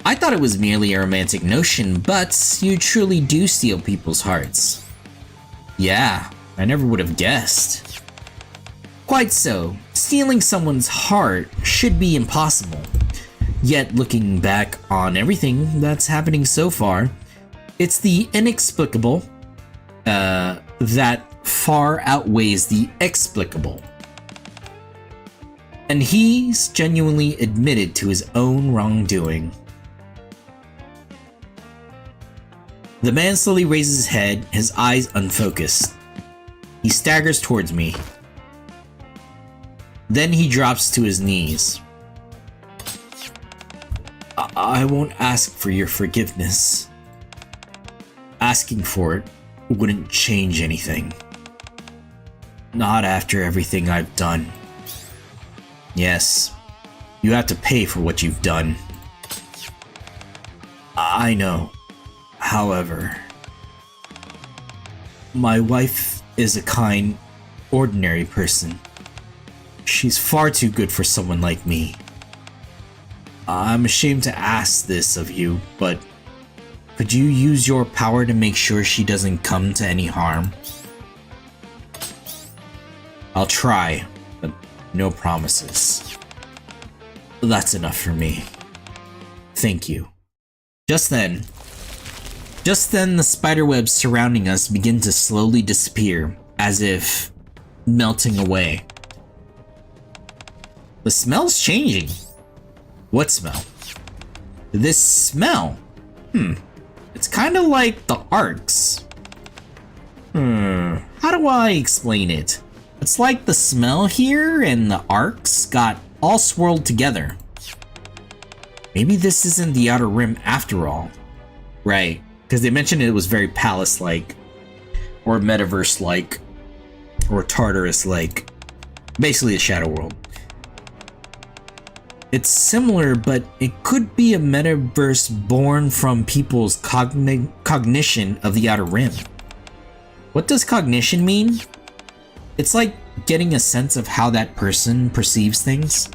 I thought it was merely a romantic notion, but you truly do steal people's hearts. Yeah, I never would have guessed. Quite so, stealing someone's heart should be impossible. Yet looking back on everything that's happening so far, it's the inexplicable that far outweighs the explicable. And he's genuinely admitted to his own wrongdoing. The man slowly raises his head, his eyes unfocused. He staggers towards me. Then he drops to his knees. I won't ask for your forgiveness. Asking for it wouldn't change anything. Not after everything I've done. Yes, you have to pay for what you've done. I know. However, my wife is a kind, ordinary person. She's far too good for someone like me. I'm ashamed to ask this of you, but could you use your power to make sure she doesn't come to any harm? I'll try, but no promises. That's enough for me. Thank you. Just then, the spiderwebs surrounding us begin to slowly disappear, as if melting away. The smell's changing. What smell? This smell? It's kind of like the arcs. How do I explain it? It's like the smell here and the arcs got all swirled together. Maybe this isn't the Outer Rim after all. Right, because they mentioned it was very palace-like, or metaverse-like, or Tartarus-like. Basically a shadow world. It's similar, but it could be a metaverse born from people's cognition of the Outer Rim. What does cognition mean? It's like getting a sense of how that person perceives things.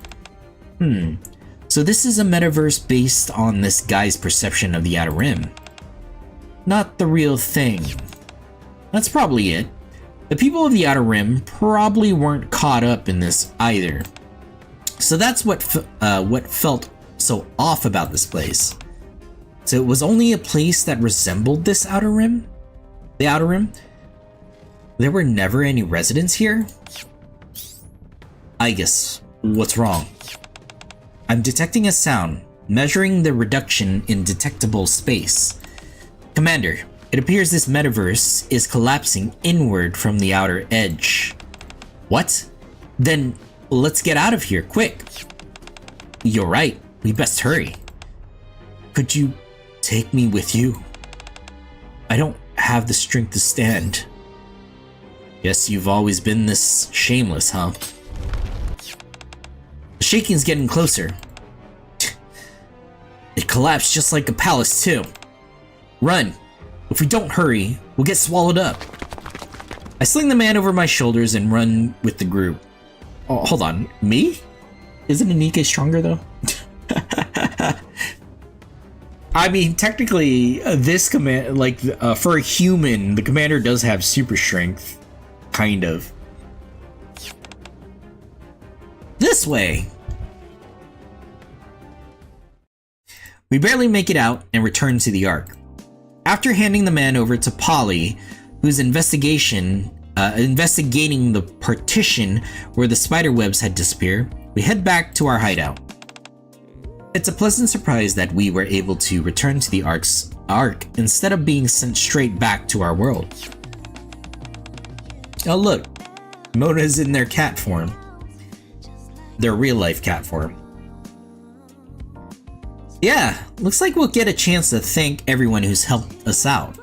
So this is a metaverse based on this guy's perception of the Outer Rim. Not the real thing. That's probably it. The people of the Outer Rim probably weren't caught up in this either. So that's what felt so off about this place. So it was only a place that resembled this Outer Rim? The Outer Rim? There were never any residents here? I guess. What's wrong? I'm detecting a sound, measuring the reduction in detectable space. Commander, it appears this metaverse is collapsing inward from the outer edge. What? Then let's get out of here, quick. You're right, we best hurry. Could you take me with you? I don't have the strength to stand. Guess you've always been this shameless, huh? The shaking's getting closer. It collapsed just like a palace, too. Run! If we don't hurry, we'll get swallowed up. I sling the man over my shoulders and run with the group. Oh, hold on. Me? Isn't a NIKKE stronger, though? I mean, technically, this command, like, for a human, the commander does have super strength. Kind of. This way! We barely make it out and return to the Ark. After handing the man over to Polly, who's investigating the partition where the spiderwebs had disappeared, we head back to our hideout. It's a pleasant surprise that we were able to return to the Ark instead of being sent straight back to our world. Oh look, Mona's in their cat form. Their real-life cat form. Yeah, looks like we'll get a chance to thank everyone who's helped us out.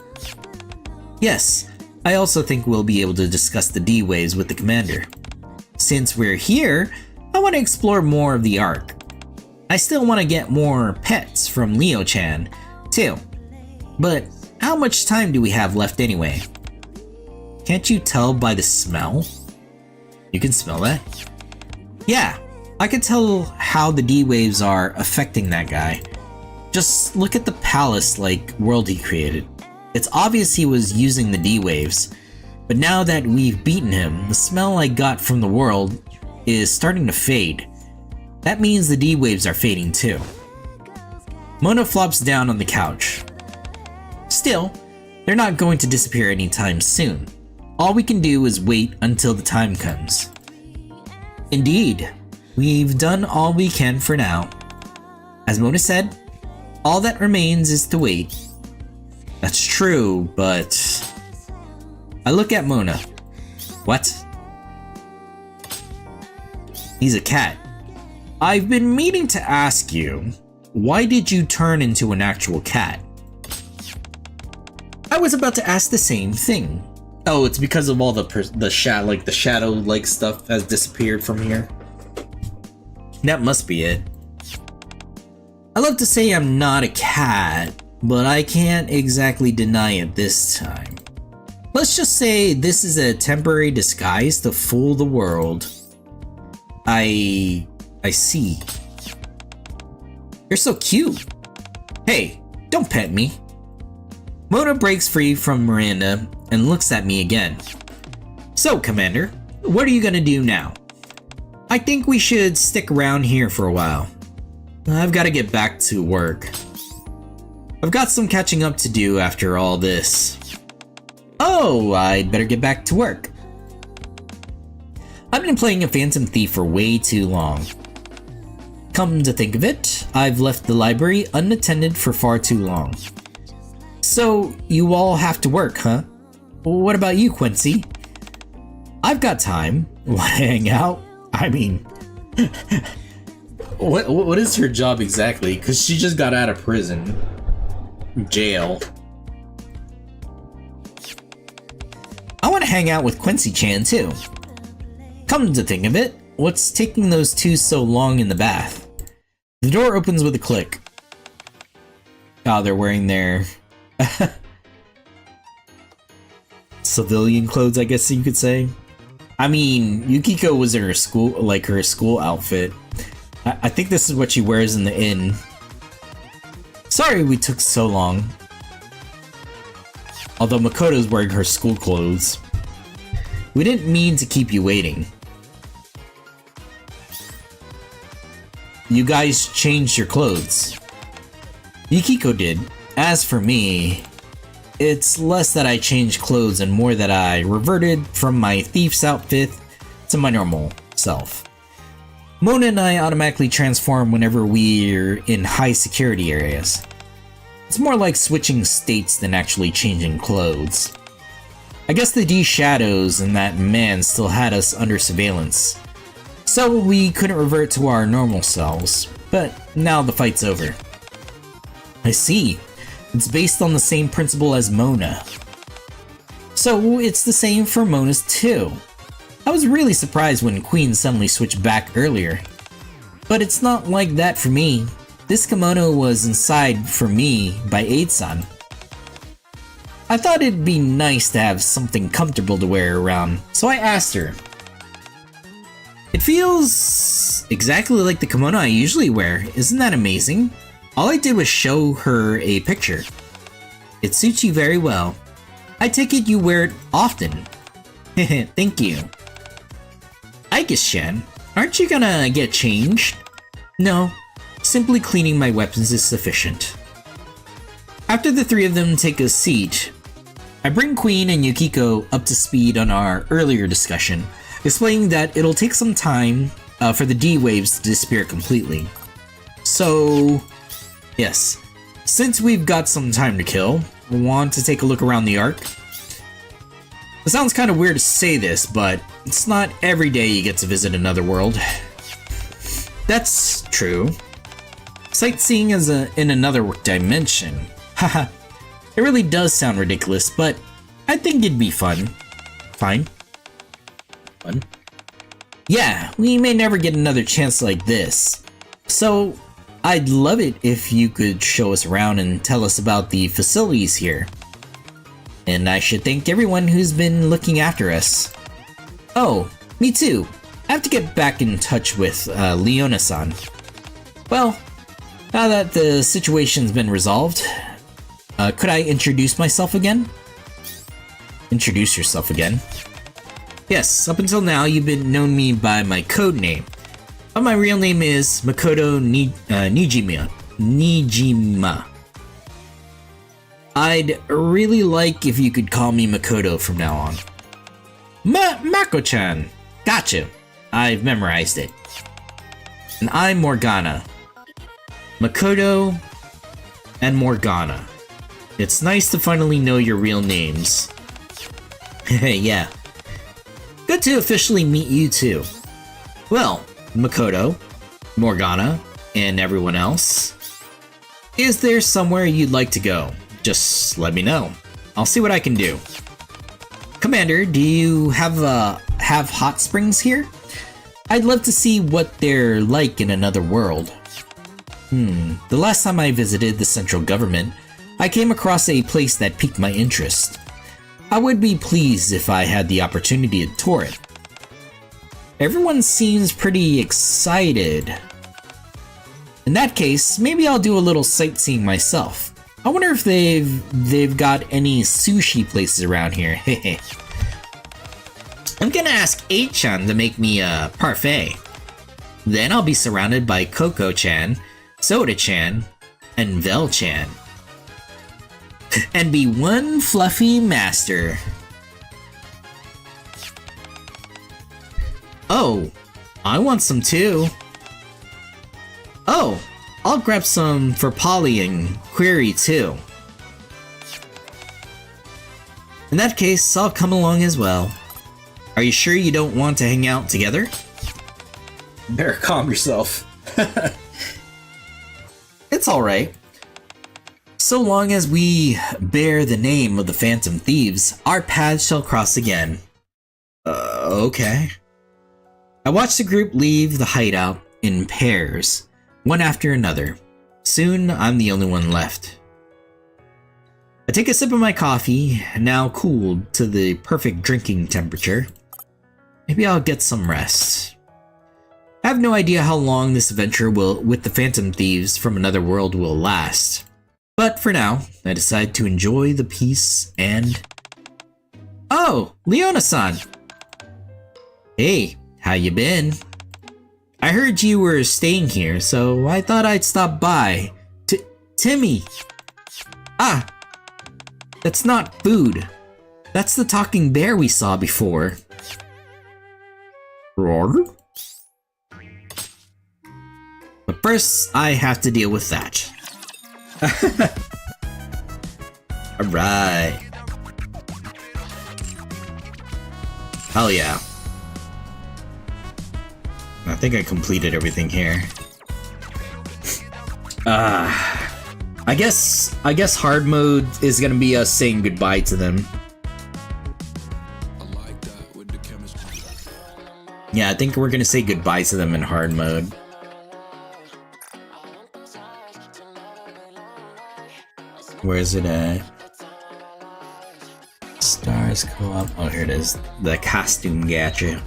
Yes, I also think we'll be able to discuss the D-Waves with the commander. Since we're here, I want to explore more of the Ark. I still want to get more pets from Leo-chan, too. But how much time do we have left anyway? Can't you tell by the smell? You can smell that? Yeah, I can tell how the D-Waves are affecting that guy. Just look at the palace-like world he created. It's obvious he was using the D-Waves, but now that we've beaten him, the smell I got from the world is starting to fade. That means the D-Waves are fading too. Mona flops down on the couch. Still, they're not going to disappear anytime soon. All we can do is wait until the time comes. Indeed, we've done all we can for now. As Mona said, all that remains is to wait. That's true, but I look at Mona. What? He's a cat. I've been meaning to ask you, why did you turn into an actual cat? I was about to ask the same thing. Oh, it's because of all the shadow-like stuff has disappeared from here. That must be it. I love to say I'm not a cat, but I can't exactly deny it this time. Let's just say this is a temporary disguise to fool the world. I see. You're so cute. Hey, don't pet me. Mona breaks free from Miranda and looks at me again. So, Commander, what are you gonna do now? I think we should stick around here for a while. I've gotta get back to work. I've got some catching up to do after all this. Oh, I'd better get back to work. I've been playing a Phantom Thief for way too long. Come to think of it, I've left the library unattended for far too long. So, you all have to work, huh? What about you, Quincy? I've got time. Wanna hang out? I mean... what is her job exactly? Because she just got out of prison. Jail. I want to hang out with Quincy-chan too. Come to think of it, what's taking those two so long in the bath? The door opens with a click. Oh, they're wearing their... civilian clothes, I guess you could say. I mean, Yukiko was in her school outfit. I think this is what she wears in the inn. Sorry we took so long. Although Makoto's wearing her school clothes. We didn't mean to keep you waiting. You guys changed your clothes. Yukiko did. As for me, it's less that I changed clothes and more that I reverted from my thief's outfit to my normal self. Mona and I automatically transform whenever we're in high security areas. It's more like switching states than actually changing clothes. I guess the D Shadows and that man still had us under surveillance, so we couldn't revert to our normal selves, but now the fight's over. I see. It's based on the same principle as Mona. So it's the same for Mona's too. I was really surprised when Queen suddenly switched back earlier. But it's not like that for me. This kimono was inside for me by Aid-san. I thought it'd be nice to have something comfortable to wear around, so I asked her. It feels exactly like the kimono I usually wear, isn't that amazing? All I did was show her a picture. It suits you very well. I take it you wear it often. Thank you. Aikis-chan, aren't you gonna get changed? No, simply cleaning my weapons is sufficient. After the three of them take a seat, I bring Queen and Yukiko up to speed on our earlier discussion, explaining that it'll take some time for the D-waves to disappear completely. So, yes, since we've got some time to kill, want to take a look around the Ark? It sounds kind of weird to say this, but it's not every day you get to visit another world. That's true. Sightseeing is in another dimension. Haha, it really does sound ridiculous, but I think it'd be fun. Fine. Fun? Yeah, we may never get another chance like this. So, I'd love it if you could show us around and tell us about the facilities here. And I should thank everyone who's been looking after us. Oh, me too. I have to get back in touch with Leona-san. Well, now that the situation's been resolved, could I introduce myself again? Introduce yourself again? Yes, up until now you've been known me by my code name. But my real name is Makoto Nijima. I'd really like if you could call me Makoto from now on. Mako-chan! Gotcha! I've memorized it. And I'm Morgana. Makoto and Morgana. It's nice to finally know your real names. Yeah. Good to officially meet you too. Well, Makoto, Morgana, and everyone else. Is there somewhere you'd like to go? Just let me know. I'll see what I can do. Commander, do you have hot springs here? I'd love to see what they're like in another world. The last time I visited the central government, I came across a place that piqued my interest. I would be pleased if I had the opportunity to tour it. Everyone seems pretty excited. In that case, maybe I'll do a little sightseeing myself. I wonder if they've got any sushi places around here. I'm gonna ask 8-chan to make me a parfait. Then I'll be surrounded by Coco-chan, Soda-chan, and Vel-chan. And be one fluffy master. Oh, I want some too. Oh, I'll grab some for Polly and Query too. In that case, I'll come along as well. Are you sure you don't want to hang out together? Better calm yourself. It's alright. So long as we bear the name of the Phantom Thieves, our paths shall cross again. Okay. I watched the group leave the hideout in pairs, one after another. Soon, I'm the only one left. I take a sip of my coffee, now cooled to the perfect drinking temperature. Maybe I'll get some rest. I have no idea how long this adventure with the Phantom Thieves from another world will last. But for now, I decide to enjoy the peace and... Oh, Leona-san! Hey, how you been? I heard you were staying here, so I thought I'd stop by. Timmy! Ah! That's not food. That's the talking bear we saw before. Roar? But first, I have to deal with that. Alright. Hell yeah. I think I completed everything here. I guess hard mode is gonna be us saying goodbye to them. Yeah, I think we're gonna say goodbye to them in hard mode. Where is it at? Stars co-op. Oh, here it is. The costume gacha.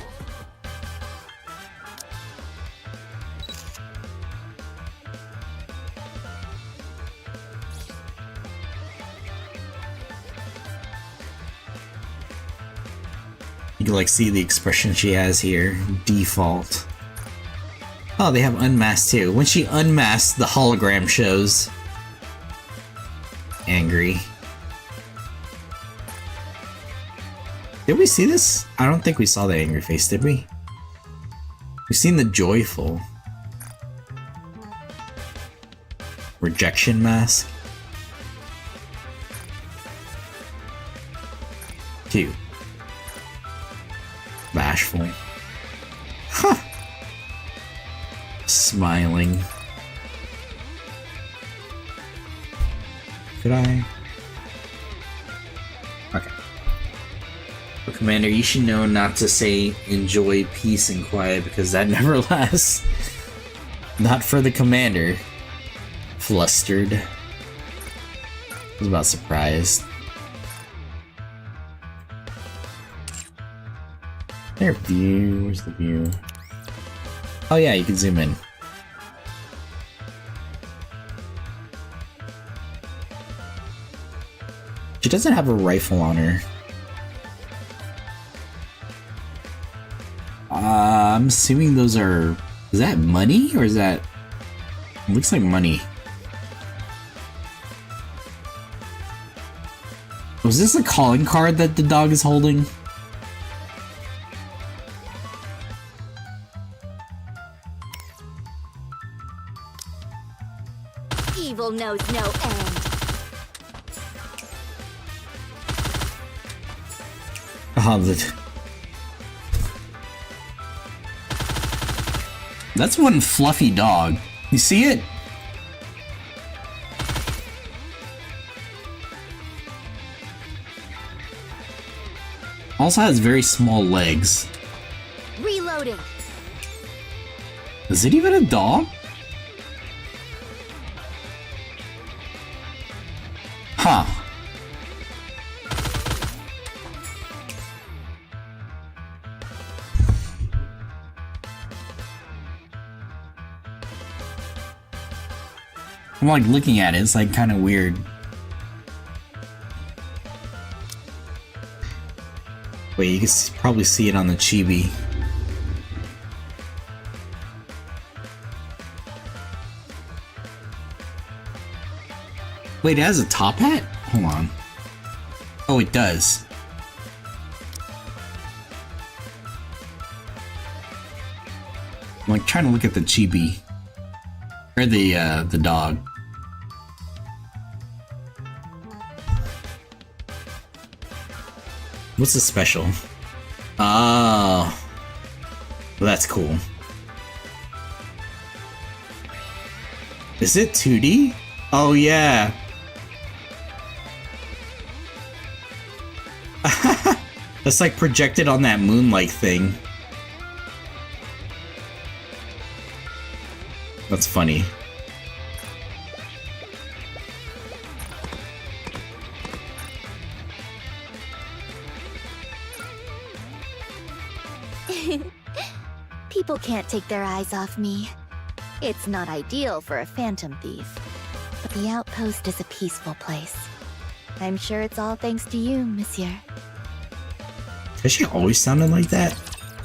You can like see the expression she has here. Default. Oh, they have unmasked too. When she unmasks, the hologram shows. Angry. Did we see this? I don't think we saw the angry face, did we? We've seen the joyful. Rejection mask. 2. Bashful. Huh. Smiling. Could I? Okay. Well, Commander, you should know not to say enjoy peace and quiet because that never lasts. Not for the Commander. Flustered. I was about surprised. There, view. Where's the view? Oh yeah, you can zoom in. She doesn't have a rifle on her. I'm assuming those are... Is that money? Or is that... It looks like money. Was this a calling card that the dog is holding? Evil knows no end. That's one fluffy dog. You see it? Also has very small legs. Reloading. Is it even a dog? Huh. I'm like looking at it, it's like kind of weird. Wait, you can probably see it on the chibi. Wait, it has a top hat? Hold on. Oh, it does. I'm like trying to look at the chibi. Or the dog. What's the special? Oh. Well, that's cool. Is it 2D? Oh, yeah. That's like projected on that moonlight thing. That's funny. People can't take their eyes off me. It's not ideal for a phantom thief, but the outpost is a peaceful place. I'm sure it's all thanks to you, monsieur. Has she always sounded like that?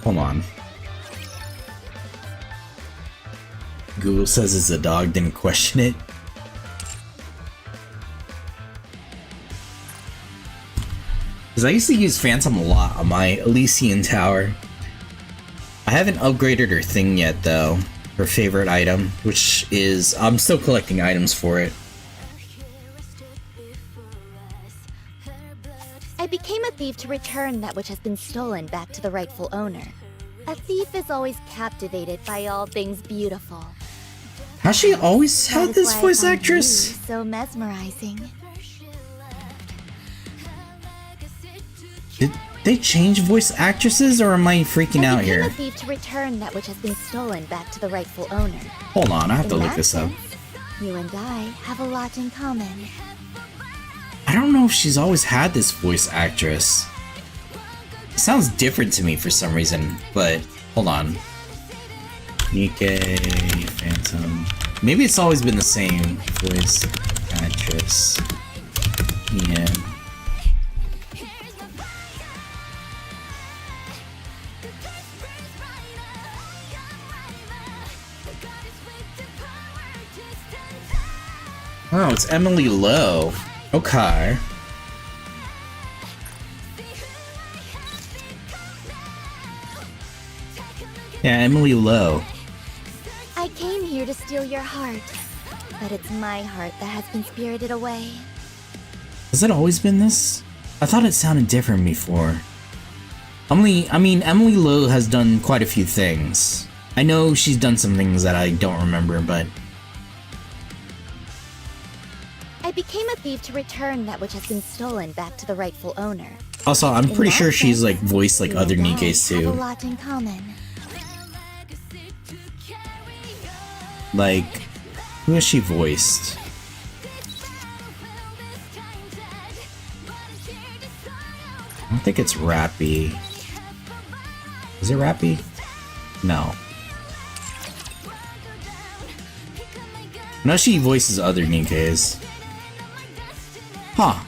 Hold on. Google says it's a dog, didn't question it. Because I used to use Phantom a lot on my Elysian Tower. I haven't upgraded her thing yet though, her favorite item, which is, I'm still collecting items for it. I became a thief to return that which has been stolen back to the rightful owner. A thief is always captivated by all things beautiful. Has she always had That is this why I voice find actress? you so mesmerizing. Did they change voice actresses or am I freaking out I became here? a thief to return that which has been stolen back to the rightful owner. Hold on, I have to In look that this up. sense, you and I have a lot in common. I don't know if she's always had this voice actress. It sounds different to me for some reason, but hold on. NIKKE, Phantom. Maybe it's always been the same voice actress. Yeah. Oh, it's Emily Lowe. Okay. Yeah, Emily Lowe. I came here to steal your heart, but it's my heart that has been spirited away. Has it always been this? I thought it sounded different before. Emily Lowe has done quite a few things. I know she's done some things that I don't remember, but... I became a thief to return that which has been stolen back to the rightful owner. Also, I'm In pretty that sure she's sense, like voiced like you other and I NIKKEs have a too. lot in common. Like, who has she voiced? I don't think it's Rappy. Is it Rappy? No. No, she voices other NIKKEs. Huh.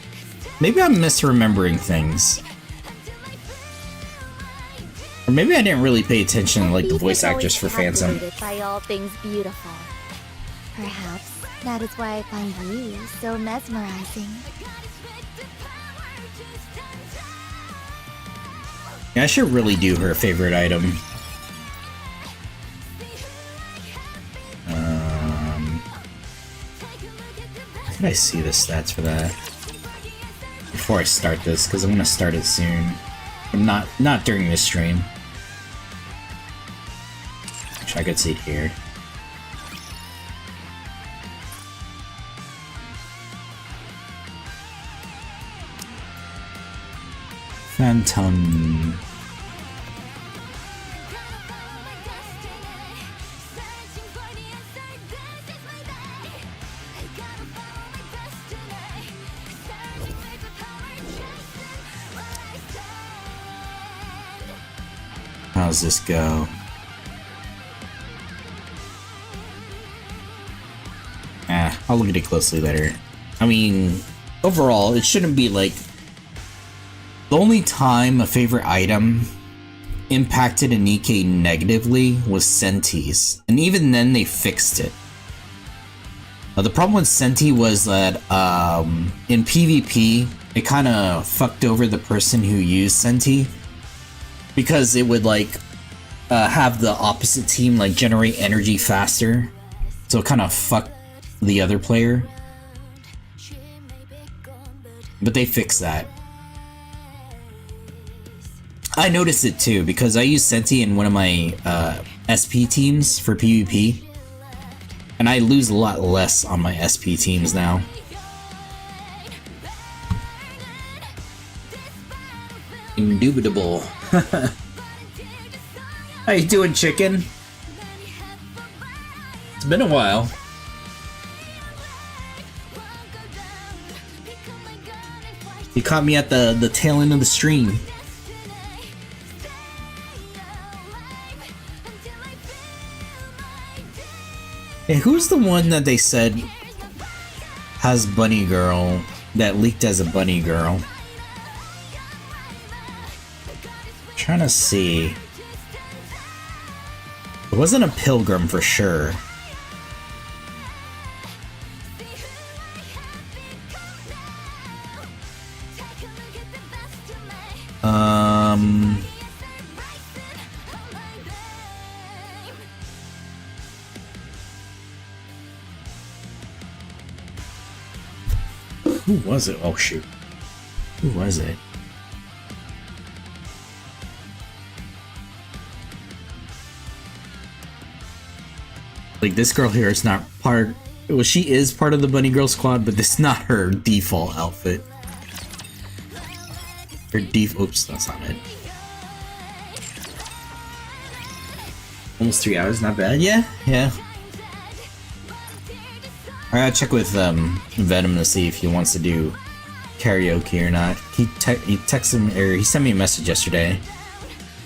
Maybe I'm misremembering things. Or maybe I didn't really pay attention to like the thief voice is always actress for Phantom. captivated by all things beautiful. Perhaps that is why I find you so mesmerizing. Yeah, I should really do her favorite item. How can I see the stats for that? Before I start this, because I'm gonna start it soon. Not during this stream. Wish I could see it here. Phantom. How's this go? I'll look at it closely later. I mean, overall, it shouldn't be like... The only time a favorite item impacted a NIKKE negatively was Senti's, and even then they fixed it. The problem with Senti was that in PvP, it kind of fucked over the person who used Senti, because it would like have the opposite team like generate energy faster, so it kind of fucked the other player. But they fixed that. I noticed it too, because I use Senti in one of my SP teams for PvP, and I lose a lot less on my SP teams now. Indubitable. How you doing, chicken? It's been a while. You caught me at the tail end of the stream. Hey, who's the one that they said has Bunny Girl, that leaked as a Bunny Girl? I'm trying to see. It wasn't a Pilgrim for sure. Who was it? Oh shoot. Who was it? Like, this girl here is not part... Well, she is part of the Bunny Girl squad, but this is not her default outfit. Her oops, that's not it. Almost 3 hours, not bad. Yeah. I gotta check with Venom to see if he wants to do karaoke or not. He texted me, or he sent me a message yesterday.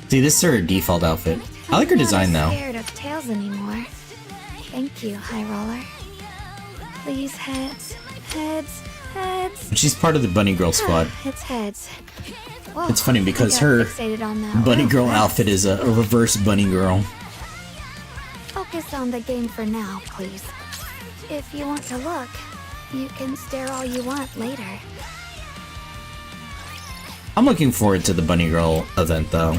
See, this is her default outfit. I like her design though. I'm not scared of tails anymore. Thank you, High Roller. Please, heads. She's part of the Bunny Girl squad. It's heads. Whoa, It's funny because her Bunny Girl outfit is a reverse Bunny Girl. Focus on the game for now, please. If you want to look, you can stare all you want later. I'm looking forward to the Bunny Girl event though.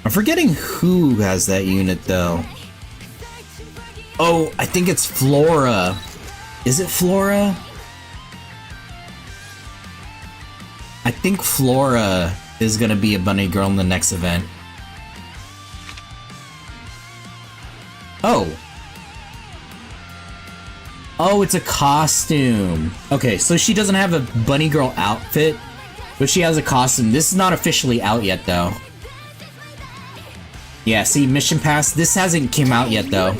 I'm forgetting who has that unit though. Oh, I think it's Flora. Is it Flora? I think Flora is gonna be a Bunny Girl in the next event. Oh, it's a costume. Okay, so she doesn't have a Bunny Girl outfit, but she has a costume. This is not officially out yet, though. Yeah, see, Mission Pass. This hasn't came out yet, though.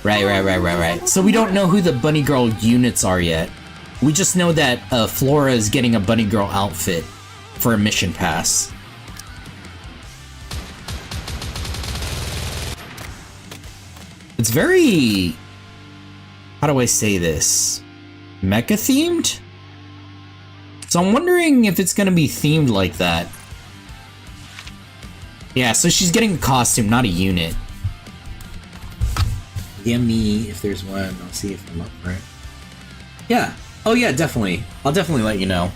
Right. So we don't know who the Bunny Girl units are yet. We just know that Flora is getting a Bunny Girl outfit for a Mission Pass. It's very... How do I say this? Mecha themed? So I'm wondering if it's gonna be themed like that. Yeah, so she's getting a costume, not a unit. DM me if there's one, I'll see if I'm up for it. Yeah. Oh yeah, definitely. I'll definitely let you know.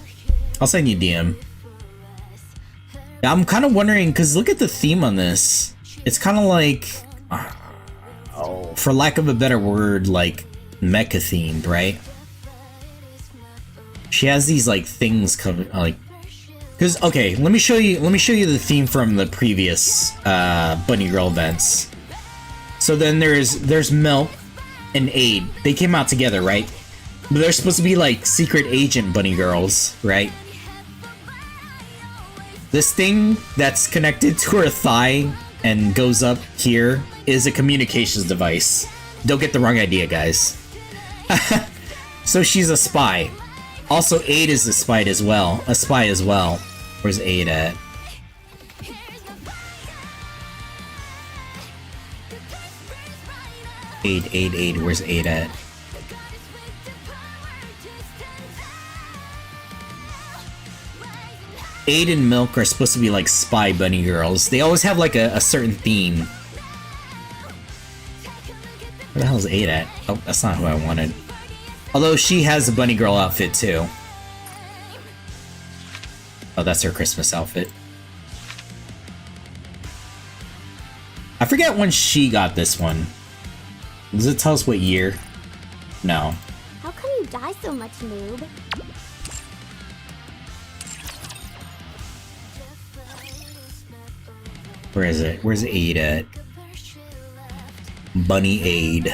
I'll send you DM. Yeah, I'm kind of wondering, because look at the theme on this. It's kind of like... for lack of a better word, like mecha themed, right? She has these like things coming, like Because okay, let me show you the theme from the previous Bunny Girl events. So then there's Milk and Aid. They came out together, right? But they're supposed to be like secret agent Bunny Girls, right? This thing that's connected to her thigh and goes up here is a communications device. Don't get the wrong idea, guys. So she's a spy. Also, Aid is a spy as well. Where's Aid at? Aid. Where's Aid at? Aid and Milk are supposed to be like spy bunny girls. They always have like a certain theme. Where the hell is Aid at? Oh, that's not who I wanted. Although she has a bunny girl outfit too. Oh, that's her Christmas outfit. I forget when she got this one. Does it tell us what year? No. How come you die so much, noob? Where is it? Where's Aid at? Bunny Aid.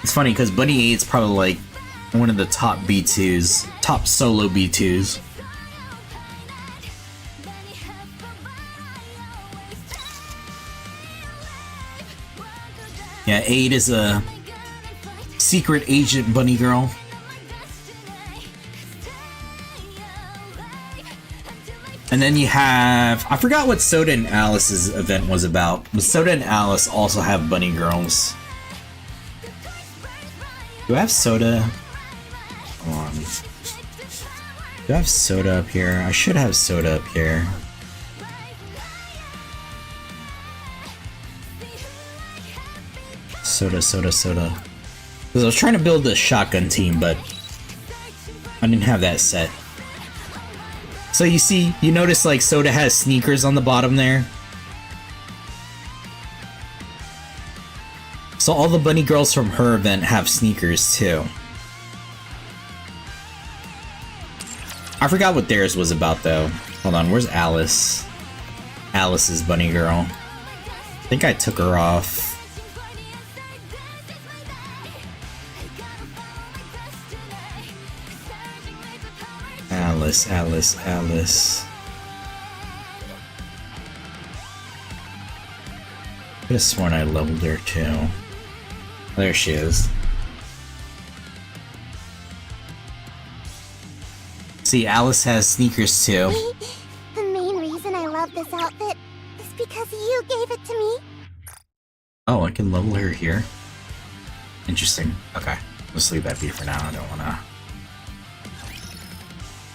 It's funny because Bunny Aid's probably like one of the top B2s, top solo B2s. Yeah, Aid is a secret agent bunny girl. And then you have... I forgot what Soda and Alice's event was about, but Soda and Alice also have bunny girls. Do I have Soda? Hold on. Do I have Soda up here? I should have Soda up here. Soda. Because I was trying to build a shotgun team, but I didn't have that set. So you notice like Soda has sneakers on the bottom there. So all the bunny girls from her event have sneakers too. I forgot what theirs was about though. Hold on, where's Alice? Alice's bunny girl. I think I took her off. Alice. I could have sworn I leveled her too. There she is. See, Alice has sneakers too. Wait, the main reason I love this outfit is because you gave it to me. Oh, I can level her here. Interesting. Okay, let's leave that be for now. I don't wanna...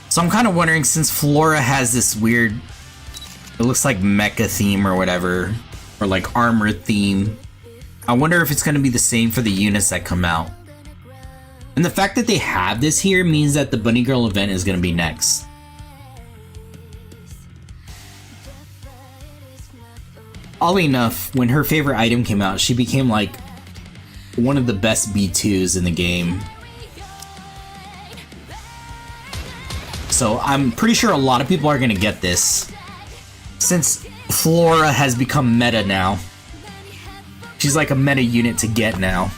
So I'm kind of wondering, since Flora has this weird, it looks like mecha theme or whatever, or like armor theme, I wonder if it's going to be the same for the units that come out. And the fact that they have this here means that the Bunny Girl event is going to be next. Oddly enough, when her favorite item came out, she became like one of the best B2s in the game. So I'm pretty sure a lot of people are gonna get this, since Flora has become meta now. She's like a meta unit to get now.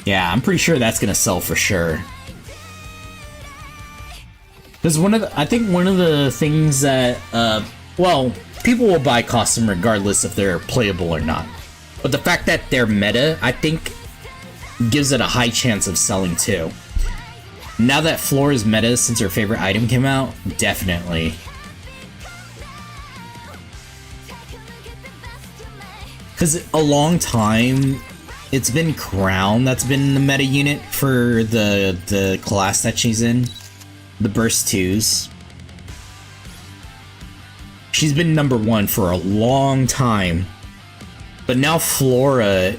Yeah, I'm pretty sure that's gonna sell for sure. Because I think one of the things that, well, people will buy costume regardless if they're playable or not. But the fact that they're meta, I think, gives it a high chance of selling too. Now that Flora's meta since her favorite item came out, definitely. Because a long time, it's been Crown that's been the meta unit for the class that she's in. The Burst 2s. She's been number one for a long time. But now Flora...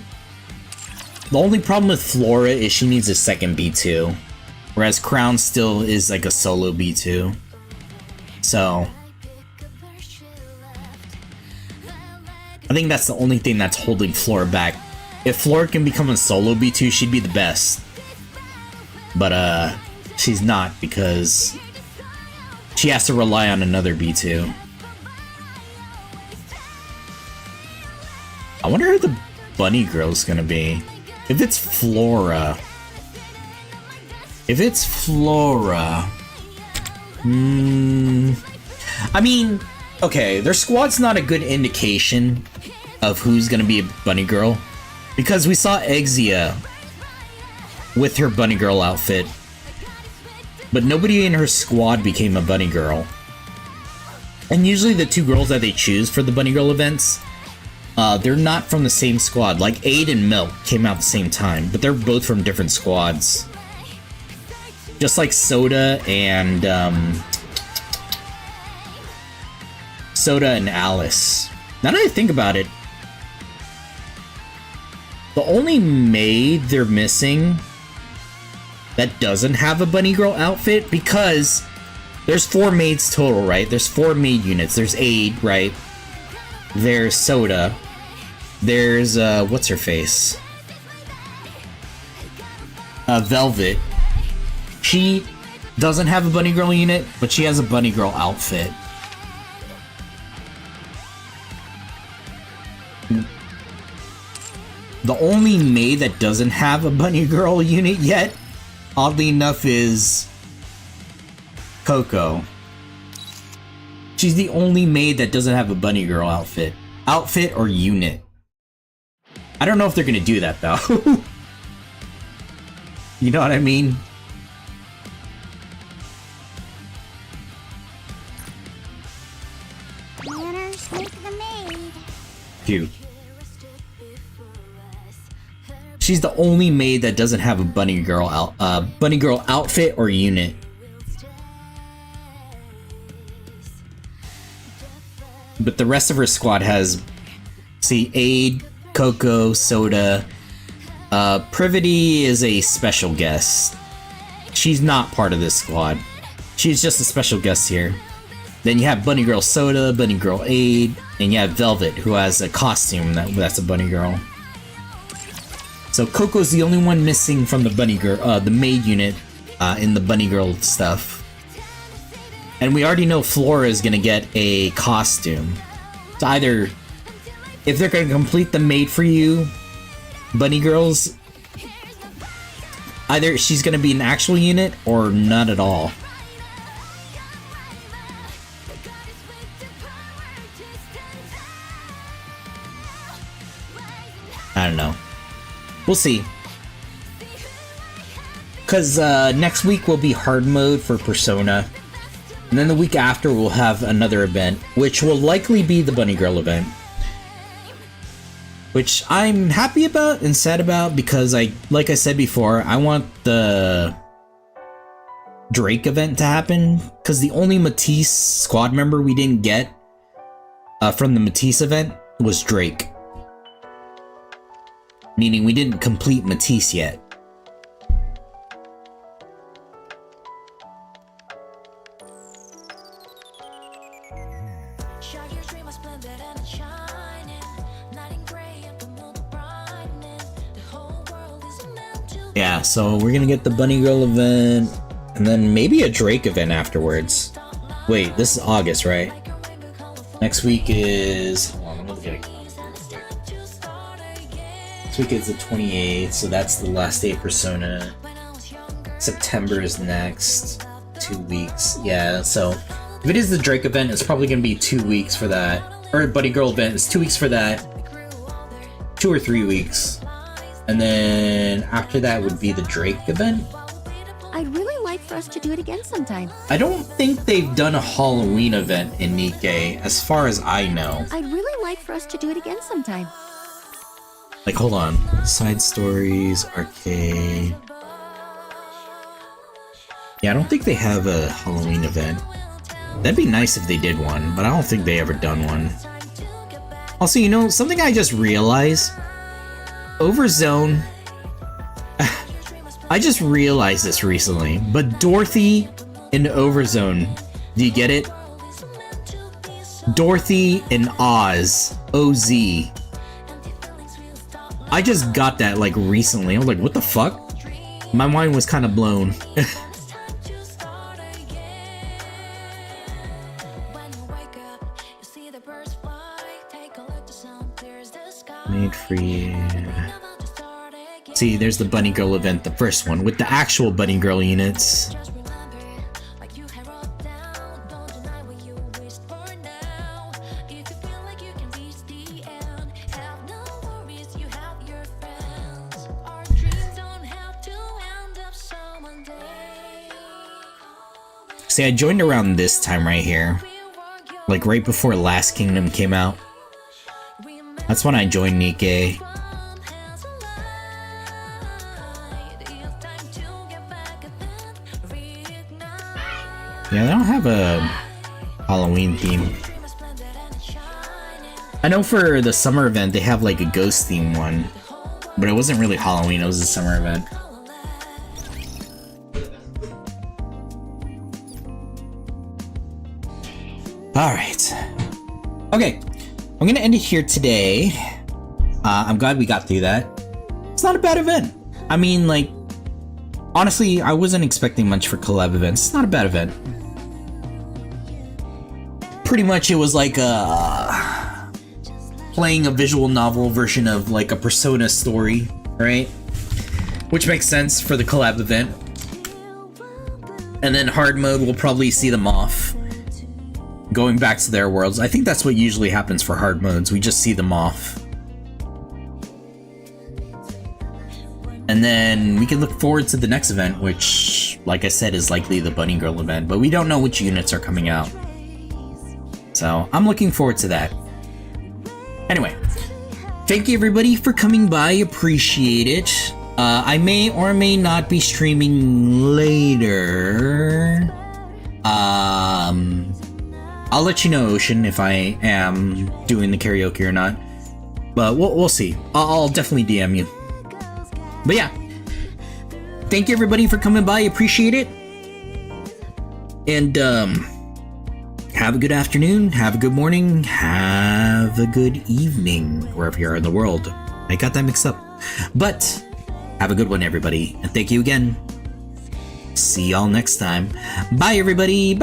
The only problem with Flora is she needs a second B2. Whereas Crown still is like a solo B2. So... I think that's the only thing that's holding Flora back. If Flora can become a solo B2, she'd be the best. But, she's not because she has to rely on another B2. I wonder who the bunny girl's gonna be. If it's Flora. I mean, okay, their squad's not a good indication of who's gonna be a bunny girl. Because we saw Exia with her bunny girl outfit. But nobody in her squad became a bunny girl. And usually the two girls that they choose for the bunny girl events, they're not from the same squad. Like Aid and Milk came out at the same time, but they're both from different squads. Just like Soda and Alice. Now that I think about it, the only maid they're missing that doesn't have a bunny girl outfit, because there's 4 maids total, right? There's 4 maid units. There's Aid, right? There's Soda. There's what's her face? Velvet. She doesn't have a bunny girl unit, but she has a bunny girl outfit. The only maid that doesn't have a bunny girl unit yet, oddly enough, is Coco. She's the only maid that doesn't have a bunny girl outfit. Outfit or unit. I don't know if they're gonna do that though. You know what I mean? Manners make the maid. Cute. She's the only maid that doesn't have a bunny girl outfit or unit. But the rest of her squad has, see, Aid, Coco, Soda. Privity is a special guest. She's not part of this squad. She's just a special guest here. Then you have Bunny Girl Soda, Bunny Girl Aid, and you have Velvet, who has a costume that's a bunny girl. So Coco's the only one missing from the bunny girl, the maid unit, in the bunny girl stuff. And we already know Flora is gonna get a costume. So either, if they're gonna complete the maid for you, bunny girls, either she's gonna be an actual unit or not at all. I don't know. We'll see. Because next week will be hard mode for Persona. And then the week after we'll have another event, which will likely be the Bunny Girl event. Which I'm happy about and sad about because like I said before, I want the Drake event to happen. Because the only Matisse squad member we didn't get from the Matisse event was Drake. Meaning we didn't complete Matisse yet. Yeah, so we're gonna get the Bunny Girl event, and then maybe a Drake event afterwards. Wait, this is August, right? Next week is... Hold on, let me look at it. Next week is the 28th, so that's the last day of Persona. September is next. 2 weeks. Yeah, so if it is the Drake event, it's probably gonna be 2 weeks for that. Or Bunny Girl event, it's 2 weeks for that. 2 or 3 weeks. And then after that would be the Drake event. I'd really like for us to do it again sometime. I don't think they've done a Halloween event in NIKKE, as far as I know. I'd really like for us to do it again sometime. Like, hold on. Side stories, arcade. Yeah, I don't think they have a Halloween event. That'd be nice if they did one, but I don't think they ever done one. Also, you know, something I just realized? Overzone. I just realized this recently, but Dorothy in Overzone, do you get it? Dorothy and Oz. OZ. I just got that like recently. I was like, what the fuck? My mind was kind of blown. Made for you. See, there's the Bunny Girl event, the first one, with the actual Bunny Girl units. See, I joined around this time right here. Like right before Last Kingdom came out. That's when I joined NIKKE. Yeah, they don't have a Halloween theme. I know for the summer event they have like a ghost theme one, but it wasn't really Halloween, it was a summer event. Alright. Okay, I'm gonna end it here today. I'm glad we got through that. It's not a bad event. I mean, like, honestly, I wasn't expecting much for collab events. It's not a bad event. Pretty much it was like playing a visual novel version of like a Persona story, right? Which makes sense for the collab event. And then hard mode will probably see them off, going back to their worlds. I think that's what usually happens for hard modes. We just see them off. And then we can look forward to the next event, which, like I said, is likely the Bunny Girl event, but we don't know which units are coming out. So I'm looking forward to that. Anyway, thank you everybody for coming by. Appreciate it. I may or may not be streaming later. I'll let you know, Ocean, if I am doing the karaoke or not. But we'll see. I'll definitely DM you. But yeah, thank you everybody for coming by. Appreciate it. And have a good afternoon, have a good morning, have a good evening, wherever you are in the world. I got that mixed up. But have a good one, everybody. And thank you again. See y'all next time. Bye, everybody.